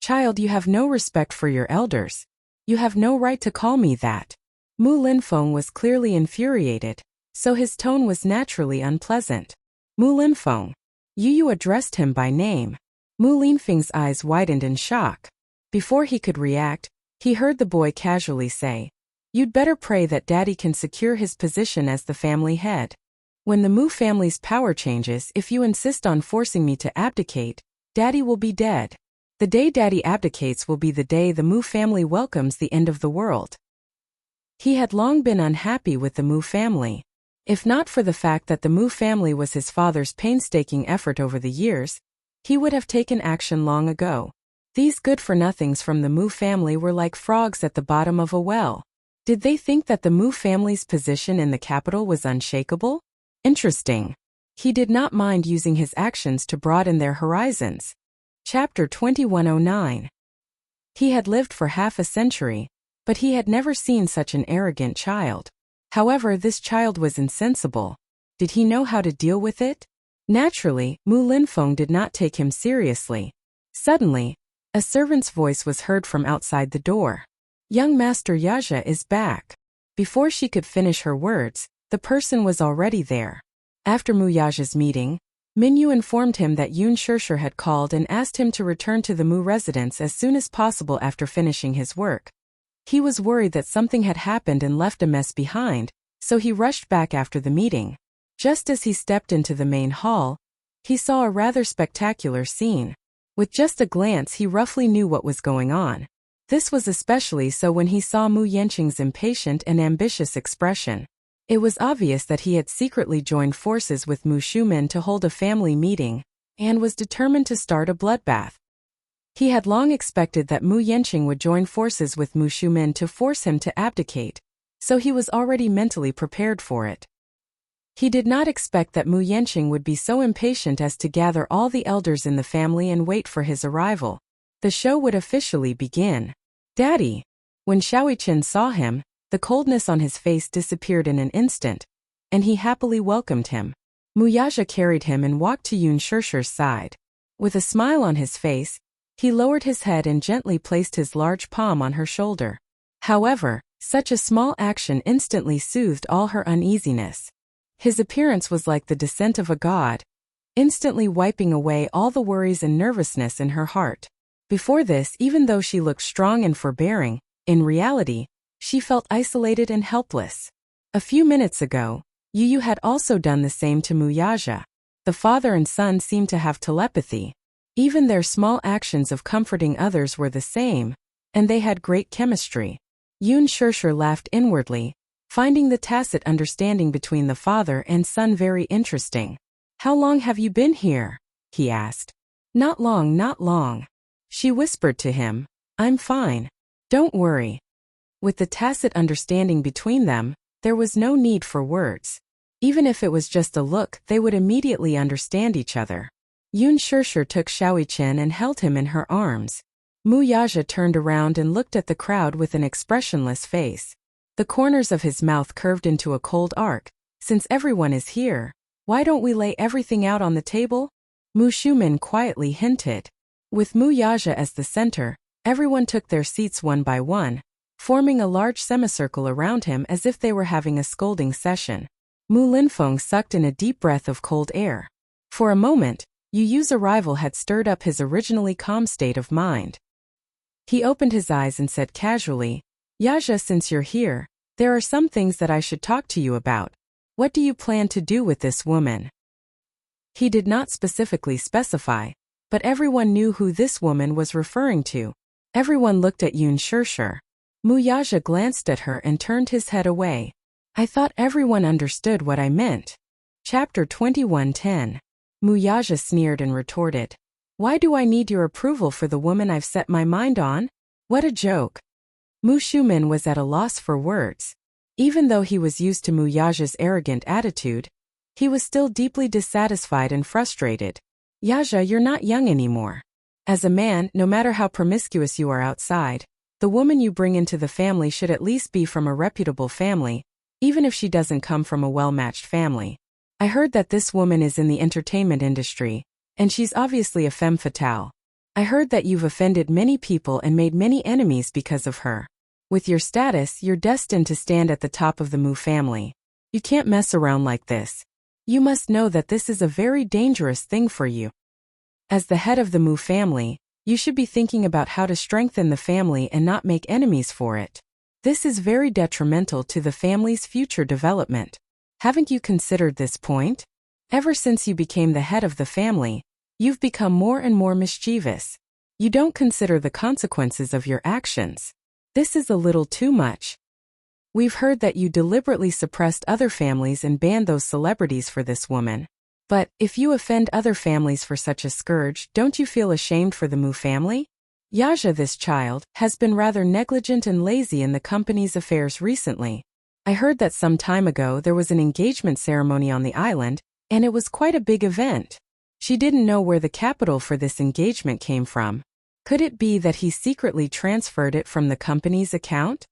Child, you have no respect for your elders. You have no right to call me that. Mu Linfeng was clearly infuriated, so his tone was naturally unpleasant. Mu Linfeng. Yu addressed him by name. Mu Linfeng's eyes widened in shock. Before he could react, he heard the boy casually say, "You'd better pray that Daddy can secure his position as the family head. When the Mu family's power changes, if you insist on forcing me to abdicate, Daddy will be dead. The day Daddy abdicates will be the day the Mu family welcomes the end of the world." He had long been unhappy with the Mu family. If not for the fact that the Mu family was his father's painstaking effort over the years, he would have taken action long ago. These good-for-nothings from the Mu family were like frogs at the bottom of a well. Did they think that the Mu family's position in the capital was unshakable? Interesting. He did not mind using his actions to broaden their horizons. Chapter 2109. He had lived for half a century, but he had never seen such an arrogant child. However, this child was insensible. Did he know how to deal with it? Naturally, Mu Linfeng did not take him seriously. Suddenly, a servant's voice was heard from outside the door. "Young Master Yaja is back." Before she could finish her words, the person was already there. After Mu Yaja's meeting, Minyu informed him that Yun Shishir had called and asked him to return to the Mu residence as soon as possible after finishing his work. He was worried that something had happened and left a mess behind, so he rushed back after the meeting. Just as he stepped into the main hall, he saw a rather spectacular scene. With just a glance, he roughly knew what was going on. This was especially so when he saw Mu Yanqing's impatient and ambitious expression. It was obvious that he had secretly joined forces with Mu Shumen to hold a family meeting, and was determined to start a bloodbath. He had long expected that Mu Yanqing would join forces with Mu Shumen to force him to abdicate, so he was already mentally prepared for it. He did not expect that Mu Yanqing would be so impatient as to gather all the elders in the family and wait for his arrival. The show would officially begin. "Daddy!" When Shaoichen saw him, the coldness on his face disappeared in an instant, and he happily welcomed him. Mu Yaja carried him and walked to Yun Shishir's side. With a smile on his face, he lowered his head and gently placed his large palm on her shoulder. However, such a small action instantly soothed all her uneasiness. His appearance was like the descent of a god, instantly wiping away all the worries and nervousness in her heart. Before this, even though she looked strong and forbearing, in reality, she felt isolated and helpless. A few minutes ago, Yu had also done the same to Mu Yaja. The father and son seemed to have telepathy. Even their small actions of comforting others were the same, and they had great chemistry. Yun Shishir laughed inwardly, finding the tacit understanding between the father and son very interesting. "How long have you been here?" he asked. "Not long, not long." She whispered to him, "I'm fine. Don't worry." With the tacit understanding between them, there was no need for words. Even if it was just a look, they would immediately understand each other. Yun Shishir took Shaoichen and held him in her arms. Mu Yaja turned around and looked at the crowd with an expressionless face. The corners of his mouth curved into a cold arc. "Since everyone is here, why don't we lay everything out on the table?" Mu Shumen quietly hinted. With Mu Yaja as the center, everyone took their seats one by one, forming a large semicircle around him as if they were having a scolding session. Mu Linfeng sucked in a deep breath of cold air. For a moment, Yu's arrival had stirred up his originally calm state of mind. He opened his eyes and said casually, "Yaja, since you're here, there are some things that I should talk to you about. What do you plan to do with this woman?" He did not specifically specify, but everyone knew who this woman was referring to. Everyone looked at Yun Shishir. Mu Yaja glanced at her and turned his head away. "I thought everyone understood what I meant." Chapter 2110. Mu Yaja sneered and retorted, "Why do I need your approval for the woman I've set my mind on? What a joke." Mu Shumen was at a loss for words. Even though he was used to Mu Yaja's arrogant attitude, he was still deeply dissatisfied and frustrated. "Yaja, you're not young anymore. As a man, no matter how promiscuous you are outside, the woman you bring into the family should at least be from a reputable family, even if she doesn't come from a well-matched family. I heard that this woman is in the entertainment industry, and she's obviously a femme fatale. I heard that you've offended many people and made many enemies because of her. With your status, you're destined to stand at the top of the Mu family. You can't mess around like this. You must know that this is a very dangerous thing for you. As the head of the Mu family, you should be thinking about how to strengthen the family and not make enemies for it. This is very detrimental to the family's future development. Haven't you considered this point? Ever since you became the head of the family, you've become more and more mischievous. You don't consider the consequences of your actions. This is a little too much. We've heard that you deliberately suppressed other families and banned those celebrities for this woman. But, if you offend other families for such a scourge, don't you feel ashamed for the Mu family? Yaja, this child, has been rather negligent and lazy in the company's affairs recently. I heard that some time ago there was an engagement ceremony on the island, and it was quite a big event. She didn't know where the capital for this engagement came from. Could it be that he secretly transferred it from the company's account?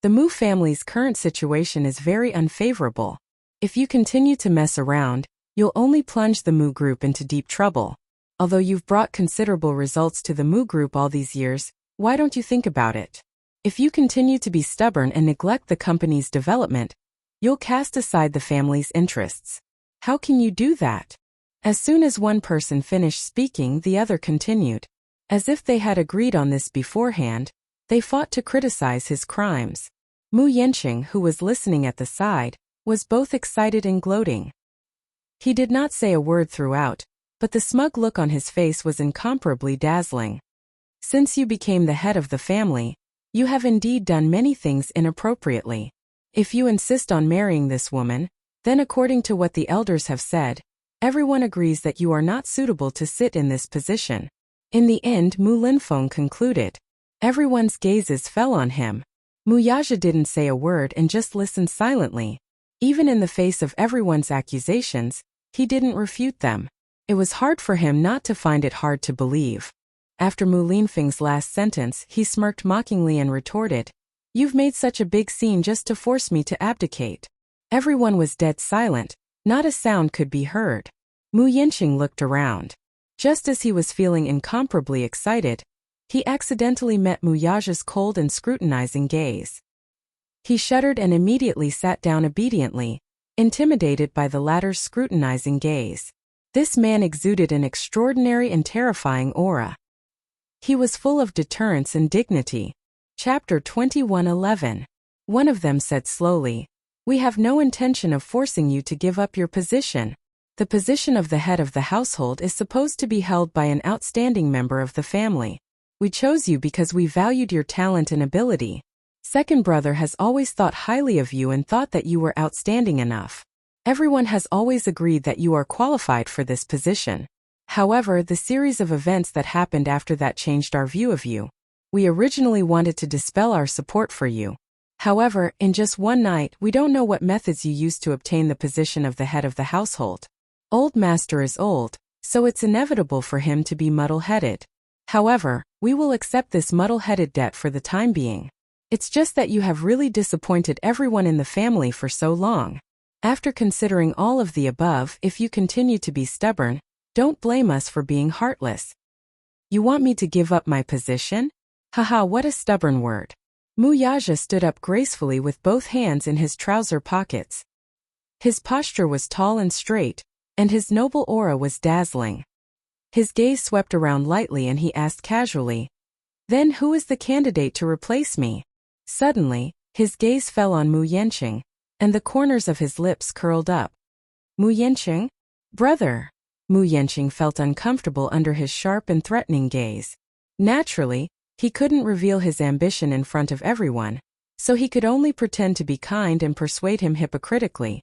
The Mu family's current situation is very unfavorable. If you continue to mess around, you'll only plunge the Mu group into deep trouble. Although you've brought considerable results to the Mu group all these years, why don't you think about it? If you continue to be stubborn and neglect the company's development, you'll cast aside the family's interests. How can you do that? As soon as one person finished speaking, the other continued. As if they had agreed on this beforehand, they fought to criticize his crimes. Mu Yanqing, who was listening at the side, was both excited and gloating. He did not say a word throughout, but the smug look on his face was incomparably dazzling. Since you became the head of the family, you have indeed done many things inappropriately. If you insist on marrying this woman, then according to what the elders have said, everyone agrees that you are not suitable to sit in this position. In the end, Mu Linfeng concluded. Everyone's gazes fell on him. Mu Yaja didn't say a word and just listened silently. Even in the face of everyone's accusations, he didn't refute them. It was hard for him not to find it hard to believe. After Mu Linfeng's last sentence, he smirked mockingly and retorted, "You've made such a big scene just to force me to abdicate." Everyone was dead silent, not a sound could be heard. Mu Yanqing looked around. Just as he was feeling incomparably excited, he accidentally met Mu Yaja's cold and scrutinizing gaze. He shuddered and immediately sat down obediently, intimidated by the latter's scrutinizing gaze. This man exuded an extraordinary and terrifying aura. He was full of deterrence and dignity. Chapter 21:11. One of them said slowly, "We have no intention of forcing you to give up your position. The position of the head of the household is supposed to be held by an outstanding member of the family. We chose you because we valued your talent and ability. Second brother has always thought highly of you and thought that you were outstanding enough. Everyone has always agreed that you are qualified for this position. However, the series of events that happened after that changed our view of you. We originally wanted to dispel our support for you. However, in just one night, we don't know what methods you used to obtain the position of the head of the household. Old master is old, so it's inevitable for him to be muddle-headed. However, we will accept this muddle-headed debt for the time being. It's just that you have really disappointed everyone in the family for so long. After considering all of the above, if you continue to be stubborn, don't blame us for being heartless. You want me to give up my position? Haha, what a stubborn word." Mu Yaja stood up gracefully with both hands in his trouser pockets. His posture was tall and straight, and his noble aura was dazzling. His gaze swept around lightly and he asked casually, "Then who is the candidate to replace me?" Suddenly, his gaze fell on Mu Yanqing, and the corners of his lips curled up. "Mu Yanqing? Brother!" Mu Yanqing felt uncomfortable under his sharp and threatening gaze. Naturally, he couldn't reveal his ambition in front of everyone, so he could only pretend to be kind and persuade him hypocritically.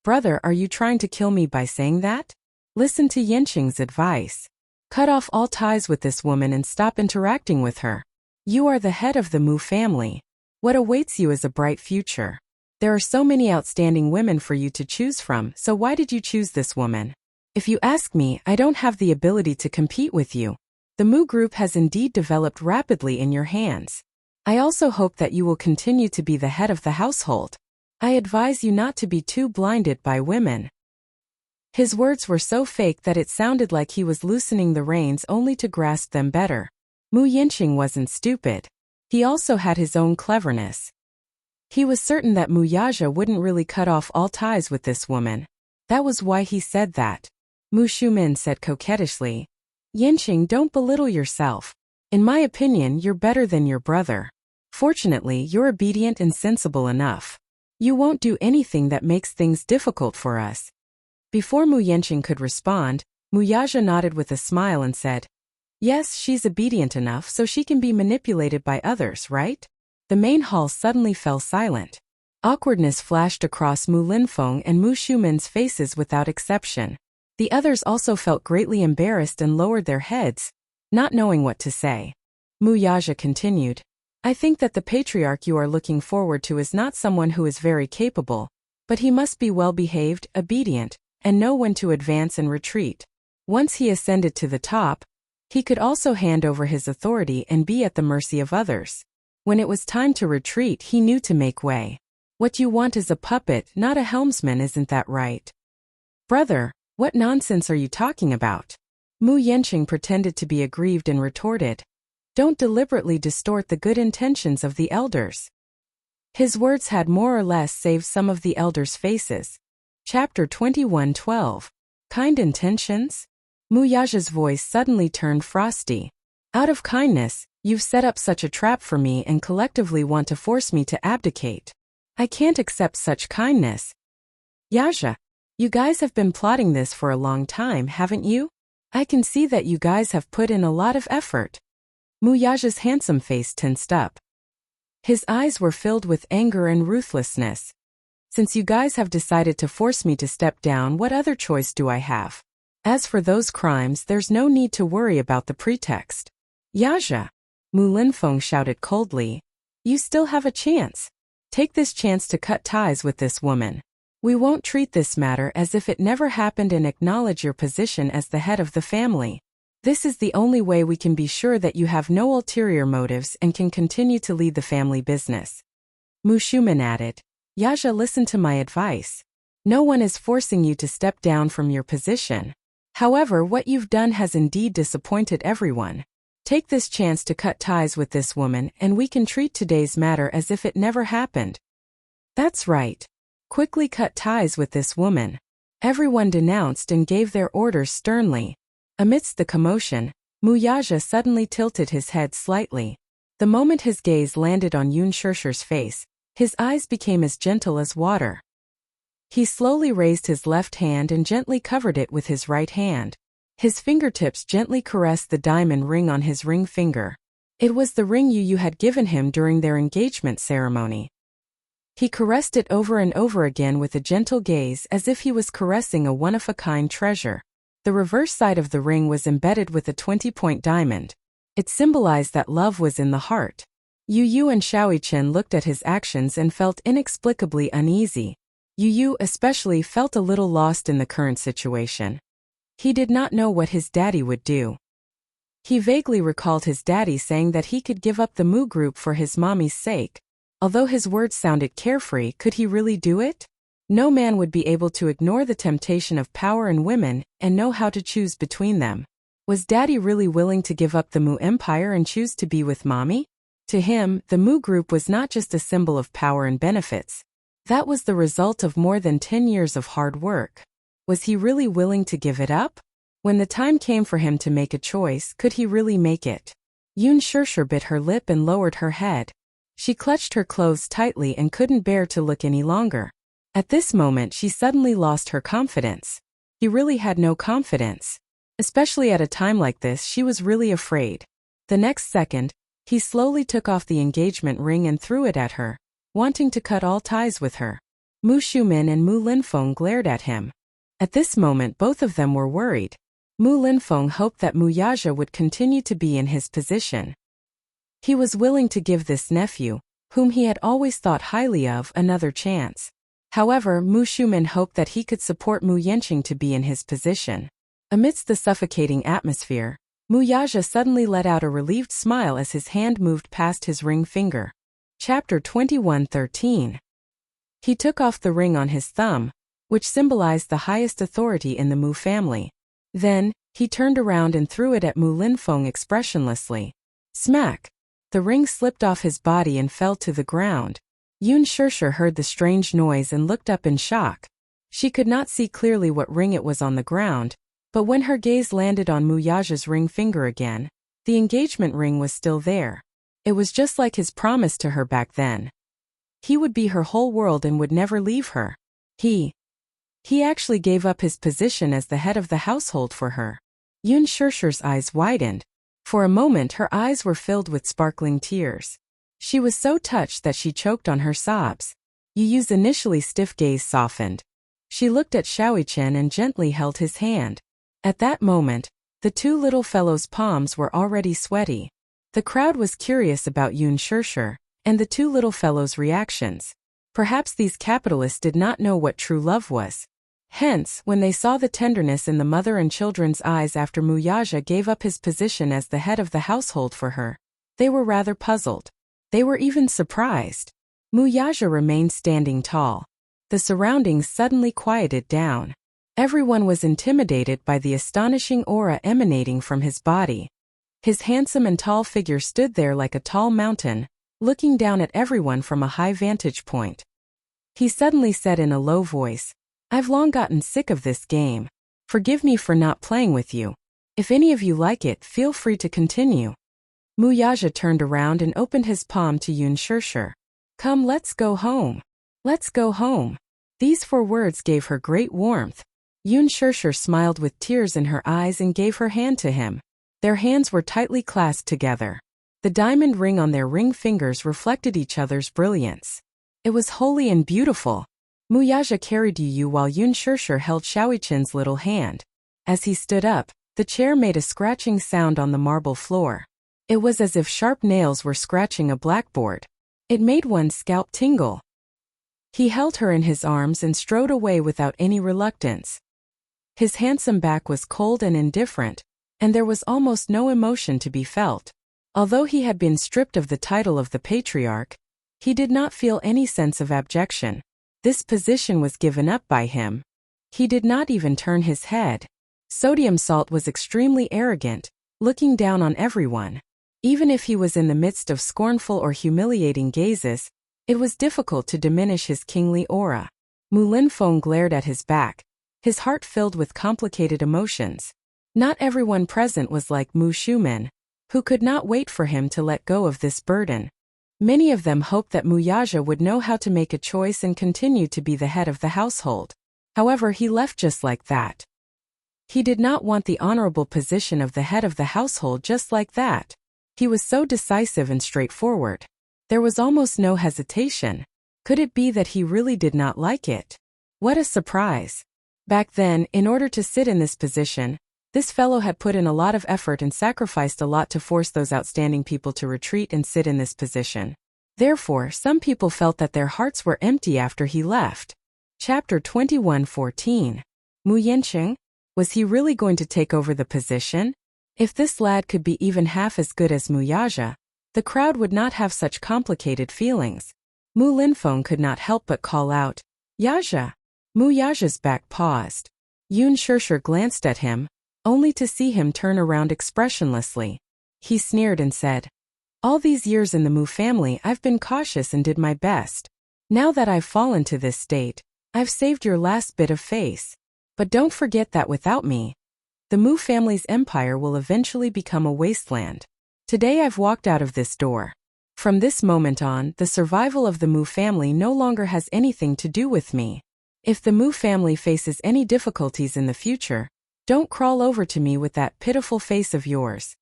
"Brother, are you trying to kill me by saying that? Listen to Yanqing's advice. Cut off all ties with this woman and stop interacting with her. You are the head of the Mu family. What awaits you is a bright future. There are so many outstanding women for you to choose from, so why did you choose this woman? If you ask me, I don't have the ability to compete with you. The Mu group has indeed developed rapidly in your hands. I also hope that you will continue to be the head of the household. I advise you not to be too blinded by women. His words were so fake that it sounded like he was loosening the reins only to grasp them better. Mu Yanqing wasn't stupid. He also had his own cleverness. He was certain that Mu Yaja wouldn't really cut off all ties with this woman. That was why he said that. Mu Shumin said coquettishly, "Yanqing, don't belittle yourself. In my opinion, you're better than your brother. Fortunately, you're obedient and sensible enough. You won't do anything that makes things difficult for us." Before Mu Yanqing could respond, Mu Yaja nodded with a smile and said, "Yes, she's obedient enough so she can be manipulated by others, right?" The main hall suddenly fell silent. Awkwardness flashed across Mu Linfeng and Mu Shumin's faces without exception. The others also felt greatly embarrassed and lowered their heads, not knowing what to say. Mu Yaja continued, "I think that the patriarch you are looking forward to is not someone who is very capable, but he must be well-behaved, obedient, and know when to advance and retreat. Once he ascended to the top, he could also hand over his authority and be at the mercy of others. When it was time to retreat, he knew to make way. What you want is a puppet, not a helmsman, isn't that right?" "Brother, what nonsense are you talking about?" Mu Yanqing pretended to be aggrieved and retorted, "Don't deliberately distort the good intentions of the elders." His words had more or less saved some of the elders' faces. Chapter 21:12. Kind intentions? Mu Yaja's voice suddenly turned frosty. "Out of kindness, you've set up such a trap for me and collectively want to force me to abdicate. I can't accept such kindness." "Yaja, you guys have been plotting this for a long time, haven't you? I can see that you guys have put in a lot of effort." Mu Yaja's handsome face tensed up. His eyes were filled with anger and ruthlessness. "Since you guys have decided to force me to step down, what other choice do I have? As for those crimes, there's no need to worry about the pretext." "Yaja," Mu Linfeng shouted coldly, "you still have a chance. Take this chance to cut ties with this woman. We won't treat this matter as if it never happened and acknowledge your position as the head of the family. This is the only way we can be sure that you have no ulterior motives and can continue to lead the family business." Mu Shumin added, "Yaja, listen to my advice. No one is forcing you to step down from your position. However, what you've done has indeed disappointed everyone. Take this chance to cut ties with this woman and we can treat today's matter as if it never happened." "That's right. Quickly cut ties with this woman." Everyone denounced and gave their orders sternly. Amidst the commotion, Mu Yaja suddenly tilted his head slightly. The moment his gaze landed on Yun Shirshir's face, his eyes became as gentle as water. He slowly raised his left hand and gently covered it with his right hand. His fingertips gently caressed the diamond ring on his ring finger. It was the ring Yu had given him during their engagement ceremony. He caressed it over and over again with a gentle gaze as if he was caressing a one-of-a-kind treasure. The reverse side of the ring was embedded with a 20-point diamond. It symbolized that love was in the heart. Yu and Shaoichen looked at his actions and felt inexplicably uneasy. Yu especially felt a little lost in the current situation. He did not know what his daddy would do. He vaguely recalled his daddy saying that he could give up the Mu group for his mommy's sake. Although his words sounded carefree, could he really do it? No man would be able to ignore the temptation of power and women and know how to choose between them. Was daddy really willing to give up the Mu empire and choose to be with mommy? To him, the Mu group was not just a symbol of power and benefits. That was the result of more than 10 years of hard work. Was he really willing to give it up? When the time came for him to make a choice, could he really make it? Yun Shirshir bit her lip and lowered her head. She clutched her clothes tightly and couldn't bear to look any longer. At this moment, she suddenly lost her confidence. He really had no confidence. Especially at a time like this, she was really afraid. The next second, he slowly took off the engagement ring and threw it at her, wanting to cut all ties with her. Mu Shumin and Mu Linfeng glared at him. At this moment, both of them were worried. Mu Linfeng hoped that Mu Yaja would continue to be in his position. He was willing to give this nephew, whom he had always thought highly of, another chance. However, Mu Shumin hoped that he could support Mu Yanqing to be in his position. Amidst the suffocating atmosphere, Mu Yaja suddenly let out a relieved smile as his hand moved past his ring finger. Chapter 21:13. He took off the ring on his thumb, which symbolized the highest authority in the Mu family. Then, he turned around and threw it at Mu Linfeng expressionlessly. Smack! The ring slipped off his body and fell to the ground. Yun Shirshir heard the strange noise and looked up in shock. She could not see clearly what ring it was on the ground, but when her gaze landed on Mu Yaja's ring finger again, the engagement ring was still there. It was just like his promise to her back then. He would be her whole world and would never leave her. He actually gave up his position as the head of the household for her. Yun Shirshir's eyes widened. For a moment her eyes were filled with sparkling tears. She was so touched that she choked on her sobs. Yu Yu's initially stiff gaze softened. She looked at Xiaoqian and gently held his hand. At that moment, the two little fellow's palms were already sweaty. The crowd was curious about Yun Shirshir and the two little fellows' reactions. Perhaps these capitalists did not know what true love was. Hence, when they saw the tenderness in the mother and children's eyes after Mu Yaja gave up his position as the head of the household for her, they were rather puzzled. They were even surprised. Mu Yaja remained standing tall. The surroundings suddenly quieted down. Everyone was intimidated by the astonishing aura emanating from his body. His handsome and tall figure stood there like a tall mountain, looking down at everyone from a high vantage point. He suddenly said in a low voice, "I've long gotten sick of this game. Forgive me for not playing with you. If any of you like it, feel free to continue." Mu Yaja turned around and opened his palm to Yun Shirshir. "Come, let's go home. Let's go home." These 4 words gave her great warmth. Yun Shirshir smiled with tears in her eyes and gave her hand to him. Their hands were tightly clasped together. The diamond ring on their ring fingers reflected each other's brilliance. It was holy and beautiful. Mu Yaja carried Yu Yu while Yun Shirshir held Xiaoqian's little hand. As he stood up, the chair made a scratching sound on the marble floor. It was as if sharp nails were scratching a blackboard. It made one's scalp tingle. He held her in his arms and strode away without any reluctance. His handsome back was cold and indifferent, and there was almost no emotion to be felt. Although he had been stripped of the title of the patriarch, he did not feel any sense of abjection. This position was given up by him. He did not even turn his head. Sodium Salt was extremely arrogant, looking down on everyone. Even if he was in the midst of scornful or humiliating gazes, it was difficult to diminish his kingly aura. Mu Linfeng glared at his back, his heart filled with complicated emotions. Not everyone present was like Mu Shumen, who could not wait for him to let go of this burden. Many of them hoped that Mu Yaja would know how to make a choice and continue to be the head of the household. However, he left just like that. He did not want the honorable position of the head of the household just like that. He was so decisive and straightforward. There was almost no hesitation. Could it be that he really did not like it? What a surprise. Back then, in order to sit in this position, this fellow had put in a lot of effort and sacrificed a lot to force those outstanding people to retreat and sit in this position. Therefore, some people felt that their hearts were empty after he left. Chapter 21:14. Mu Yanqing? Was he really going to take over the position? If this lad could be even half as good as Mu Yaja, the crowd would not have such complicated feelings. Mu Linfeng could not help but call out, "Yaja!" Mu Yaja's back paused. Yun Shirshir glanced at him, only to see him turn around expressionlessly. He sneered and said, "All these years in the Mu family I've been cautious and did my best. Now that I've fallen to this state, I've saved your last bit of face. But don't forget that without me, the Mu family's empire will eventually become a wasteland. Today I've walked out of this door. From this moment on, the survival of the Mu family no longer has anything to do with me. If the Mu family faces any difficulties in the future, don't crawl over to me with that pitiful face of yours."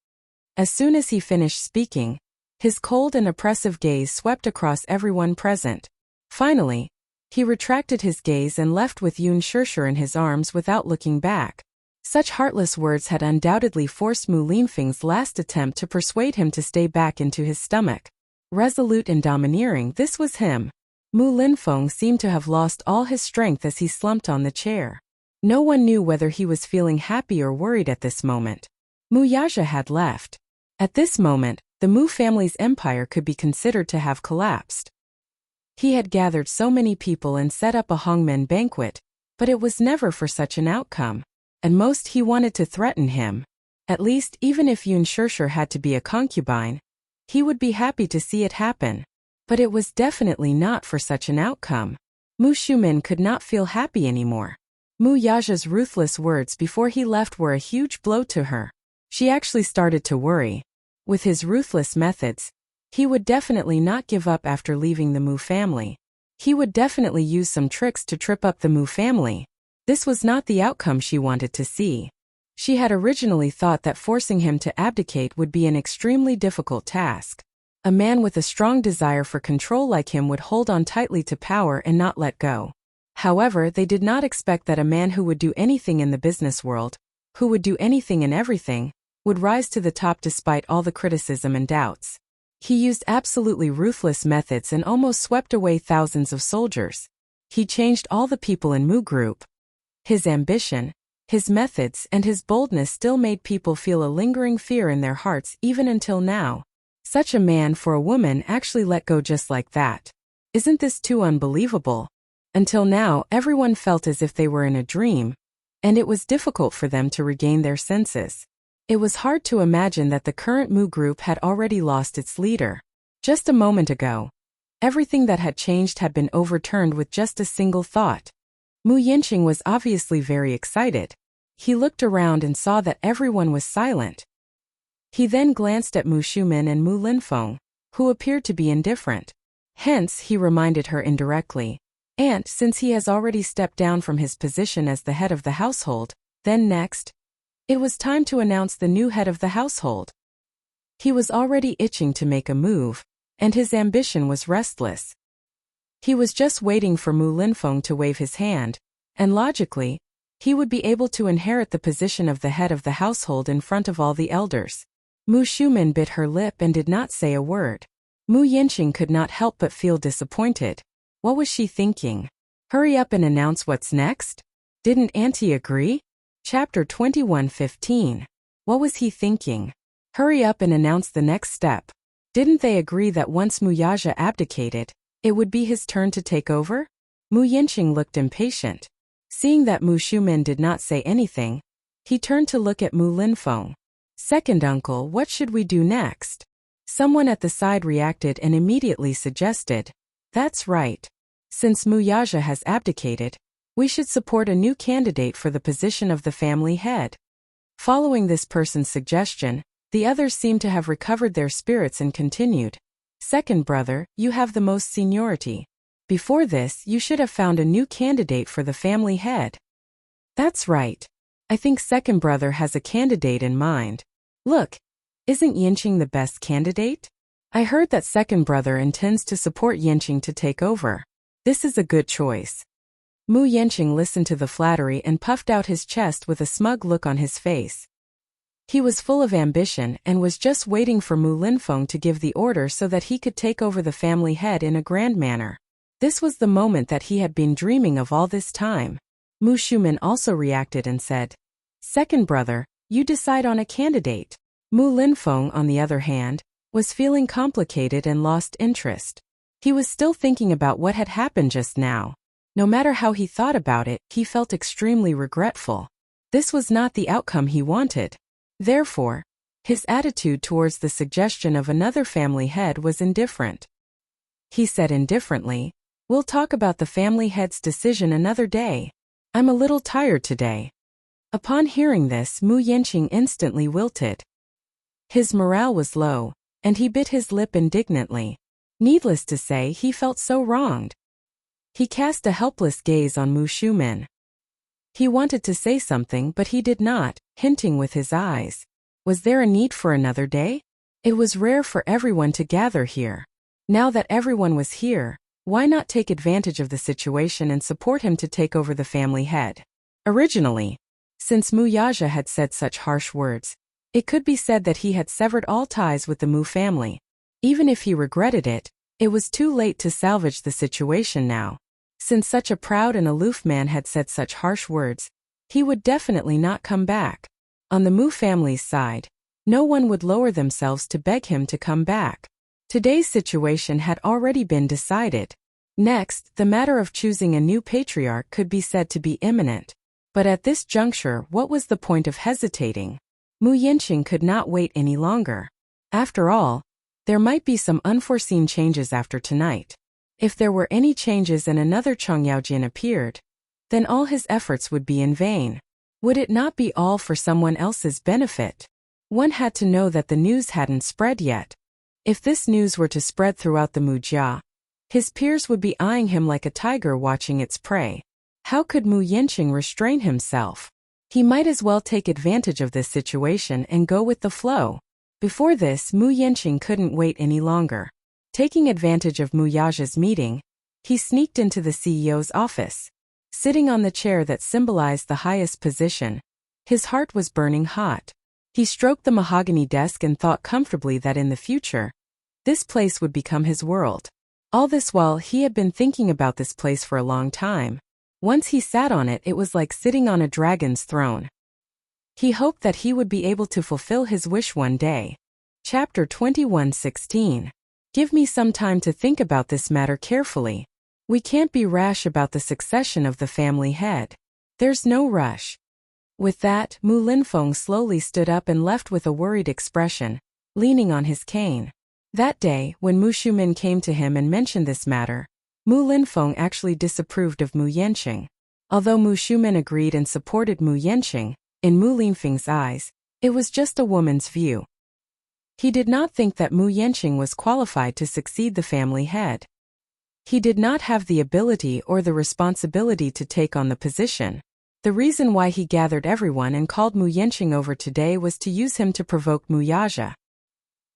As soon as he finished speaking, his cold and oppressive gaze swept across everyone present. Finally, he retracted his gaze and left with Yun Shirshir in his arms without looking back. Such heartless words had undoubtedly forced Mu Linfeng's last attempt to persuade him to stay back into his stomach. Resolute and domineering, this was him. Mu Linfeng seemed to have lost all his strength as he slumped on the chair. No one knew whether he was feeling happy or worried at this moment. Mu Yaja had left. At this moment, the Mu family's empire could be considered to have collapsed. He had gathered so many people and set up a hongmen banquet, But it was never for such an outcome. At most he wanted to threaten him. At least, even if Yun Shirshir had to be a concubine, he would be happy to see it happen. But it was definitely not for such an outcome. Mu Shumin could not feel happy anymore. Mu Yaja's ruthless words before he left were a huge blow to her. She actually started to worry. With his ruthless methods, he would definitely not give up after leaving the Mu family. He would definitely use some tricks to trip up the Mu family. This was not the outcome she wanted to see. She had originally thought that forcing him to abdicate would be an extremely difficult task. A man with a strong desire for control like him would hold on tightly to power and not let go. However, they did not expect that a man who would do anything in the business world, who would do anything and everything, would rise to the top despite all the criticism and doubts. He used absolutely ruthless methods and almost swept away thousands of soldiers. He changed all the people in Mu Group. His ambition, his methods and his boldness still made people feel a lingering fear in their hearts even until now. Such a man for a woman actually let go just like that. Isn't this too unbelievable? Until now, everyone felt as if they were in a dream, and it was difficult for them to regain their senses. It was hard to imagine that the current Mu Group had already lost its leader. Just a moment ago, everything that had changed had been overturned with just a single thought. Mu Yinqing was obviously very excited. He looked around and saw that everyone was silent. He then glanced at Mu Shumin and Mu Linfeng, who appeared to be indifferent. Hence, he reminded her indirectly. And, since he has already stepped down from his position as the head of the household, then next, it was time to announce the new head of the household. He was already itching to make a move, and his ambition was restless. He was just waiting for Mu Linfeng to wave his hand, and logically, he would be able to inherit the position of the head of the household in front of all the elders. Mu Shumin bit her lip and did not say a word. Mu Yinqing could not help but feel disappointed. What was she thinking? Hurry up and announce what's next? Didn't Auntie agree? Chapter 21:15. What was he thinking? Hurry up and announce the next step. Didn't they agree that once Mu Yaja abdicated, it would be his turn to take over? Mu Yinqing looked impatient. Seeing that Mu Shumin did not say anything, he turned to look at Mu Linfeng. Second uncle, what should we do next? Someone at the side reacted and immediately suggested. That's right. Since Mu Yaja has abdicated, we should support a new candidate for the position of the family head. Following this person's suggestion, the others seemed to have recovered their spirits and continued. Second brother, you have the most seniority. Before this, you should have found a new candidate for the family head. That's right. I think second brother has a candidate in mind. Look, isn't Yinqing the best candidate? I heard that second brother intends to support Yinqing to take over. This is a good choice. Mu Yinqing listened to the flattery and puffed out his chest with a smug look on his face. He was full of ambition and was just waiting for Mu Linfeng to give the order so that he could take over the family head in a grand manner. This was the moment that he had been dreaming of all this time. Mu Shumin also reacted and said, Second brother, you decide on a candidate. Mu Linfeng, on the other hand, was feeling complicated and lost interest. He was still thinking about what had happened just now. No matter how he thought about it, he felt extremely regretful. This was not the outcome he wanted. Therefore, his attitude towards the suggestion of another family head was indifferent. He said indifferently, We'll talk about the family head's decision another day. I'm a little tired today. Upon hearing this, Mu Yinqing instantly wilted. His morale was low, and he bit his lip indignantly. Needless to say, he felt so wronged. He cast a helpless gaze on Mu Shumin. He wanted to say something but he did not, hinting with his eyes. Was there a need for another day? It was rare for everyone to gather here. Now that everyone was here, why not take advantage of the situation and support him to take over the family head? Originally, since Mu Yaja had said such harsh words, it could be said that he had severed all ties with the Mu family. Even if he regretted it, it was too late to salvage the situation now. Since such a proud and aloof man had said such harsh words, he would definitely not come back. On the Mu family's side, no one would lower themselves to beg him to come back. Today's situation had already been decided. Next, the matter of choosing a new patriarch could be said to be imminent. But at this juncture, what was the point of hesitating? Mu Yanqing could not wait any longer. After all, there might be some unforeseen changes after tonight. If there were any changes and another Chong Yaojin appeared, then all his efforts would be in vain. Would it not be all for someone else's benefit? One had to know that the news hadn't spread yet. If this news were to spread throughout the Mujia, his peers would be eyeing him like a tiger watching its prey. How could Mu Yanqing restrain himself? He might as well take advantage of this situation and go with the flow. Before this, Mu Yanqing couldn't wait any longer. Taking advantage of Mu Yaja's meeting, he sneaked into the CEO's office. Sitting on the chair that symbolized the highest position, his heart was burning hot. He stroked the mahogany desk and thought comfortably that in the future, this place would become his world. All this while, he had been thinking about this place for a long time. Once he sat on it, it was like sitting on a dragon's throne. He hoped that he would be able to fulfill his wish one day. Chapter 21:16. Give me some time to think about this matter carefully. We can't be rash about the succession of the family head. There's no rush. With that, Mu Linfeng slowly stood up and left with a worried expression, leaning on his cane. That day, when Mu Shumin came to him and mentioned this matter, Mu Linfeng actually disapproved of Mu Yanqing. Although Mu Shumin agreed and supported Mu Yanqing, in Mu Linfeng's eyes, it was just a woman's view. He did not think that Mu Yanqing was qualified to succeed the family head. He did not have the ability or the responsibility to take on the position. The reason why he gathered everyone and called Mu Yanqing over today was to use him to provoke Mu Yaja.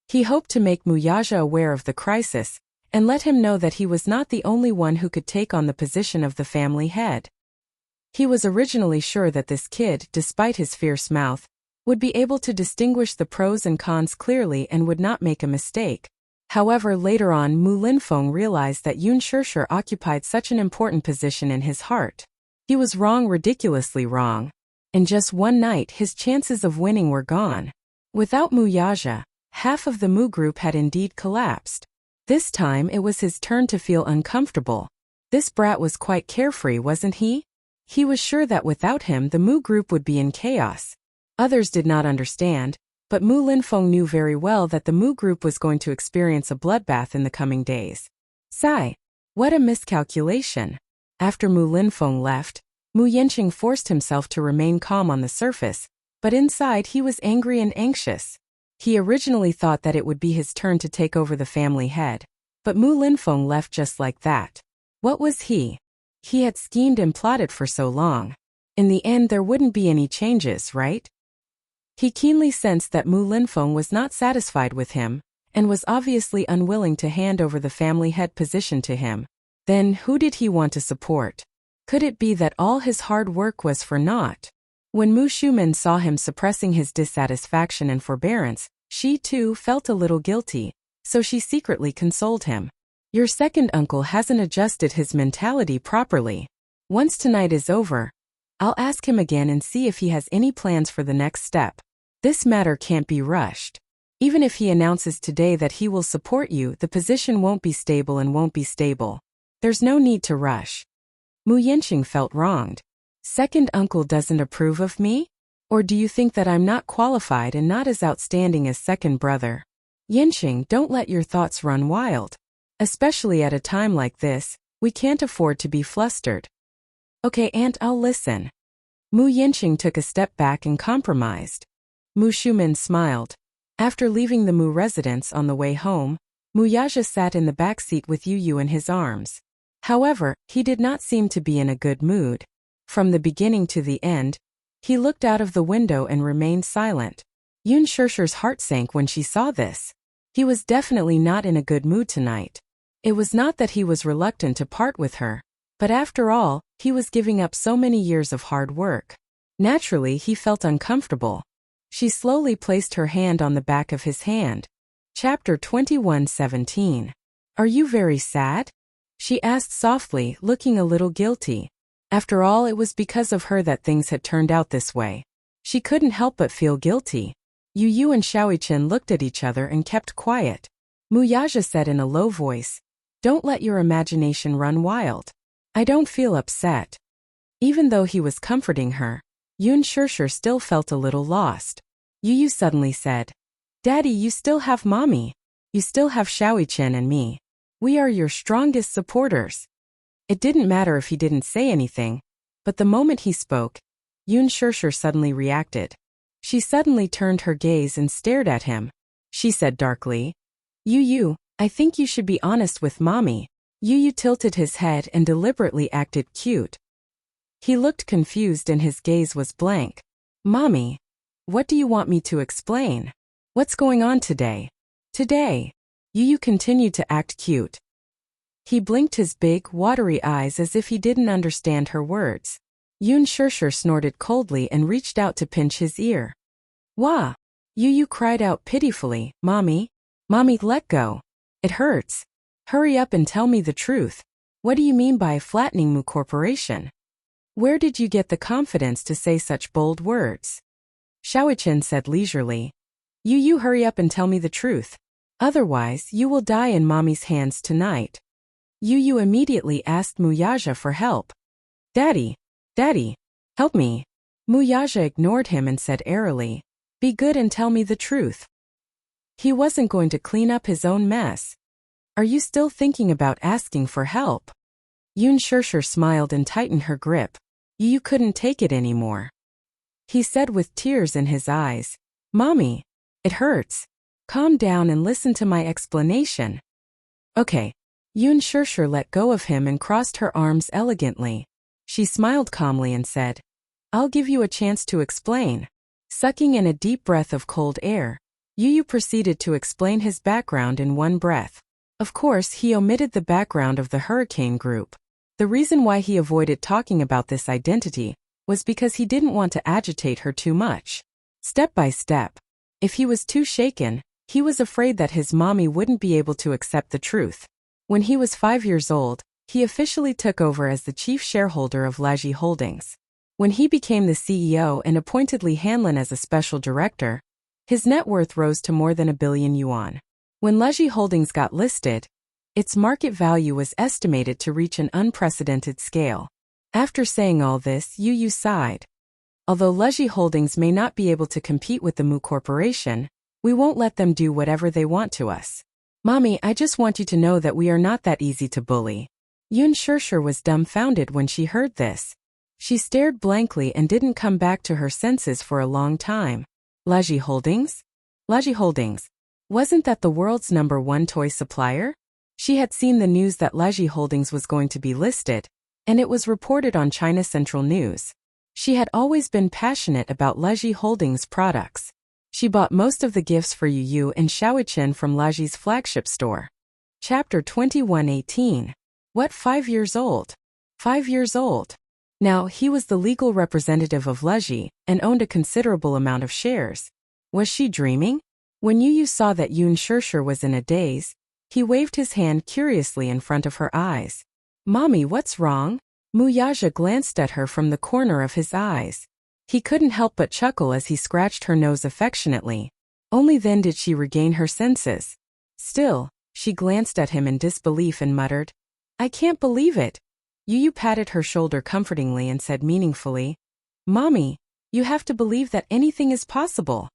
He hoped to make Mu Yaja aware of the crisis, and let him know that he was not the only one who could take on the position of the family head. He was originally sure that this kid, despite his fierce mouth, would be able to distinguish the pros and cons clearly and would not make a mistake. However, later on, Mu Linfeng realized that Yun Shishir occupied such an important position in his heart. He was wrong, ridiculously wrong. In just one night, his chances of winning were gone. Without Mu Yaja, half of the Mu group had indeed collapsed. This time it was his turn to feel uncomfortable. This brat was quite carefree, wasn't he? He was sure that without him the Mu group would be in chaos. Others did not understand, but Mu Linfeng knew very well that the Mu group was going to experience a bloodbath in the coming days. Sigh. What a miscalculation. After Mu Linfeng left, Mu Yanqing forced himself to remain calm on the surface, but inside he was angry and anxious. He originally thought that it would be his turn to take over the family head, but Mu Linfeng left just like that. What was he? He had schemed and plotted for so long. In the end, there wouldn't be any changes, right? He keenly sensed that Mu Linfeng was not satisfied with him, and was obviously unwilling to hand over the family head position to him. Then, who did he want to support? Could it be that all his hard work was for naught? When Mu Shumin saw him suppressing his dissatisfaction and forbearance, she too felt a little guilty, so she secretly consoled him. Your second uncle hasn't adjusted his mentality properly. Once tonight is over, I'll ask him again and see if he has any plans for the next step. This matter can't be rushed. Even if he announces today that he will support you, the position won't be stable and won't be stable. There's no need to rush. Mu Yanqing felt wronged. Second uncle doesn't approve of me? Or do you think that I'm not qualified and not as outstanding as second brother? Yanqing, don't let your thoughts run wild. Especially at a time like this, we can't afford to be flustered. Okay, aunt, I'll listen. Mu Yanqing took a step back and compromised. Mu Shumin smiled. After leaving the Mu residence on the way home, Mu Yaja sat in the back seat with Yu in his arms. However, he did not seem to be in a good mood. From the beginning to the end, he looked out of the window and remained silent. Yun Shishir's heart sank when she saw this. He was definitely not in a good mood tonight. It was not that he was reluctant to part with her, but after all, he was giving up so many years of hard work. Naturally, he felt uncomfortable. She slowly placed her hand on the back of his hand. Chapter 21:17. Are you very sad? She asked softly, looking a little guilty. After all, it was because of her that things had turned out this way. She couldn't help but feel guilty. Yu and Xiaoichen looked at each other and kept quiet. Mu Yaja said in a low voice, Don't let your imagination run wild. I don't feel upset. Even though he was comforting her, Yun Shirshir still felt a little lost. Yu suddenly said, Daddy, you still have Mommy. You still have Xiaoqian and me. We are your strongest supporters. It didn't matter if he didn't say anything, but the moment he spoke, Yun Shirshir suddenly reacted. She suddenly turned her gaze and stared at him. She said darkly, Yu, I think you should be honest with Mommy. Yu tilted his head and deliberately acted cute. He looked confused and his gaze was blank. Mommy, what do you want me to explain? What's going on today? Today. Yu continued to act cute. He blinked his big, watery eyes as if he didn't understand her words. Yun Shirshir snorted coldly and reached out to pinch his ear. Wah! Yu cried out pitifully, Mommy, let go. It hurts. Hurry up and tell me the truth. What do you mean by flattening Mu Corporation? Where did you get the confidence to say such bold words? Xiaoqian said leisurely. Yu, hurry up and tell me the truth. Otherwise, you will die in Mommy's hands tonight. Yu immediately asked Muyaja for help. Daddy, help me. Muyaja ignored him and said airily, Be good and tell me the truth. He wasn't going to clean up his own mess. Are you still thinking about asking for help? Yun Shirshir smiled and tightened her grip. Yu couldn't take it anymore. He said with tears in his eyes, Mommy, it hurts. Calm down and listen to my explanation. Okay. Yun Shirshir let go of him and crossed her arms elegantly. She smiled calmly and said, I'll give you a chance to explain. Sucking in a deep breath of cold air, Yu proceeded to explain his background in one breath. Of course, he omitted the background of the Hurricane Group. The reason why he avoided talking about this identity was because he didn't want to agitate her too much. Step by step. If he was too shaken, he was afraid that his mommy wouldn't be able to accept the truth. When he was 5 years old, he officially took over as the chief shareholder of Laji Holdings. When he became the CEO and appointed Li Hanlin as a special director, his net worth rose to more than 1 billion yuan. When Laji Holdings got listed, its market value was estimated to reach an unprecedented scale. After saying all this, Yu sighed. Although Laji Holdings may not be able to compete with the Mu Corporation, we won't let them do whatever they want to us. Mommy, I just want you to know that we are not that easy to bully. Yun Shirshir was dumbfounded when she heard this. She stared blankly and didn't come back to her senses for a long time. Laji Holdings? Laji Holdings. Wasn't that the world's #1 toy supplier? She had seen the news that Laji Holdings was going to be listed, and it was reported on China Central News. She had always been passionate about Laji Holdings products. She bought most of the gifts for Yu and Xiaoqian from Laji's flagship store. Chapter 21:18. What, 5 years old? 5 years old. Now, he was the legal representative of Laji and owned a considerable amount of shares. Was she dreaming? When Yu saw that Yun Shirshir was in a daze, he waved his hand curiously in front of her eyes. Mommy, what's wrong? Muyaja glanced at her from the corner of his eyes. He couldn't help but chuckle as he scratched her nose affectionately. Only then did she regain her senses. Still, she glanced at him in disbelief and muttered, I can't believe it. Yu patted her shoulder comfortingly and said meaningfully, Mommy, you have to believe that anything is possible.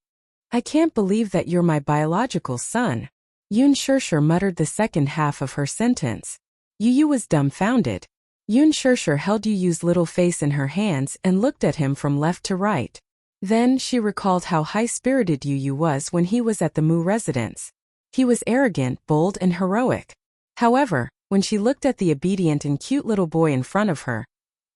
I can't believe that you're my biological son. Yun Shirshir muttered the second half of her sentence. Yu was dumbfounded. Yun Shirshir held Yu's little face in her hands and looked at him from left to right. Then she recalled how high-spirited Yu was when he was at the Mu residence. He was arrogant, bold, and heroic. However, when she looked at the obedient and cute little boy in front of her,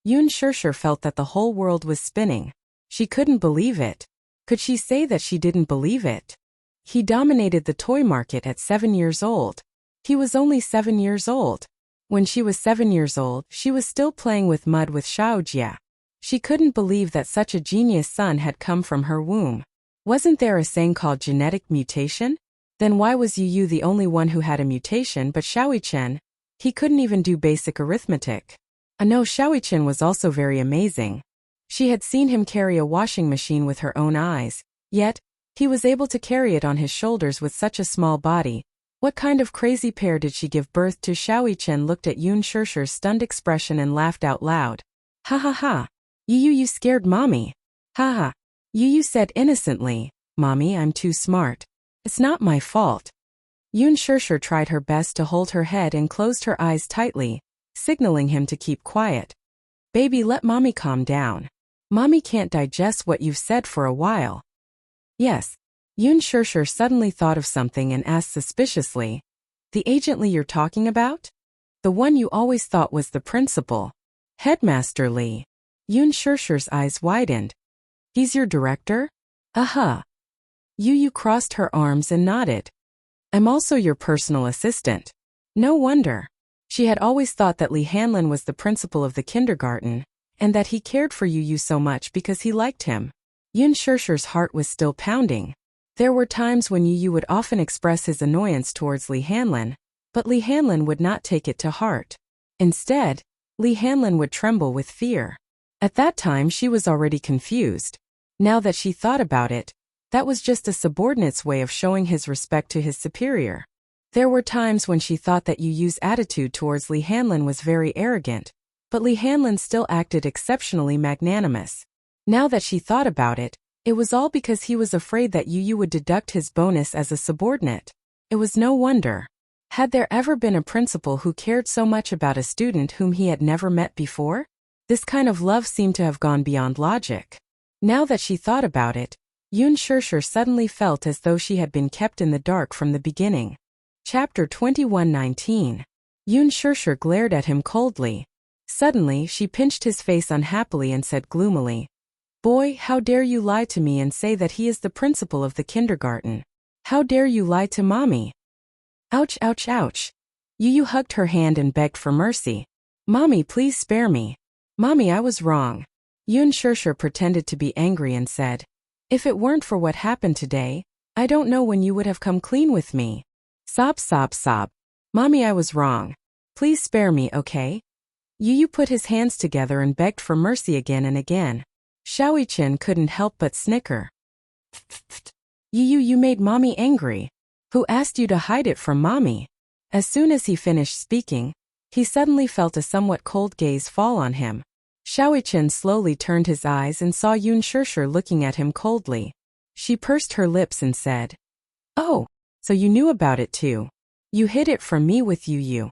Yun Shirshir felt that the whole world was spinning. She couldn't believe it. Could she say that she didn't believe it? He dominated the toy market at 7 years old. He was only 7 years old. When she was 7 years old, she was still playing with mud with Xiaojia. She couldn't believe that such a genius son had come from her womb. Wasn't there a saying called genetic mutation? Then why was Yu the only one who had a mutation but Xiaoqian? He couldn't even do basic arithmetic. No, Xiaoqian was also very amazing. She had seen him carry a washing machine with her own eyes, yet, he was able to carry it on his shoulders with such a small body, What kind of crazy pair did she give birth to? Xiao Chen looked at Yun Shishir's stunned expression and laughed out loud. Ha ha ha. You scared mommy. Ha ha. You said innocently, Mommy, I'm too smart. It's not my fault. Yun Shishir tried her best to hold her head and closed her eyes tightly, signaling him to keep quiet. Baby, let mommy calm down. Mommy can't digest what you've said for a while. Yes. Yun Shishir suddenly thought of something and asked suspiciously, The agent Li you're talking about? The one you always thought was the principal. Headmaster Li. Yun Shishir's eyes widened. He's your director? Aha. Yu crossed her arms and nodded. I'm also your personal assistant. No wonder. She had always thought that Li Hanlin was the principal of the kindergarten, and that he cared for Yu so much because he liked him. Yun Shishir's heart was still pounding. There were times when Yu would often express his annoyance towards Li Hanlin, but Li Hanlin would not take it to heart. Instead, Li Hanlin would tremble with fear. At that time she was already confused. Now that she thought about it, that was just a subordinate's way of showing his respect to his superior. There were times when she thought that Yu's attitude towards Li Hanlin was very arrogant, but Li Hanlin still acted exceptionally magnanimous. Now that she thought about it, it was all because he was afraid that Yu would deduct his bonus as a subordinate. It was no wonder. Had there ever been a principal who cared so much about a student whom he had never met before? This kind of love seemed to have gone beyond logic. Now that she thought about it, Yun Shishir suddenly felt as though she had been kept in the dark from the beginning. Chapter 21:19. Yun Shishir glared at him coldly. Suddenly she pinched his face unhappily and said gloomily, Boy, how dare you lie to me and say that he is the principal of the kindergarten? How dare you lie to mommy? Ouch, ouch, ouch. Yu hugged her hand and begged for mercy. Mommy, please spare me. Mommy, I was wrong. Yun Shishir pretended to be angry and said, If it weren't for what happened today, I don't know when you would have come clean with me. Sob, sob, sob. Mommy, I was wrong. Please spare me, okay? Yu put his hands together and begged for mercy again and again. Xiao Chen couldn't help but snicker. You made mommy angry. Who asked you to hide it from mommy? As soon as he finished speaking, he suddenly felt a somewhat cold gaze fall on him. Xiao Chen slowly turned his eyes and saw Yun Shishir looking at him coldly. She pursed her lips and said, Oh, so you knew about it too. You hid it from me with Yu.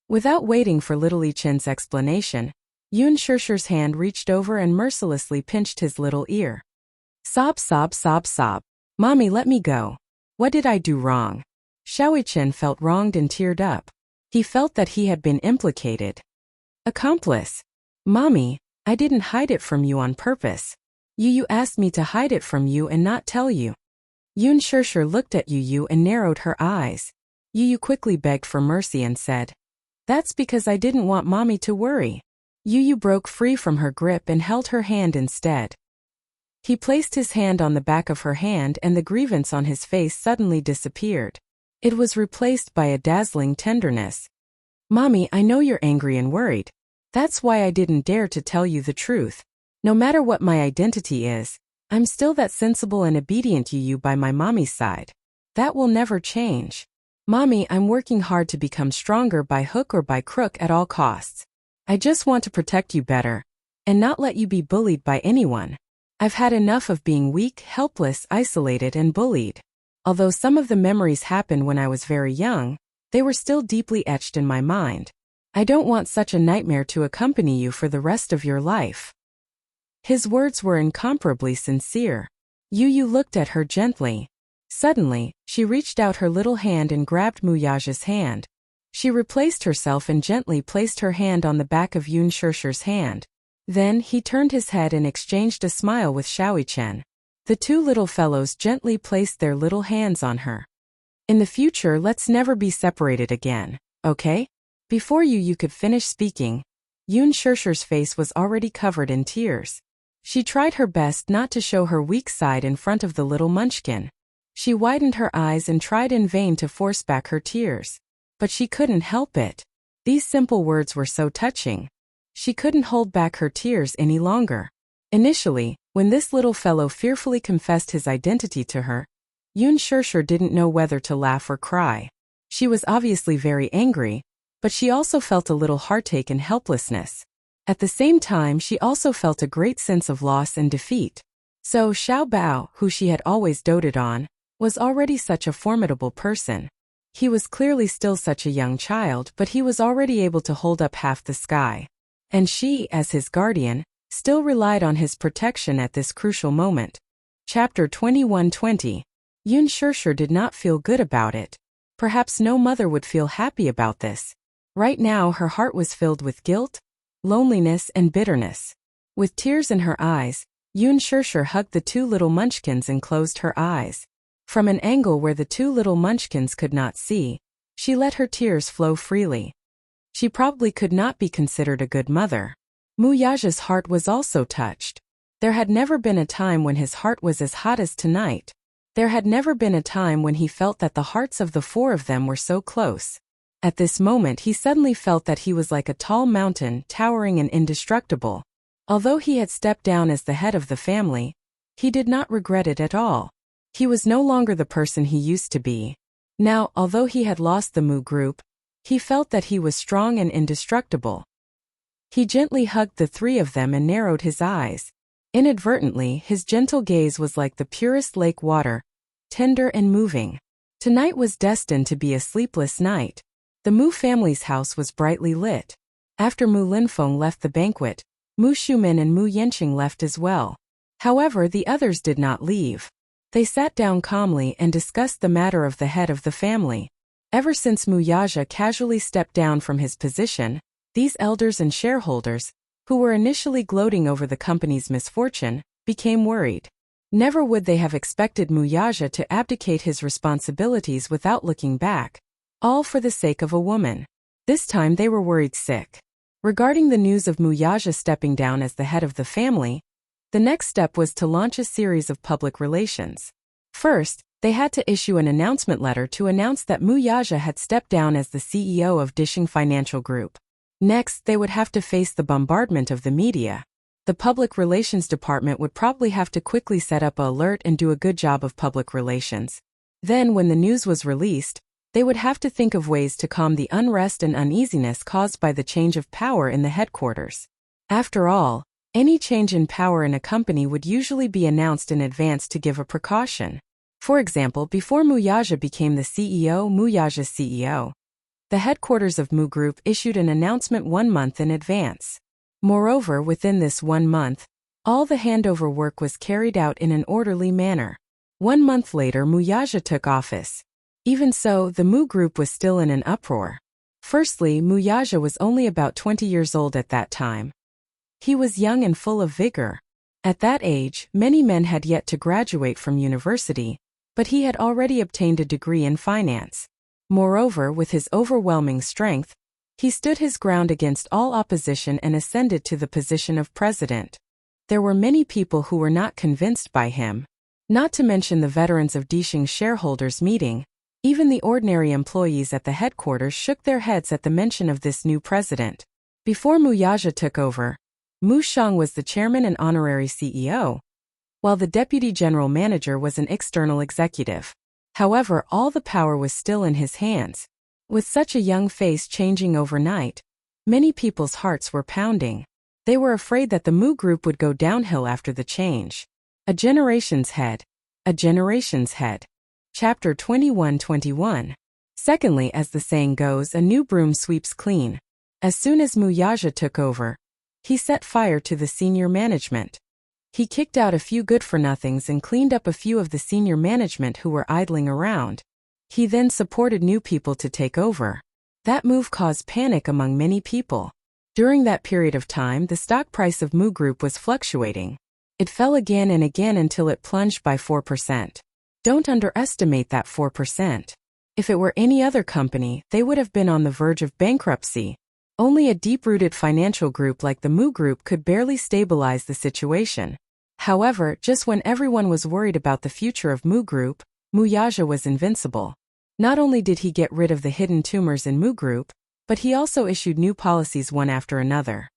Without waiting for little Li Chen's explanation, Yun Shishir's hand reached over and mercilessly pinched his little ear. Sob, sob, sob, sob. Mommy, let me go. What did I do wrong? Xiao Chen felt wronged and teared up. He felt that he had been implicated. Accomplice. Mommy, I didn't hide it from you on purpose. Yu asked me to hide it from you and not tell you. Yun Shishir looked at Yu and narrowed her eyes. Yu quickly begged for mercy and said, That's because I didn't want mommy to worry. Yu broke free from her grip and held her hand instead. He placed his hand on the back of her hand and the grievance on his face suddenly disappeared. It was replaced by a dazzling tenderness. Mommy, I know you're angry and worried. That's why I didn't dare to tell you the truth. No matter what my identity is, I'm still that sensible and obedient Yu by my mommy's side. That will never change. Mommy, I'm working hard to become stronger by hook or by crook at all costs. I just want to protect you better, and not let you be bullied by anyone. I've had enough of being weak, helpless, isolated, and bullied. Although some of the memories happened when I was very young, they were still deeply etched in my mind. I don't want such a nightmare to accompany you for the rest of your life. His words were incomparably sincere. Yu looked at her gently. Suddenly, she reached out her little hand and grabbed Muyaja's hand. She replaced herself and gently placed her hand on the back of Yun Shishir's hand. Then he turned his head and exchanged a smile with Xiao Chen. The two little fellows gently placed their little hands on her. In the future, let's never be separated again, okay? Before Yu could finish speaking, Yun Shishir's face was already covered in tears. She tried her best not to show her weak side in front of the little munchkin. She widened her eyes and tried in vain to force back her tears. But she couldn't help it. These simple words were so touching. She couldn't hold back her tears any longer. Initially, when this little fellow fearfully confessed his identity to her, Yun Shishir didn't know whether to laugh or cry. She was obviously very angry, but she also felt a little heartache and helplessness. At the same time, she also felt a great sense of loss and defeat. So Xiao Bao, who she had always doted on, was already such a formidable person. He was clearly still such a young child, but he was already able to hold up half the sky. And she, as his guardian, still relied on his protection at this crucial moment. Chapter 21:20. Yun Shishir did not feel good about it. Perhaps no mother would feel happy about this. Right now her heart was filled with guilt, loneliness and bitterness. With tears in her eyes, Yun Shishir hugged the two little munchkins and closed her eyes. From an angle where the two little munchkins could not see, she let her tears flow freely. She probably could not be considered a good mother. Mu Yaja's heart was also touched. There had never been a time when his heart was as hot as tonight. There had never been a time when he felt that the hearts of the four of them were so close. At this moment he suddenly felt that he was like a tall mountain, towering and indestructible. Although he had stepped down as the head of the family, he did not regret it at all. He was no longer the person he used to be. Now, although he had lost the Mu group, he felt that he was strong and indestructible. He gently hugged the three of them and narrowed his eyes. Inadvertently, his gentle gaze was like the purest lake water, tender and moving. Tonight was destined to be a sleepless night. The Mu family's house was brightly lit. After Mu Linfeng left the banquet, Mu Shumin and Mu Yanqing left as well. However, the others did not leave. They sat down calmly and discussed the matter of the head of the family. Ever since Mu Yaja casually stepped down from his position, these elders and shareholders, who were initially gloating over the company's misfortune, became worried. Never would they have expected Mu Yaja to abdicate his responsibilities without looking back, all for the sake of a woman. This time they were worried sick. Regarding the news of Mu Yaja stepping down as the head of the family, the next step was to launch a series of public relations. First, they had to issue an announcement letter to announce that Mu Yaja had stepped down as the CEO of Dishing Financial Group. Next, they would have to face the bombardment of the media. The public relations department would probably have to quickly set up an alert and do a good job of public relations. Then, when the news was released, they would have to think of ways to calm the unrest and uneasiness caused by the change of power in the headquarters. After all, any change in power in a company would usually be announced in advance to give a precaution. For example, before Mu Yaja became the CEO, Mu Yaja's CEO, the headquarters of Mu Group issued an announcement 1 month in advance. Moreover, within this 1 month, all the handover work was carried out in an orderly manner. 1 month later, Mu Yaja took office. Even so, the Mu Group was still in an uproar. Firstly, Mu Yaja was only about 20 years old at that time. He was young and full of vigor. At that age, many men had yet to graduate from university, but he had already obtained a degree in finance. Moreover, with his overwhelming strength, he stood his ground against all opposition and ascended to the position of president. There were many people who were not convinced by him. Not to mention the veterans of Dishing shareholders meeting, even the ordinary employees at the headquarters shook their heads at the mention of this new president. Before Mu Yaja took over, Mu Shang was the chairman and honorary CEO, while the deputy general manager was an external executive. However, all the power was still in his hands. With such a young face changing overnight, many people's hearts were pounding. They were afraid that the Mu Group would go downhill after the change. A generation's head. A generation's head. Chapter 21:21. Secondly, as the saying goes, a new broom sweeps clean. As soon as Mu Yaja took over, he set fire to the senior management. He kicked out a few good-for-nothings and cleaned up a few of the senior management who were idling around. He then supported new people to take over. That move caused panic among many people. During that period of time, the stock price of Mu Group was fluctuating. It fell again and again until it plunged by 4%. Don't underestimate that 4%. If it were any other company, they would have been on the verge of bankruptcy. Only a deep-rooted financial group like the Mu Group could barely stabilize the situation. However, just when everyone was worried about the future of Mu Group, Mu Yaja was invincible. Not only did he get rid of the hidden tumors in Mu Group, but he also issued new policies one after another.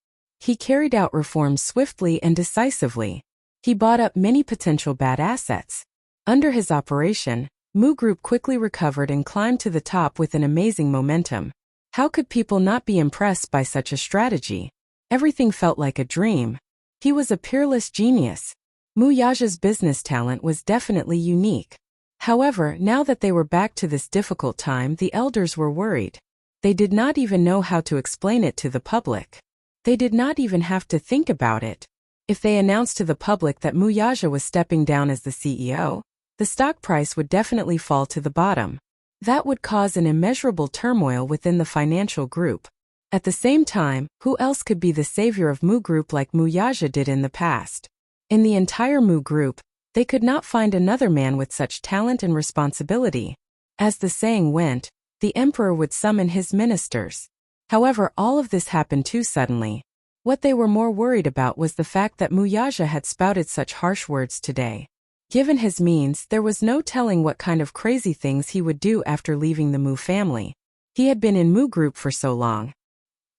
He carried out reforms swiftly and decisively. He bought up many potential bad assets. Under his operation, Mu Group quickly recovered and climbed to the top with an amazing momentum. How could people not be impressed by such a strategy? Everything felt like a dream. He was a peerless genius. Mu Yaja's business talent was definitely unique. However, now that they were back to this difficult time, the elders were worried. They did not even know how to explain it to the public. They did not even have to think about it. If they announced to the public that Mu Yaja was stepping down as the CEO, the stock price would definitely fall to the bottom. That would cause an immeasurable turmoil within the financial group. At the same time, who else could be the savior of Mu Group like Mu Yaja did in the past? In the entire Mu Group, they could not find another man with such talent and responsibility. As the saying went, the emperor would summon his ministers. However, all of this happened too suddenly. What they were more worried about was the fact that Mu Yaja had spouted such harsh words today. Given his means, there was no telling what kind of crazy things he would do after leaving the Mu family. He had been in Mu Group for so long.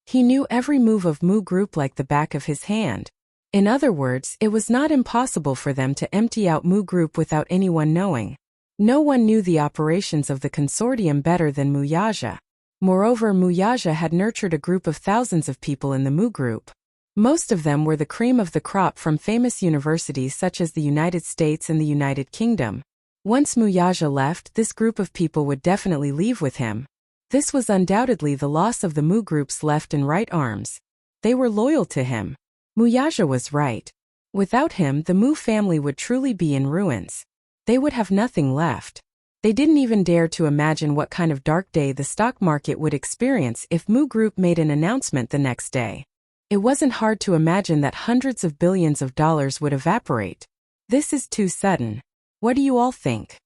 He knew every move of Mu Group like the back of his hand. In other words, it was not impossible for them to empty out Mu Group without anyone knowing. No one knew the operations of the consortium better than Mu Yaja. Moreover, Mu Yaja had nurtured a group of thousands of people in the Mu Group. Most of them were the cream of the crop from famous universities such as the United States and the United Kingdom. Once Mu Yaja left, this group of people would definitely leave with him. This was undoubtedly the loss of the Mu Group's left and right arms. They were loyal to him. Mu Yaja was right. Without him, the Mu family would truly be in ruins. They would have nothing left. They didn't even dare to imagine what kind of dark day the stock market would experience if Mu Group made an announcement the next day. It wasn't hard to imagine that hundreds of billions of dollars would evaporate. This is too sudden. What do you all think?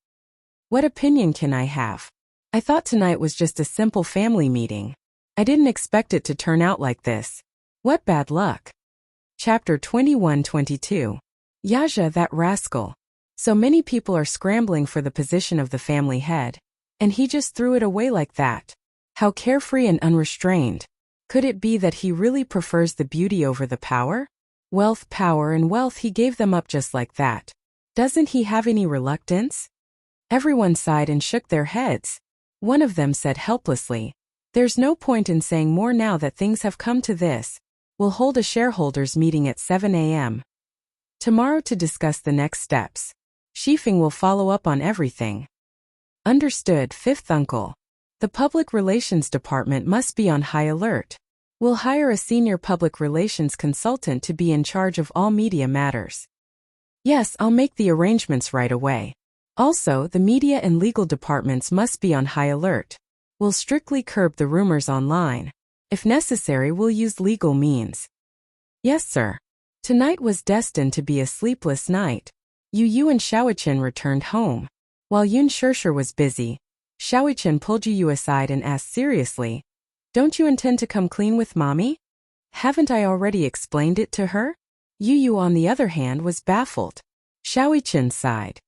What opinion can I have? I thought tonight was just a simple family meeting. I didn't expect it to turn out like this. What bad luck. Chapter 21-22. Yaja, that rascal. So many people are scrambling for the position of the family head, and he just threw it away like that. How carefree and unrestrained. Could it be that he really prefers the beauty over the power? Wealth, power, and wealth, he gave them up just like that. Doesn't he have any reluctance? Everyone sighed and shook their heads. One of them said helplessly, "There's no point in saying more now that things have come to this. We'll hold a shareholders meeting at 7 a.m. tomorrow to discuss the next steps. Shifeng will follow up on everything." Understood, fifth uncle. The public relations department must be on high alert. We'll hire a senior public relations consultant to be in charge of all media matters. Yes, I'll make the arrangements right away. Also, the media and legal departments must be on high alert. We'll strictly curb the rumors online. If necessary, we'll use legal means. Yes, sir. Tonight was destined to be a sleepless night. Yu and Shaoqian returned home. While Yun Shirshir was busy, Shaoqian pulled Yu aside and asked seriously, "Don't you intend to come clean with mommy? Haven't I already explained it to her?" Yu, on the other hand, was baffled. Shaoqian sighed.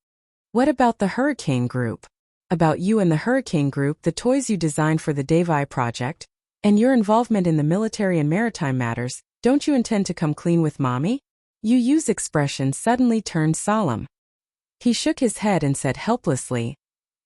"What about the Hurricane Group? About you and the Hurricane Group, the toys you designed for the Davai project, and your involvement in the military and maritime matters, don't you intend to come clean with mommy?" Yu's expression suddenly turned solemn. He shook his head and said helplessly,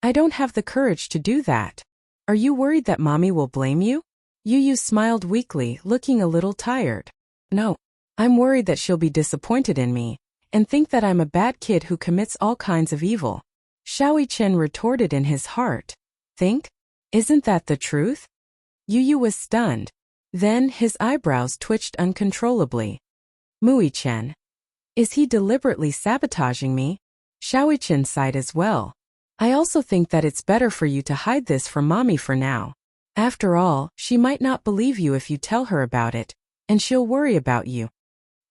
"I don't have the courage to do that. Are you worried that mommy will blame you?" Yu smiled weakly, looking a little tired. "No. I'm worried that she'll be disappointed in me, and think that I'm a bad kid who commits all kinds of evil." Shaoqian retorted in his heart. "Think? Isn't that the truth?" Yu was stunned. Then his eyebrows twitched uncontrollably. "Mui-chen. Is he deliberately sabotaging me?" Shaoqian sighed as well. "I also think that it's better for you to hide this from mommy for now. After all, she might not believe you if you tell her about it, and she'll worry about you."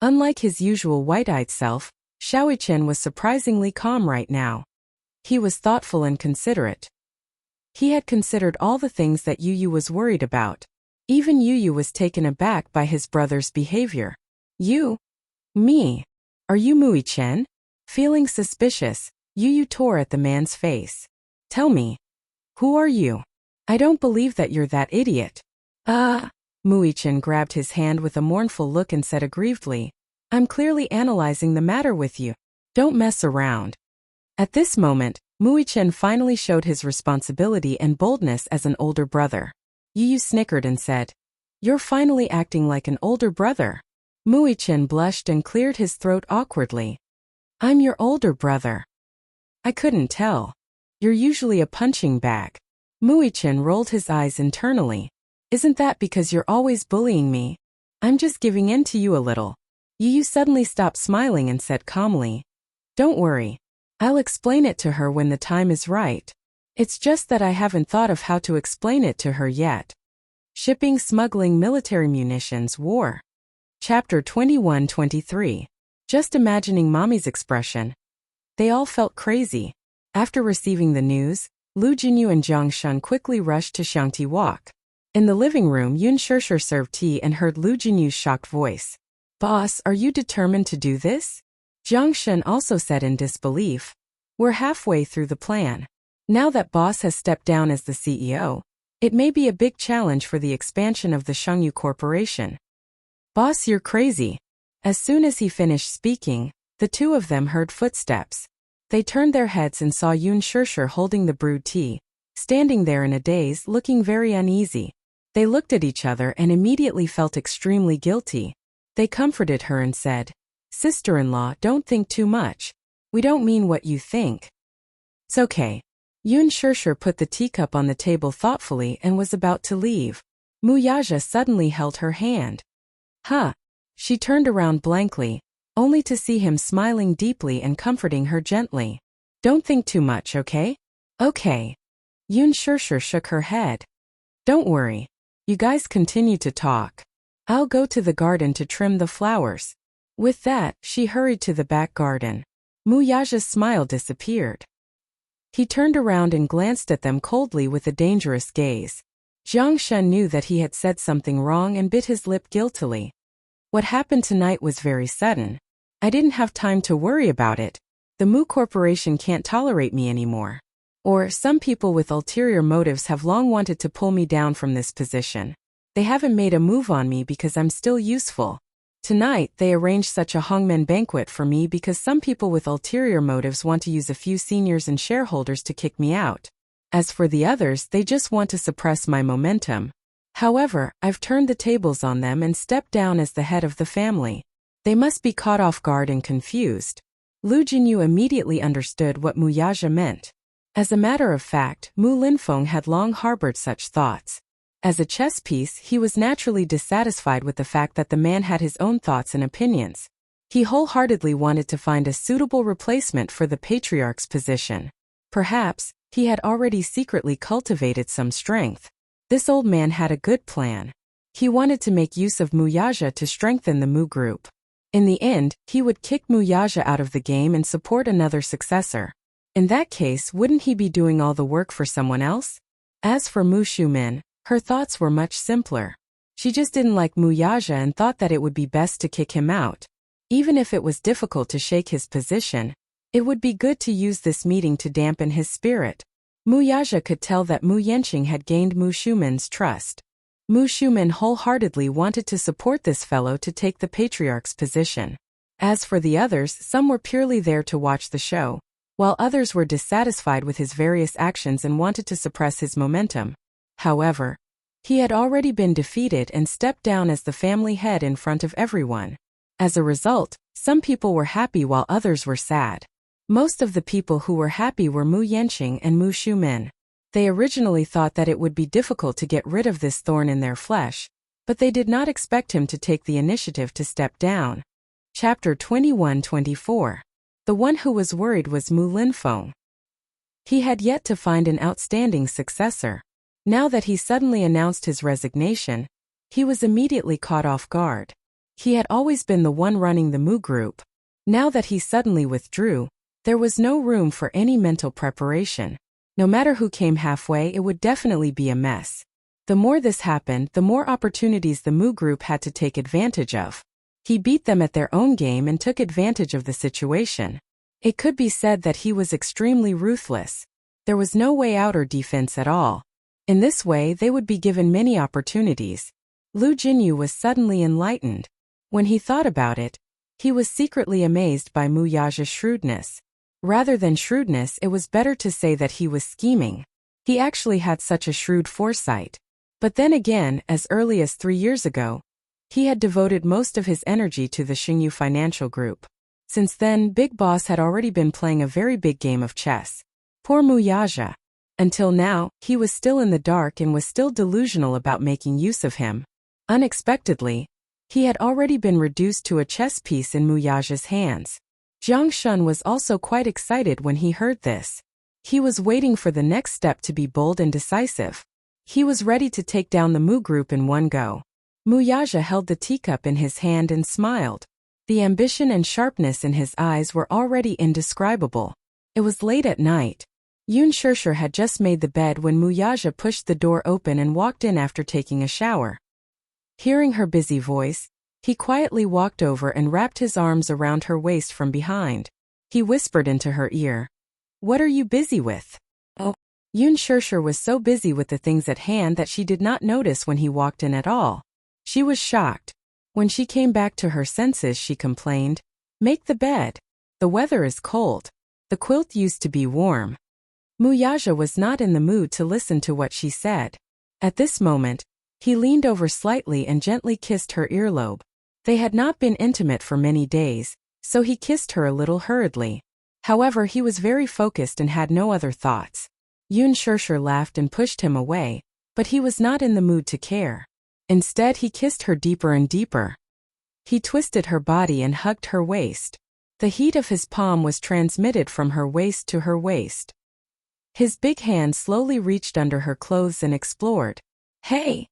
Unlike his usual wide-eyed self, Shaoqian was surprisingly calm right now. He was thoughtful and considerate. He had considered all the things that Yu was worried about. Even Yu was taken aback by his brother's behavior. "You? Me? Are you Mui-chen?" Feeling suspicious, Yu tore at the man's face. "Tell me. Who are you? I don't believe that you're that idiot." Mui-chen grabbed his hand with a mournful look and said aggrievedly, "I'm clearly analyzing the matter with you. Don't mess around." At this moment, Mu Chen finally showed his responsibility and boldness as an older brother. Yu snickered and said, "You're finally acting like an older brother." Mu Chen blushed and cleared his throat awkwardly. "I'm your older brother." "I couldn't tell. You're usually a punching bag." Mu Chen rolled his eyes internally. "Isn't that because you're always bullying me? I'm just giving in to you a little." Yu suddenly stopped smiling and said calmly, "Don't worry. I'll explain it to her when the time is right. It's just that I haven't thought of how to explain it to her yet." Shipping, smuggling, military munitions, war. Chapter 21-23. Just imagining Mommy's expression. They all felt crazy. After receiving the news, Lu Jinyu and Jiang Shun quickly rushed to Xiangti Walk. In the living room, Yun Shishir served tea and heard Lu Jinyu's shocked voice. "Boss, are you determined to do this?" Jiang Shun also said in disbelief. "We're halfway through the plan. Now that boss has stepped down as the CEO, it may be a big challenge for the expansion of the Shengyu Corporation." "Boss, you're crazy." As soon as he finished speaking, the two of them heard footsteps. They turned their heads and saw Yun Shishir holding the brewed tea, standing there in a daze, looking very uneasy. They looked at each other and immediately felt extremely guilty. They comforted her and said, "Sister-in-law, don't think too much. We don't mean what you think. It's okay." Yun Shishir put the teacup on the table thoughtfully and was about to leave. Mu Yaja suddenly held her hand. "Huh." She turned around blankly, only to see him smiling deeply and comforting her gently. "Don't think too much, okay?" "Okay." Yun Shishir shook her head. "Don't worry. You guys continue to talk. I'll go to the garden to trim the flowers." With that, she hurried to the back garden. Mu Yaja's smile disappeared. He turned around and glanced at them coldly with a dangerous gaze. Jiang Shun knew that he had said something wrong and bit his lip guiltily. "What happened tonight was very sudden. I didn't have time to worry about it. The Mu Corporation can't tolerate me anymore. Or some people with ulterior motives have long wanted to pull me down from this position. They haven't made a move on me because I'm still useful. Tonight, they arranged such a hongmen banquet for me because some people with ulterior motives want to use a few seniors and shareholders to kick me out. As for the others, they just want to suppress my momentum. However, I've turned the tables on them and stepped down as the head of the family. They must be caught off guard and confused." Lu Jinyu immediately understood what Mu Yaja meant. As a matter of fact, Mu Linfeng had long harbored such thoughts. As a chess piece, he was naturally dissatisfied with the fact that the man had his own thoughts and opinions. He wholeheartedly wanted to find a suitable replacement for the patriarch's position. Perhaps, he had already secretly cultivated some strength. This old man had a good plan. He wanted to make use of Mu Yaja to strengthen the Mu group. In the end, he would kick Mu Yaja out of the game and support another successor. In that case, wouldn't he be doing all the work for someone else? As for Mu Shumin, her thoughts were much simpler. She just didn't like Mu Yaja and thought that it would be best to kick him out. Even if it was difficult to shake his position, it would be good to use this meeting to dampen his spirit. Mu Yaja could tell that Mu Yanqing had gained Mu Shumin's trust. Mu Shumin wholeheartedly wanted to support this fellow to take the patriarch's position. As for the others, some were purely there to watch the show, while others were dissatisfied with his various actions and wanted to suppress his momentum. However, he had already been defeated and stepped down as the family head in front of everyone. As a result, some people were happy while others were sad. Most of the people who were happy were Mu Yanqing and Mu Shumin. They originally thought that it would be difficult to get rid of this thorn in their flesh, but they did not expect him to take the initiative to step down. Chapter 21-24. The one who was worried was Mu Linfeng. He had yet to find an outstanding successor. Now that he suddenly announced his resignation, he was immediately caught off guard. He had always been the one running the Mu group. Now that he suddenly withdrew, there was no room for any mental preparation. No matter who came halfway, it would definitely be a mess. The more this happened, the more opportunities the Mu group had to take advantage of. He beat them at their own game and took advantage of the situation. It could be said that he was extremely ruthless. There was no way out or defense at all. In this way, they would be given many opportunities. Lu Jinyu was suddenly enlightened. When he thought about it, he was secretly amazed by Mu Yaja's shrewdness. Rather than shrewdness, it was better to say that he was scheming. He actually had such a shrewd foresight. But then again, as early as 3 years ago, he had devoted most of his energy to the Xingyu Financial Group. Since then, Big Boss had already been playing a very big game of chess. Poor Wuxia. Until now, he was still in the dark and was still delusional about making use of him. Unexpectedly, he had already been reduced to a chess piece in Wuxia's hands. Jiang Shun was also quite excited when he heard this. He was waiting for the next step to be bold and decisive. He was ready to take down the Mu group in one go. Wuxia held the teacup in his hand and smiled. The ambition and sharpness in his eyes were already indescribable. It was late at night. Yun Shishir had just made the bed when Wuxia pushed the door open and walked in after taking a shower. Hearing her busy voice, he quietly walked over and wrapped his arms around her waist from behind. He whispered into her ear, "What are you busy with?" Oh. Yun Shishir was so busy with the things at hand that she did not notice when he walked in at all. She was shocked. When she came back to her senses, she complained, "Make the bed. The weather is cold. The quilt used to be warm." Wuxia was not in the mood to listen to what she said. At this moment, he leaned over slightly and gently kissed her earlobe. They had not been intimate for many days, so he kissed her a little hurriedly. However, he was very focused and had no other thoughts. Yun Shishir laughed and pushed him away, but he was not in the mood to care. Instead, he kissed her deeper and deeper. He twisted her body and hugged her waist. The heat of his palm was transmitted from her waist to her waist. His big hand slowly reached under her clothes and explored. "Hey,"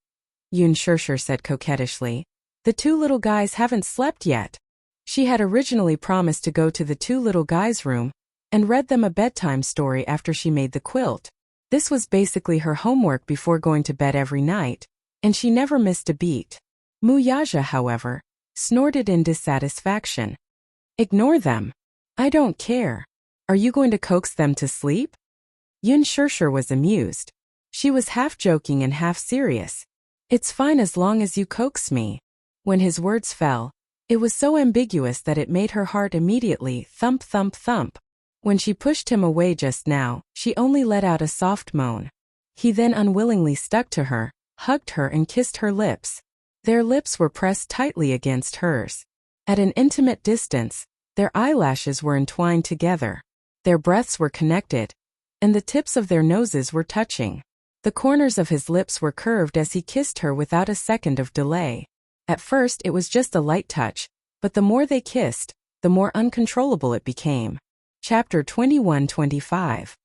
Yun Shishir said coquettishly. "The two little guys haven't slept yet." She had originally promised to go to the two little guys' room and read them a bedtime story after she made the quilt. This was basically her homework before going to bed every night, and she never missed a beat. Wuxia, however, snorted in dissatisfaction. "Ignore them. I don't care. Are you going to coax them to sleep?" Yun Shishir was amused. She was half joking and half serious. "It's fine as long as you coax me." When his words fell, it was so ambiguous that it made her heart immediately thump thump thump. When she pushed him away just now, she only let out a soft moan. He then unwillingly stuck to her, hugged her and kissed her lips. Their lips were pressed tightly against hers. At an intimate distance, their eyelashes were entwined together. Their breaths were connected, and the tips of their noses were touching. The corners of his lips were curved as he kissed her without a second of delay. At first it was just a light touch, but the more they kissed, the more uncontrollable it became. Chapter 21-25.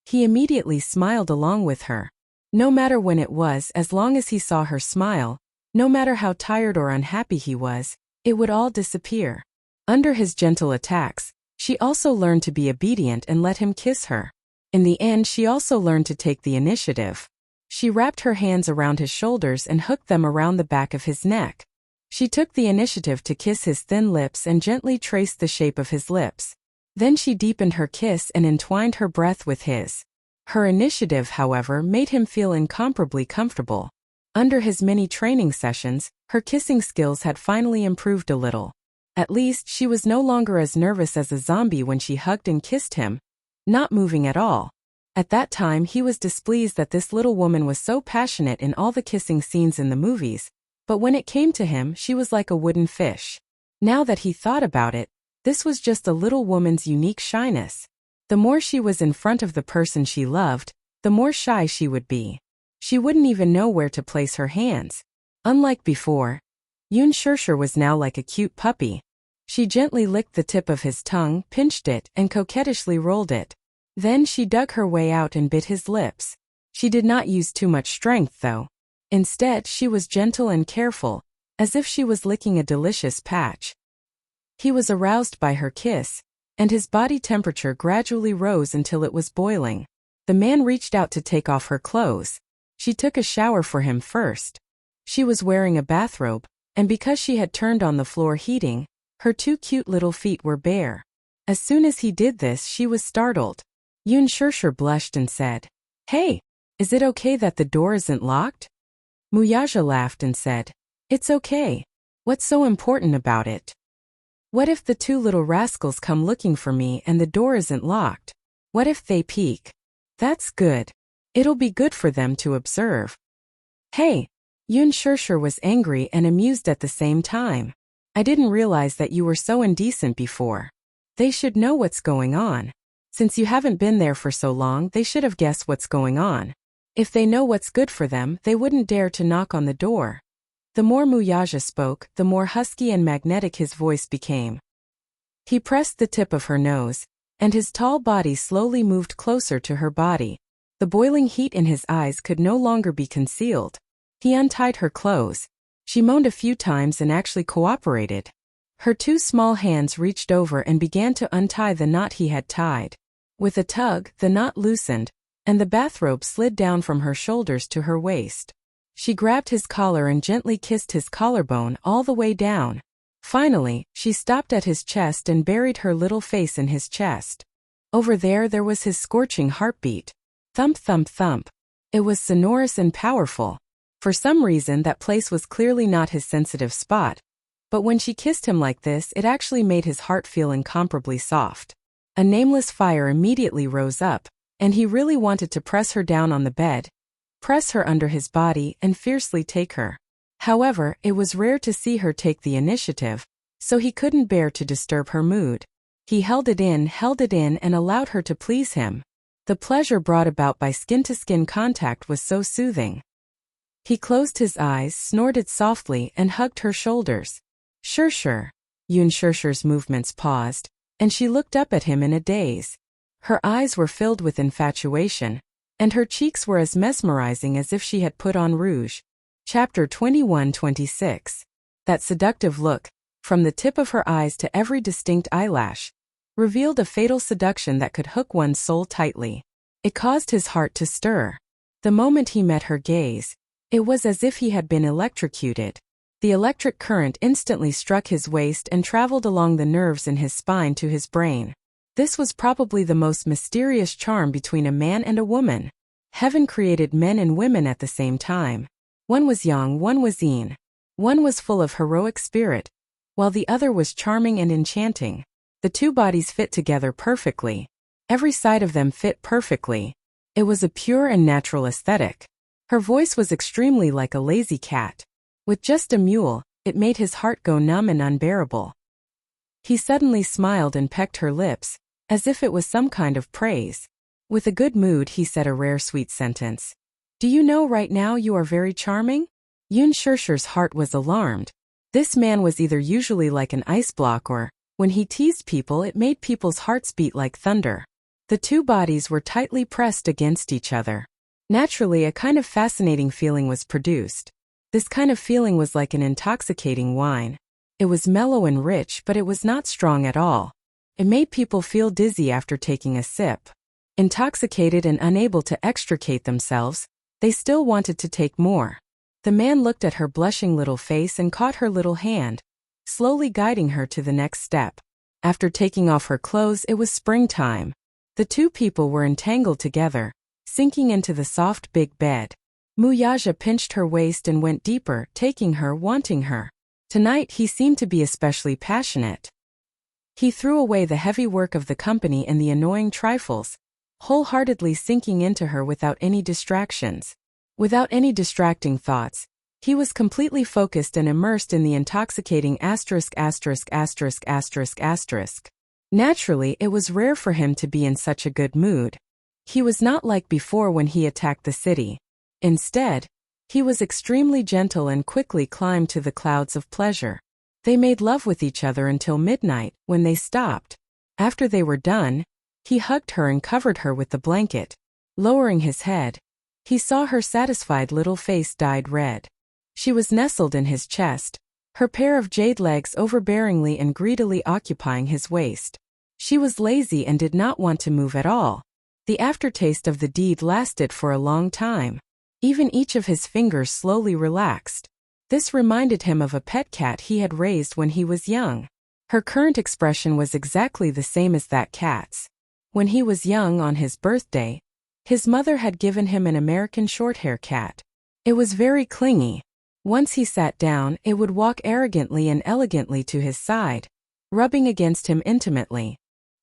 He immediately smiled along with her. No matter when it was, as long as he saw her smile, no matter how tired or unhappy he was, it would all disappear. Under his gentle attacks, she also learned to be obedient and let him kiss her. In the end, she also learned to take the initiative. She wrapped her hands around his shoulders and hooked them around the back of his neck. She took the initiative to kiss his thin lips and gently traced the shape of his lips. Then she deepened her kiss and entwined her breath with his. Her initiative, however, made him feel incomparably comfortable. Under his many training sessions, her kissing skills had finally improved a little. At least, she was no longer as nervous as a zombie when she hugged and kissed him, not moving at all. At that time, he was displeased that this little woman was so passionate in all the kissing scenes in the movies, but when it came to him, she was like a wooden fish. Now that he thought about it, this was just a little woman's unique shyness. The more she was in front of the person she loved, the more shy she would be. She wouldn't even know where to place her hands. Unlike before, Yun Shishir was now like a cute puppy. She gently licked the tip of his tongue, pinched it, and coquettishly rolled it. Then she dug her way out and bit his lips. She did not use too much strength, though. Instead, she was gentle and careful, as if she was licking a delicious patch. He was aroused by her kiss, and his body temperature gradually rose until it was boiling. The man reached out to take off her clothes. She took a shower for him first. She was wearing a bathrobe, and because she had turned on the floor heating, her two cute little feet were bare. As soon as he did this, she was startled. Yun Shishir blushed and said, "Hey, is it okay that the door isn't locked?" Wuxia laughed and said, "It's okay. What's so important about it?" What if the two little rascals come looking for me and the door isn't locked? What if they peek? That's good. It'll be good for them to observe. Hey, Yun Shirshir was angry and amused at the same time. I didn't realize that you were so indecent before. They should know what's going on. Since you haven't been there for so long, they should have guessed what's going on. If they know what's good for them, they wouldn't dare to knock on the door. The more Wuxia spoke, the more husky and magnetic his voice became. He pressed the tip of her nose, and his tall body slowly moved closer to her body. The boiling heat in his eyes could no longer be concealed. He untied her clothes. She moaned a few times and actually cooperated. Her two small hands reached over and began to untie the knot he had tied. With a tug, the knot loosened, and the bathrobe slid down from her shoulders to her waist. She grabbed his collar and gently kissed his collarbone all the way down. Finally, she stopped at his chest and buried her little face in his chest. Over there was his scorching heartbeat. Thump, thump, thump. It was sonorous and powerful. For some reason, that place was clearly not his sensitive spot. But when she kissed him like this, it actually made his heart feel incomparably soft. A nameless fire immediately rose up, and he really wanted to press her down on the bed, press her under his body, and fiercely take her. However, it was rare to see her take the initiative, so he couldn't bear to disturb her mood. He held it in, and allowed her to please him. The pleasure brought about by skin-to-skin contact was so soothing. He closed his eyes, snorted softly, and hugged her shoulders. Shirshir. Yun Shirshir's movements paused, and she looked up at him in a daze. Her eyes were filled with infatuation, and her cheeks were as mesmerizing as if she had put on rouge. Chapter 21-26. That seductive look, from the tip of her eyes to every distinct eyelash, revealed a fatal seduction that could hook one's soul tightly. It caused his heart to stir. The moment he met her gaze, it was as if he had been electrocuted. The electric current instantly struck his waist and traveled along the nerves in his spine to his brain. This was probably the most mysterious charm between a man and a woman. Heaven created men and women at the same time. One was yang, one was yin. One was full of heroic spirit, while the other was charming and enchanting. The two bodies fit together perfectly. Every side of them fit perfectly. It was a pure and natural aesthetic. Her voice was extremely like a lazy cat. With just a mule, it made his heart go numb and unbearable. He suddenly smiled and pecked her lips, as if it was some kind of praise. With a good mood, he said a rare sweet sentence. Do you know right now you are very charming? Yun Shirshir's heart was alarmed. This man was either usually like an ice block or, when he teased people, it made people's hearts beat like thunder. The two bodies were tightly pressed against each other. Naturally, a kind of fascinating feeling was produced. This kind of feeling was like an intoxicating wine. It was mellow and rich, but it was not strong at all. It made people feel dizzy after taking a sip. Intoxicated and unable to extricate themselves, they still wanted to take more. The man looked at her blushing little face and caught her little hand, slowly guiding her to the next step. After taking off her clothes, it was springtime. The two people were entangled together, sinking into the soft big bed. Wuxia pinched her waist and went deeper, taking her, wanting her. Tonight he seemed to be especially passionate. He threw away the heavy work of the company and the annoying trifles, wholeheartedly sinking into her without any distractions. Without any distracting thoughts, he was completely focused and immersed in the intoxicating asterisk. Naturally, it was rare for him to be in such a good mood. He was not like before when he attacked the city. Instead, he was extremely gentle and quickly climbed to the clouds of pleasure. They made love with each other until midnight, when they stopped. After they were done, he hugged her and covered her with the blanket. Lowering his head, he saw her satisfied little face dyed red. She was nestled in his chest, her pair of jade legs overbearingly and greedily occupying his waist. She was lazy and did not want to move at all. The aftertaste of the deed lasted for a long time. Even each of his fingers slowly relaxed. This reminded him of a pet cat he had raised when he was young. Her current expression was exactly the same as that cat's. When he was young on his birthday, his mother had given him an American shorthair cat. It was very clingy. Once he sat down, it would walk arrogantly and elegantly to his side. rubbing against him intimately.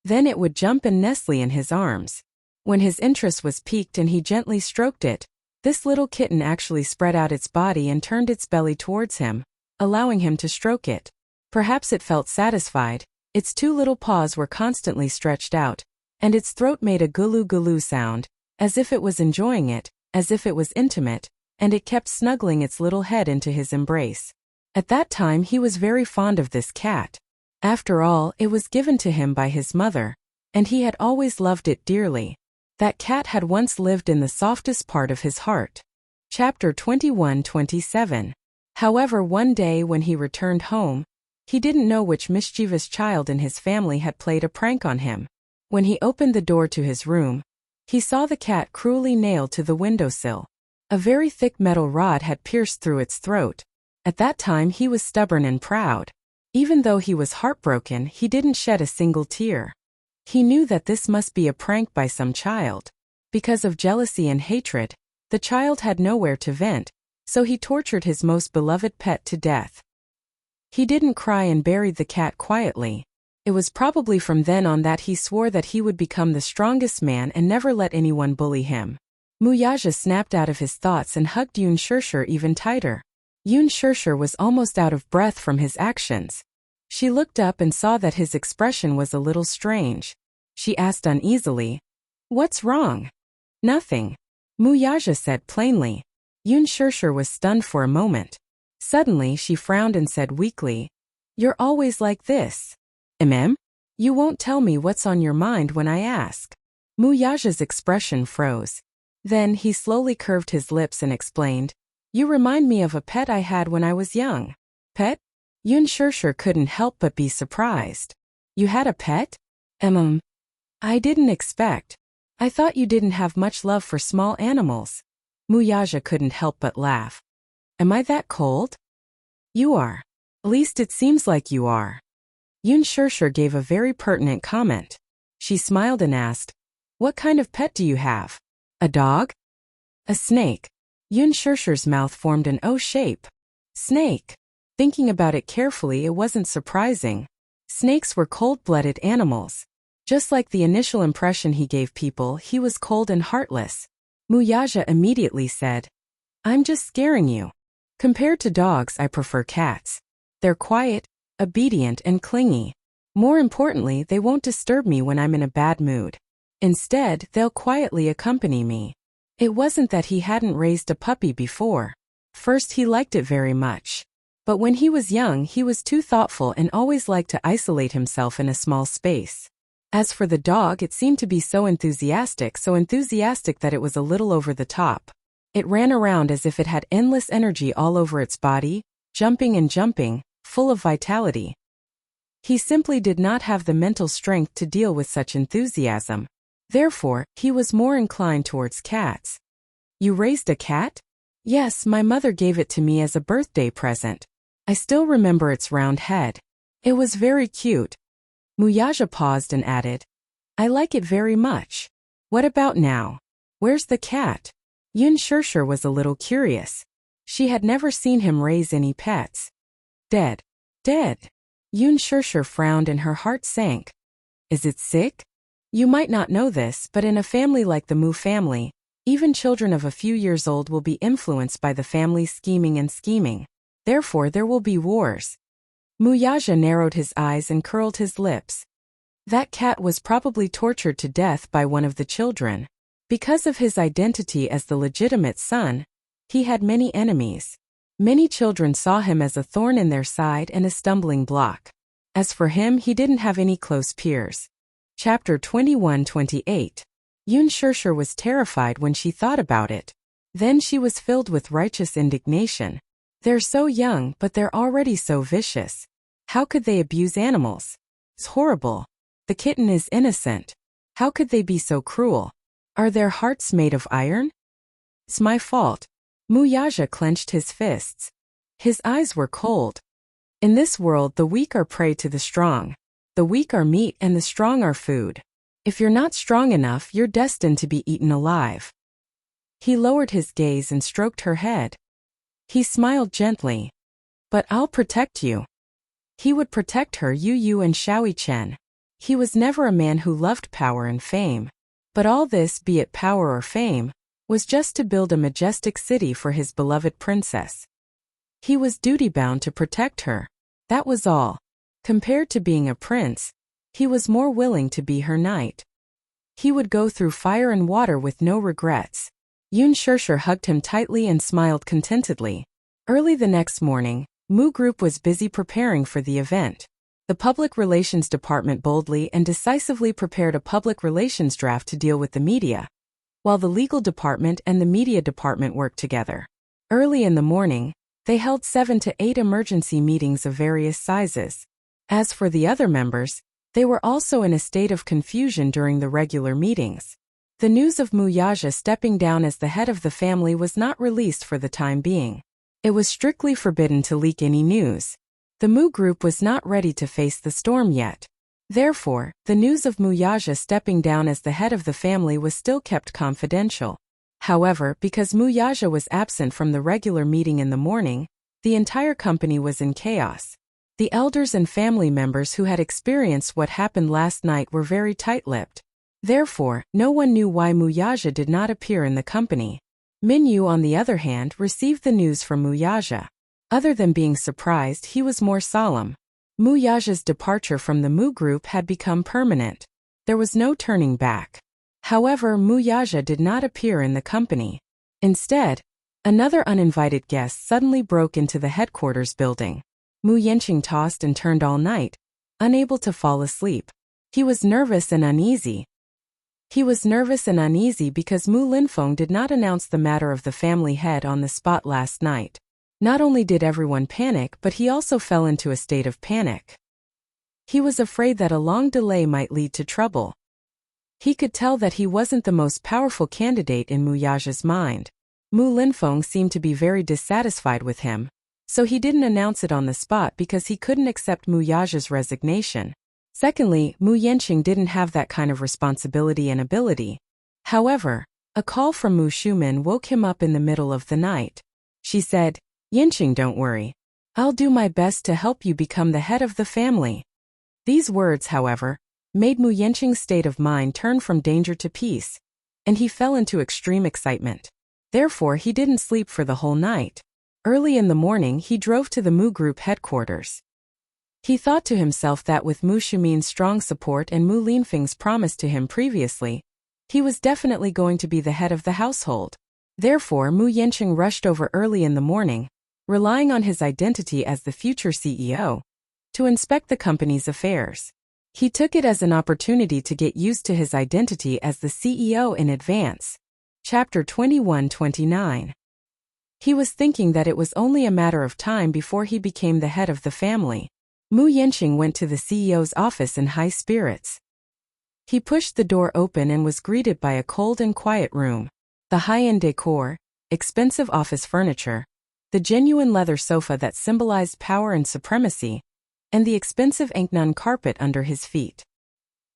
Then it would jump and nestle in his arms. When his interest was piqued and he gently stroked it, this little kitten actually spread out its body and turned its belly towards him, allowing him to stroke it. Perhaps it felt satisfied. Its two little paws were constantly stretched out, and its throat made a gulu-gulu sound, as if it was enjoying it, as if it was intimate, and it kept snuggling its little head into his embrace. At that time he was very fond of this cat. After all, it was given to him by his mother, and he had always loved it dearly. That cat had once lived in the softest part of his heart. Chapter 21-27. However, one day when he returned home, he didn't know which mischievous child in his family had played a prank on him. When he opened the door to his room, he saw the cat cruelly nailed to the windowsill. A very thick metal rod had pierced through its throat. At that time he was stubborn and proud. Even though he was heartbroken, he didn't shed a single tear. He knew that this must be a prank by some child. Because of jealousy and hatred, the child had nowhere to vent, so he tortured his most beloved pet to death. He didn't cry and buried the cat quietly. It was probably from then on that he swore that he would become the strongest man and never let anyone bully him. Wuxia snapped out of his thoughts and hugged Yun Shirshir even tighter. Yun Shirshir was almost out of breath from his actions. She looked up and saw that his expression was a little strange. She asked uneasily, "What's wrong?" "Nothing," Wuxia said plainly. Yun Shirshir was stunned for a moment. Suddenly she frowned and said weakly, "You're always like this. You won't tell me what's on your mind when I ask." Wuxia's expression froze. Then he slowly curved his lips and explained, "You remind me of a pet I had when I was young." "Pet?" Yun Shirshir couldn't help but be surprised. "You had a pet?" I didn't expect. I thought you didn't have much love for small animals." Wuxia couldn't help but laugh. "Am I that cold?" "You are. At least it seems like you are." Yun Shirshir gave a very pertinent comment. She smiled and asked, "What kind of pet do you have? A dog?" "A snake." Yun Shirshir's mouth formed an O shape. Snake. Thinking about it carefully, it wasn't surprising. Snakes were cold-blooded animals. Just like the initial impression he gave people, he was cold and heartless. Wuxia immediately said, "I'm just scaring you. Compared to dogs, I prefer cats. They're quiet, obedient, and clingy. More importantly, they won't disturb me when I'm in a bad mood. Instead, they'll quietly accompany me." It wasn't that he hadn't raised a puppy before. First, he liked it very much. But when he was young, he was too thoughtful and always liked to isolate himself in a small space. As for the dog, it seemed to be so enthusiastic that it was a little over the top. It ran around as if it had endless energy all over its body, jumping and jumping, full of vitality. He simply did not have the mental strength to deal with such enthusiasm. Therefore, he was more inclined towards cats. "You raised a cat?" "Yes, my mother gave it to me as a birthday present. I still remember its round head. It was very cute." Wuxia paused and added, "I like it very much. What about now? Where's the cat?" Yun Shirshir was a little curious. She had never seen him raise any pets. "Dead." "Dead?" Yun Shirshir frowned and her heart sank. "Is it sick?" You might not know this, but in a family like the Mu family, even children of a few years old will be influenced by the family's scheming. Therefore there will be wars. Wuxia narrowed his eyes and curled his lips. That cat was probably tortured to death by one of the children. Because of his identity as the legitimate son, he had many enemies. Many children saw him as a thorn in their side and a stumbling block. As for him, he didn't have any close peers. Chapter 21-28. Yun Shirshir was terrified when she thought about it. Then she was filled with righteous indignation. They're so young, but they're already so vicious. How could they abuse animals? It's horrible. The kitten is innocent. How could they be so cruel? Are their hearts made of iron? It's my fault. Wuxia clenched his fists. His eyes were cold. In this world, the weak are prey to the strong. The weak are meat and the strong are food. If you're not strong enough, you're destined to be eaten alive. He lowered his gaze and stroked her head. He smiled gently. But I'll protect you. He would protect her Yu and Xiaoyi Chen. He was never a man who loved power and fame. But all this, be it power or fame, was just to build a majestic city for his beloved princess. He was duty-bound to protect her. That was all. Compared to being a prince, he was more willing to be her knight. He would go through fire and water with no regrets. Yun Shishir hugged him tightly and smiled contentedly. Early the next morning, Mu Group was busy preparing for the event. The Public Relations Department boldly and decisively prepared a public relations draft to deal with the media, while the Legal Department and the Media Department worked together. Early in the morning, they held 7 to 8 emergency meetings of various sizes. As for the other members, they were also in a state of confusion during the regular meetings. The news of Mu Yaja stepping down as the head of the family was not released for the time being. It was strictly forbidden to leak any news. The Mu Group was not ready to face the storm yet. Therefore, the news of Mu Yaja stepping down as the head of the family was still kept confidential. However, because Mu Yaja was absent from the regular meeting in the morning, the entire company was in chaos. The elders and family members who had experienced what happened last night were very tight-lipped. Therefore, no one knew why Mu Yaja did not appear in the company. Min Yu, on the other hand, received the news from Mu Yaja. Other than being surprised, he was more solemn. Mu Yaja's departure from the Mu Group had become permanent. There was no turning back. However, Mu Yaja did not appear in the company. Instead, another uninvited guest suddenly broke into the headquarters building. Mu Yanqing tossed and turned all night, unable to fall asleep. He was nervous and uneasy. Because Mu Linfeng did not announce the matter of the family head on the spot last night. Not only did everyone panic, but he also fell into a state of panic. He was afraid that a long delay might lead to trouble. He could tell that he wasn't the most powerful candidate in Mu Yaja's mind. Mu Linfeng seemed to be very dissatisfied with him, so he didn't announce it on the spot because he couldn't accept Mu Yaja's resignation. Secondly, Mu Yanqing didn't have that kind of responsibility and ability. However, a call from Mu Shumin woke him up in the middle of the night. She said, "Yanqing, don't worry. I'll do my best to help you become the head of the family." These words, however, made Mu Yanqing's state of mind turn from danger to peace, and he fell into extreme excitement. Therefore, he didn't sleep for the whole night. Early in the morning, he drove to the Mu Group headquarters. He thought to himself that with Mu Shumin's strong support and Mu Linfeng's promise to him previously, he was definitely going to be the head of the household. Therefore, Mu Yanqing rushed over early in the morning, relying on his identity as the future CEO, to inspect the company's affairs. He took it as an opportunity to get used to his identity as the CEO in advance. Chapter 21-29. He was thinking that it was only a matter of time before he became the head of the family. Mu Yanqing went to the CEO's office in high spirits. He pushed the door open and was greeted by a cold and quiet room. The high-end decor, expensive office furniture, the genuine leather sofa that symbolized power and supremacy, and the expensive Engnan carpet under his feet.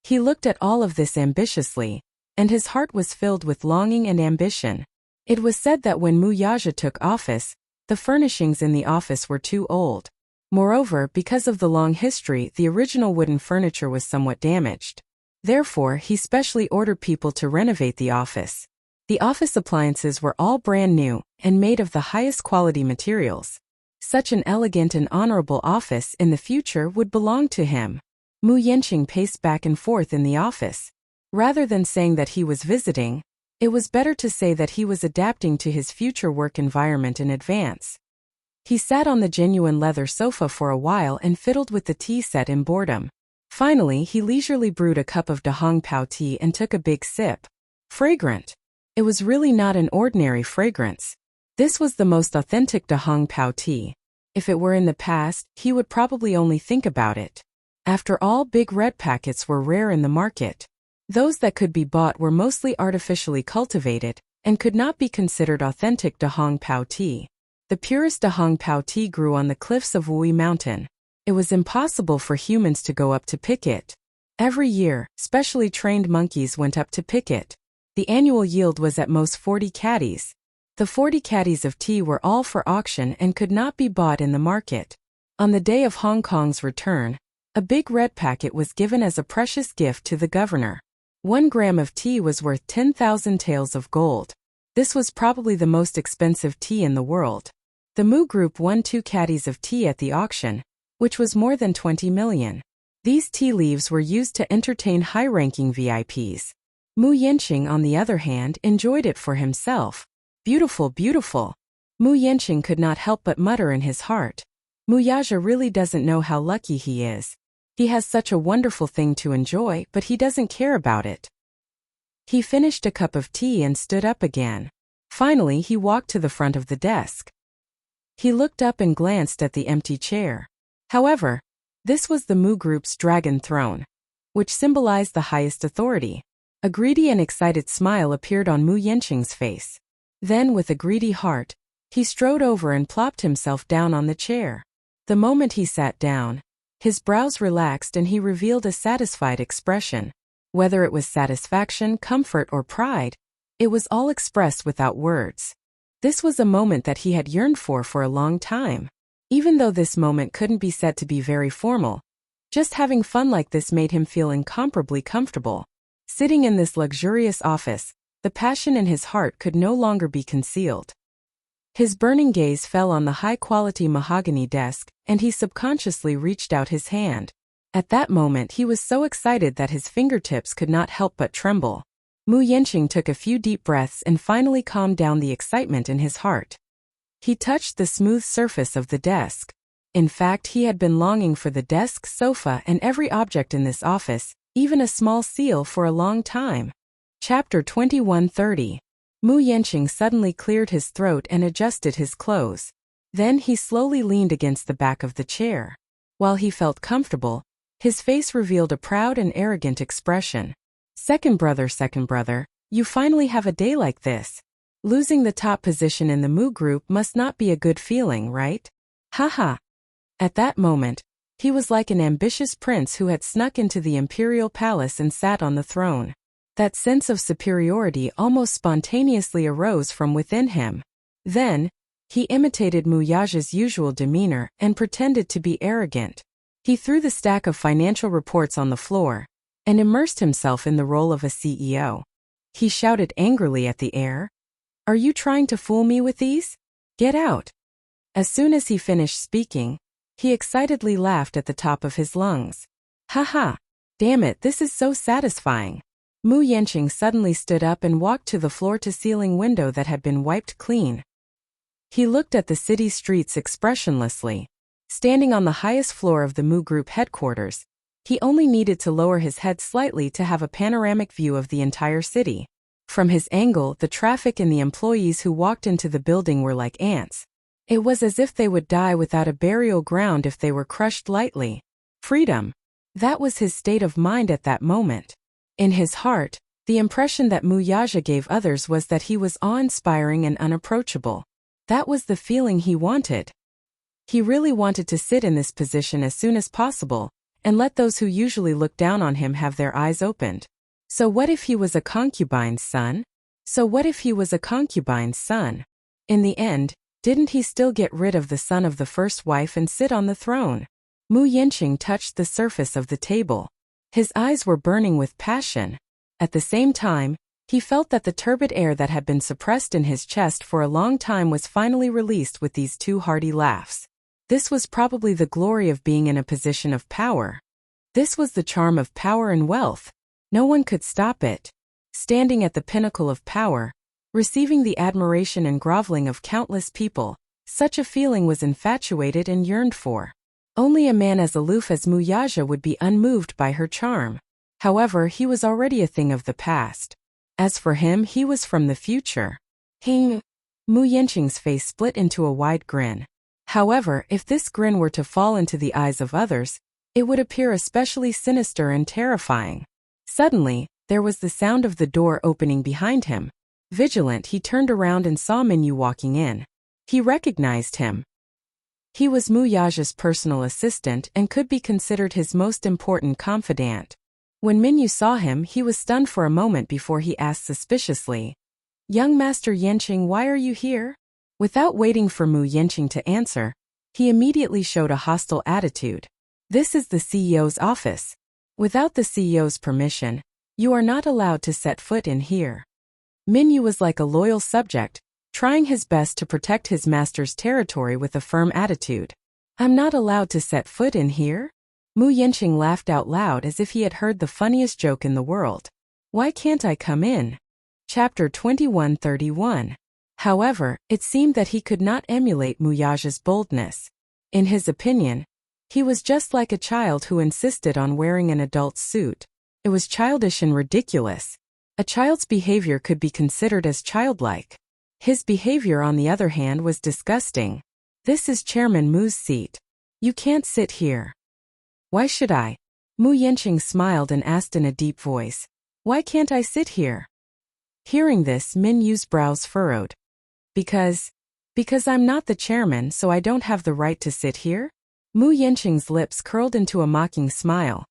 He looked at all of this ambitiously, and his heart was filled with longing and ambition. It was said that when Mu Yaja took office, the furnishings in the office were too old. Moreover, because of the long history, the original wooden furniture was somewhat damaged. Therefore, he specially ordered people to renovate the office. The office appliances were all brand new and made of the highest quality materials. Such an elegant and honorable office in the future would belong to him. Mu Yanqing paced back and forth in the office. Rather than saying that he was visiting, it was better to say that he was adapting to his future work environment in advance. He sat on the genuine leather sofa for a while and fiddled with the tea set in boredom. Finally, he leisurely brewed a cup of Dahong Pao tea and took a big sip. Fragrant. It was really not an ordinary fragrance. This was the most authentic Dahong Pao tea. If it were in the past, he would probably only think about it. After all, big red packets were rare in the market. Those that could be bought were mostly artificially cultivated and could not be considered authentic Dahong Pao tea. The purest Dahong Pao tea grew on the cliffs of Wuxia Mountain. It was impossible for humans to go up to pick it. Every year, specially trained monkeys went up to pick it. The annual yield was at most 40 caddies. The 40 caddies of tea were all for auction and could not be bought in the market. On the day of Hong Kong's return, a big red packet was given as a precious gift to the governor. 1 gram of tea was worth 10,000 taels of gold. This was probably the most expensive tea in the world. The Mu Group won 2 caddies of tea at the auction, which was more than 20 million. These tea leaves were used to entertain high-ranking VIPs. Mu Yanqing, on the other hand, enjoyed it for himself. Beautiful, beautiful. Mu Yanqing could not help but mutter in his heart. Mu Yaja really doesn't know how lucky he is. He has such a wonderful thing to enjoy, but he doesn't care about it. He finished a cup of tea and stood up again. Finally, he walked to the front of the desk. He looked up and glanced at the empty chair. However, this was the Mu Group's dragon throne, which symbolized the highest authority. A greedy and excited smile appeared on Mu Yanqing's face. Then, with a greedy heart, he strode over and plopped himself down on the chair. The moment he sat down, his brows relaxed and he revealed a satisfied expression. Whether it was satisfaction, comfort, or pride, it was all expressed without words. This was a moment that he had yearned for a long time. Even though this moment couldn't be said to be very formal, just having fun like this made him feel incomparably comfortable. Sitting in this luxurious office, the passion in his heart could no longer be concealed. His burning gaze fell on the high-quality mahogany desk, and he subconsciously reached out his hand. At that moment he was so excited that his fingertips could not help but tremble. Mu Yanqing took a few deep breaths and finally calmed down the excitement in his heart. He touched the smooth surface of the desk. In fact, he had been longing for the desk, sofa, and every object in this office, even a small seal, for a long time. Chapter 2130. Mu Yanqing suddenly cleared his throat and adjusted his clothes. Then he slowly leaned against the back of the chair. While he felt comfortable, his face revealed a proud and arrogant expression. Second brother, you finally have a day like this. Losing the top position in the Mu Group must not be a good feeling, right? Haha. At that moment, he was like an ambitious prince who had snuck into the imperial palace and sat on the throne. That sense of superiority almost spontaneously arose from within him. Then, he imitated Mu Yaja's usual demeanor and pretended to be arrogant. He threw the stack of financial reports on the floor and immersed himself in the role of a CEO. He shouted angrily at the air, "Are you trying to fool me with these? Get out!" As soon as he finished speaking, he excitedly laughed at the top of his lungs. "Haha! Damn it, this is so satisfying." Mu Yanqing suddenly stood up and walked to the floor-to-ceiling window that had been wiped clean. He looked at the city streets expressionlessly. Standing on the highest floor of the Mu Group headquarters, he only needed to lower his head slightly to have a panoramic view of the entire city. From his angle, the traffic and the employees who walked into the building were like ants. It was as if they would die without a burial ground if they were crushed lightly. Freedom. That was his state of mind at that moment. In his heart, the impression that Mu Yaja gave others was that he was awe-inspiring and unapproachable. That was the feeling he wanted. He really wanted to sit in this position as soon as possible, and let those who usually look down on him have their eyes opened. So what if he was a concubine's son? In the end, didn't he still get rid of the son of the first wife and sit on the throne? Mu Yanqing touched the surface of the table. His eyes were burning with passion. At the same time, he felt that the turbid air that had been suppressed in his chest for a long time was finally released with these 2 hearty laughs. This was probably the glory of being in a position of power. This was the charm of power and wealth. No one could stop it. Standing at the pinnacle of power, receiving the admiration and groveling of countless people, such a feeling was infatuated and yearned for. Only a man as aloof as Mu Yaja would be unmoved by her charm. However, he was already a thing of the past. As for him, he was from the future. Mu Yanqing's face split into a wide grin. However, if this grin were to fall into the eyes of others, it would appear especially sinister and terrifying. Suddenly, there was the sound of the door opening behind him. Vigilant, he turned around and saw Minyu walking in. He recognized him. He was Mu Yaja's personal assistant and could be considered his most important confidant. When Minyu saw him, he was stunned for a moment before he asked suspiciously, "Young Master Yanqing, why are you here?" Without waiting for Mu Yanqing to answer, He immediately showed a hostile attitude. This is the CEO's office. Without the CEO's permission, you are not allowed to set foot in here. Minyu was like a loyal subject, trying his best to protect his master's territory with a firm attitude. I'm not allowed to set foot in here? Mu Yanqing laughed out loud as if he had heard the funniest joke in the world. Why can't I come in? Chapter 2131. However, it seemed that he could not emulate Muyaja's boldness. In his opinion, he was just like a child who insisted on wearing an adult's suit. It was childish and ridiculous. A child's behavior could be considered as childlike. His behavior, on the other hand, was disgusting. This is Chairman Mu's seat. You can't sit here. Why should I? Mu Yanqing smiled and asked in a deep voice. Why can't I sit here? Hearing this, Minyu's brows furrowed. Because I'm not the chairman, so I don't have the right to sit here? Mu Yanqing's lips curled into a mocking smile.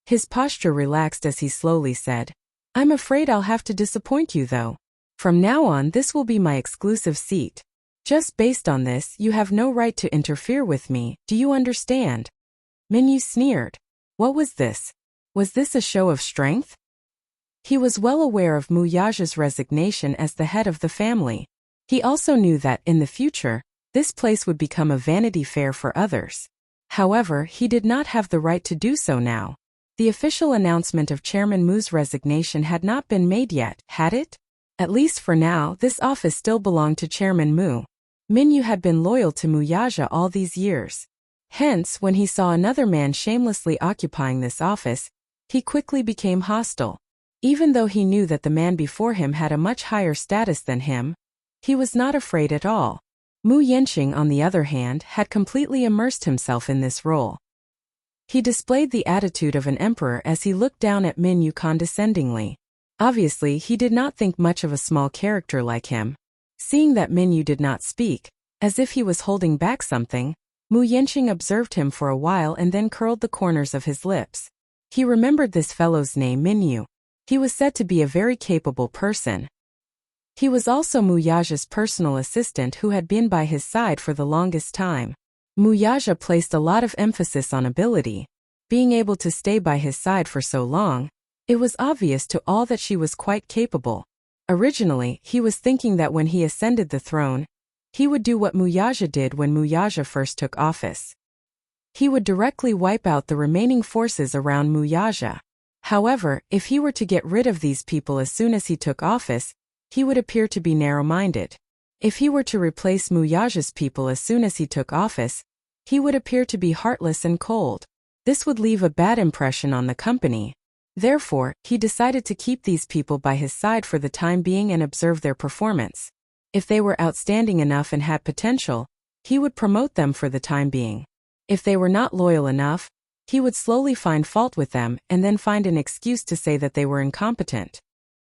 His posture relaxed as he slowly said, I'm afraid I'll have to disappoint you though. From now on, this will be my exclusive seat. Just based on this, you have no right to interfere with me, do you understand? Minyu sneered. What was this? Was this a show of strength? He was well aware of Muyaja's resignation as the head of the family. He also knew that, in the future, this place would become a vanity fair for others. However, he did not have the right to do so now. The official announcement of Chairman Mu's resignation had not been made yet, had it? At least for now, this office still belonged to Chairman Mu. Minyu had been loyal to Muyaja all these years. Hence, when he saw another man shamelessly occupying this office, he quickly became hostile. Even though he knew that the man before him had a much higher status than him, he was not afraid at all. Mu Yanqing, on the other hand, had completely immersed himself in this role. He displayed the attitude of an emperor as he looked down at Minyu condescendingly. Obviously, he did not think much of a small character like him. Seeing that Minyu did not speak, as if he was holding back something, Mu Yanqing observed him for a while and then curled the corners of his lips. He remembered this fellow's name, Minyu. He was said to be a very capable person. He was also Muyaja's personal assistant who had been by his side for the longest time. Muyaja placed a lot of emphasis on ability. Being able to stay by his side for so long, it was obvious to all that she was quite capable. Originally, he was thinking that when he ascended the throne, he would do what Muyaja did when Muyaja first took office. He would directly wipe out the remaining forces around Muyaja. However, if he were to get rid of these people as soon as he took office, he would appear to be narrow-minded. If he were to replace Muyaja's people as soon as he took office, he would appear to be heartless and cold. This would leave a bad impression on the company. Therefore, he decided to keep these people by his side for the time being and observe their performance. If they were outstanding enough and had potential, he would promote them for the time being. If they were not loyal enough, he would slowly find fault with them and then find an excuse to say that they were incompetent.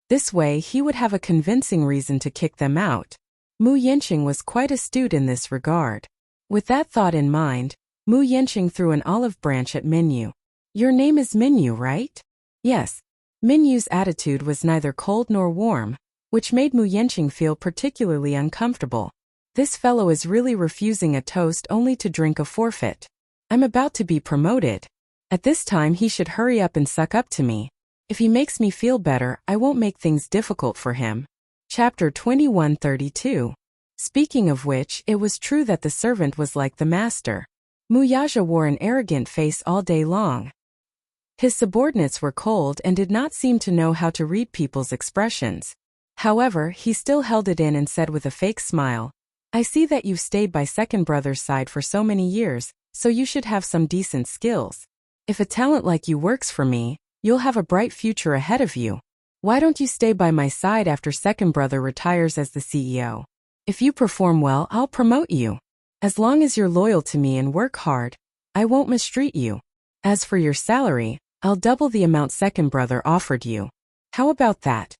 This way, he would have a convincing reason to kick them out. Mu Yanqing was quite astute in this regard. With that thought in mind, Mu Yanqing threw an olive branch at Minyu. Your name is Minyu, right? Yes. Minyu's attitude was neither cold nor warm, which made Mu Yanqing feel particularly uncomfortable. This fellow is really refusing a toast only to drink a forfeit. I'm about to be promoted. At this time he should hurry up and suck up to me. If he makes me feel better, I won't make things difficult for him. Chapter 2132. Speaking of which, it was true that the servant was like the master. Muyaja wore an arrogant face all day long. His subordinates were cold and did not seem to know how to read people's expressions. However, he still held it in and said with a fake smile, I see that you've stayed by second brother's side for so many years, so you should have some decent skills. If a talent like you works for me, you'll have a bright future ahead of you. Why don't you stay by my side after second brother retires as the CEO? If you perform well, I'll promote you. As long as you're loyal to me and work hard, I won't mistreat you. As for your salary, I'll double the amount second brother offered you. How about that?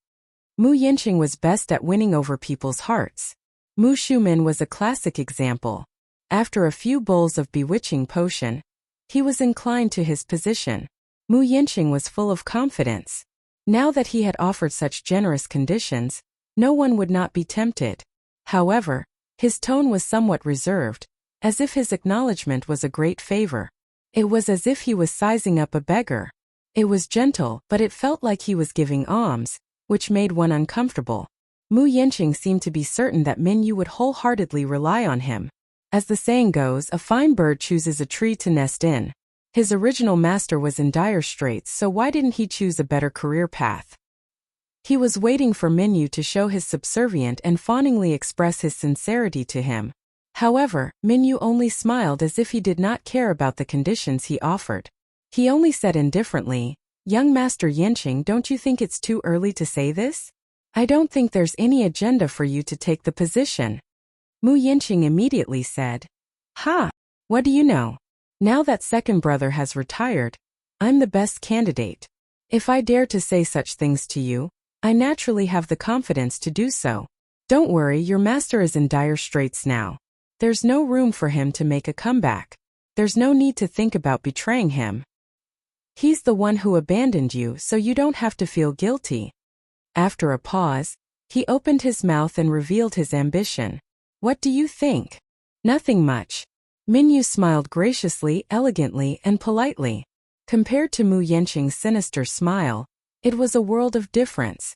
Mu Yanqing was best at winning over people's hearts. Mu Shumin was a classic example. After a few bowls of bewitching potion, he was inclined to his position. Mu Yanqing was full of confidence. Now that he had offered such generous conditions, no one would not be tempted. However, his tone was somewhat reserved, as if his acknowledgement was a great favor. It was as if he was sizing up a beggar. It was gentle, but it felt like he was giving alms, which made one uncomfortable. Mu Yanqing seemed to be certain that Min Yu would wholeheartedly rely on him. As the saying goes, a fine bird chooses a tree to nest in. His original master was in dire straits, so why didn't he choose a better career path? He was waiting for Min Yu to show his subservient and fawningly express his sincerity to him. However, Min Yu only smiled as if he did not care about the conditions he offered. He only said indifferently, "Young Master Yanqing, don't you think it's too early to say this? I don't think there's any agenda for you to take the position." Mu Yanqing immediately said, "Ha! What do you know? Now that second brother has retired, I'm the best candidate. If I dare to say such things to you, I naturally have the confidence to do so. Don't worry, your master is in dire straits now. There's no room for him to make a comeback. There's no need to think about betraying him. He's the one who abandoned you, so you don't have to feel guilty." After a pause, he opened his mouth and revealed his ambition. "What do you think?" "Nothing much." Min Yu smiled graciously, elegantly, and politely. Compared to Mu Yanqing's sinister smile, it was a world of difference.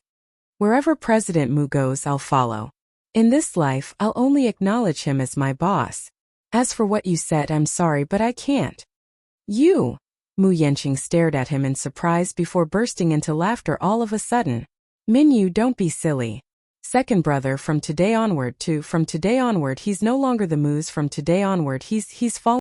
"Wherever President Mu goes, I'll follow. In this life, I'll only acknowledge him as my boss. As for what you said, I'm sorry, but I can't." "You?" Mu Yanqing stared at him in surprise before bursting into laughter all of a sudden. "Min Yu, don't be silly. Second brother, from today onward he's no longer the Mu's. From today onward he's fallen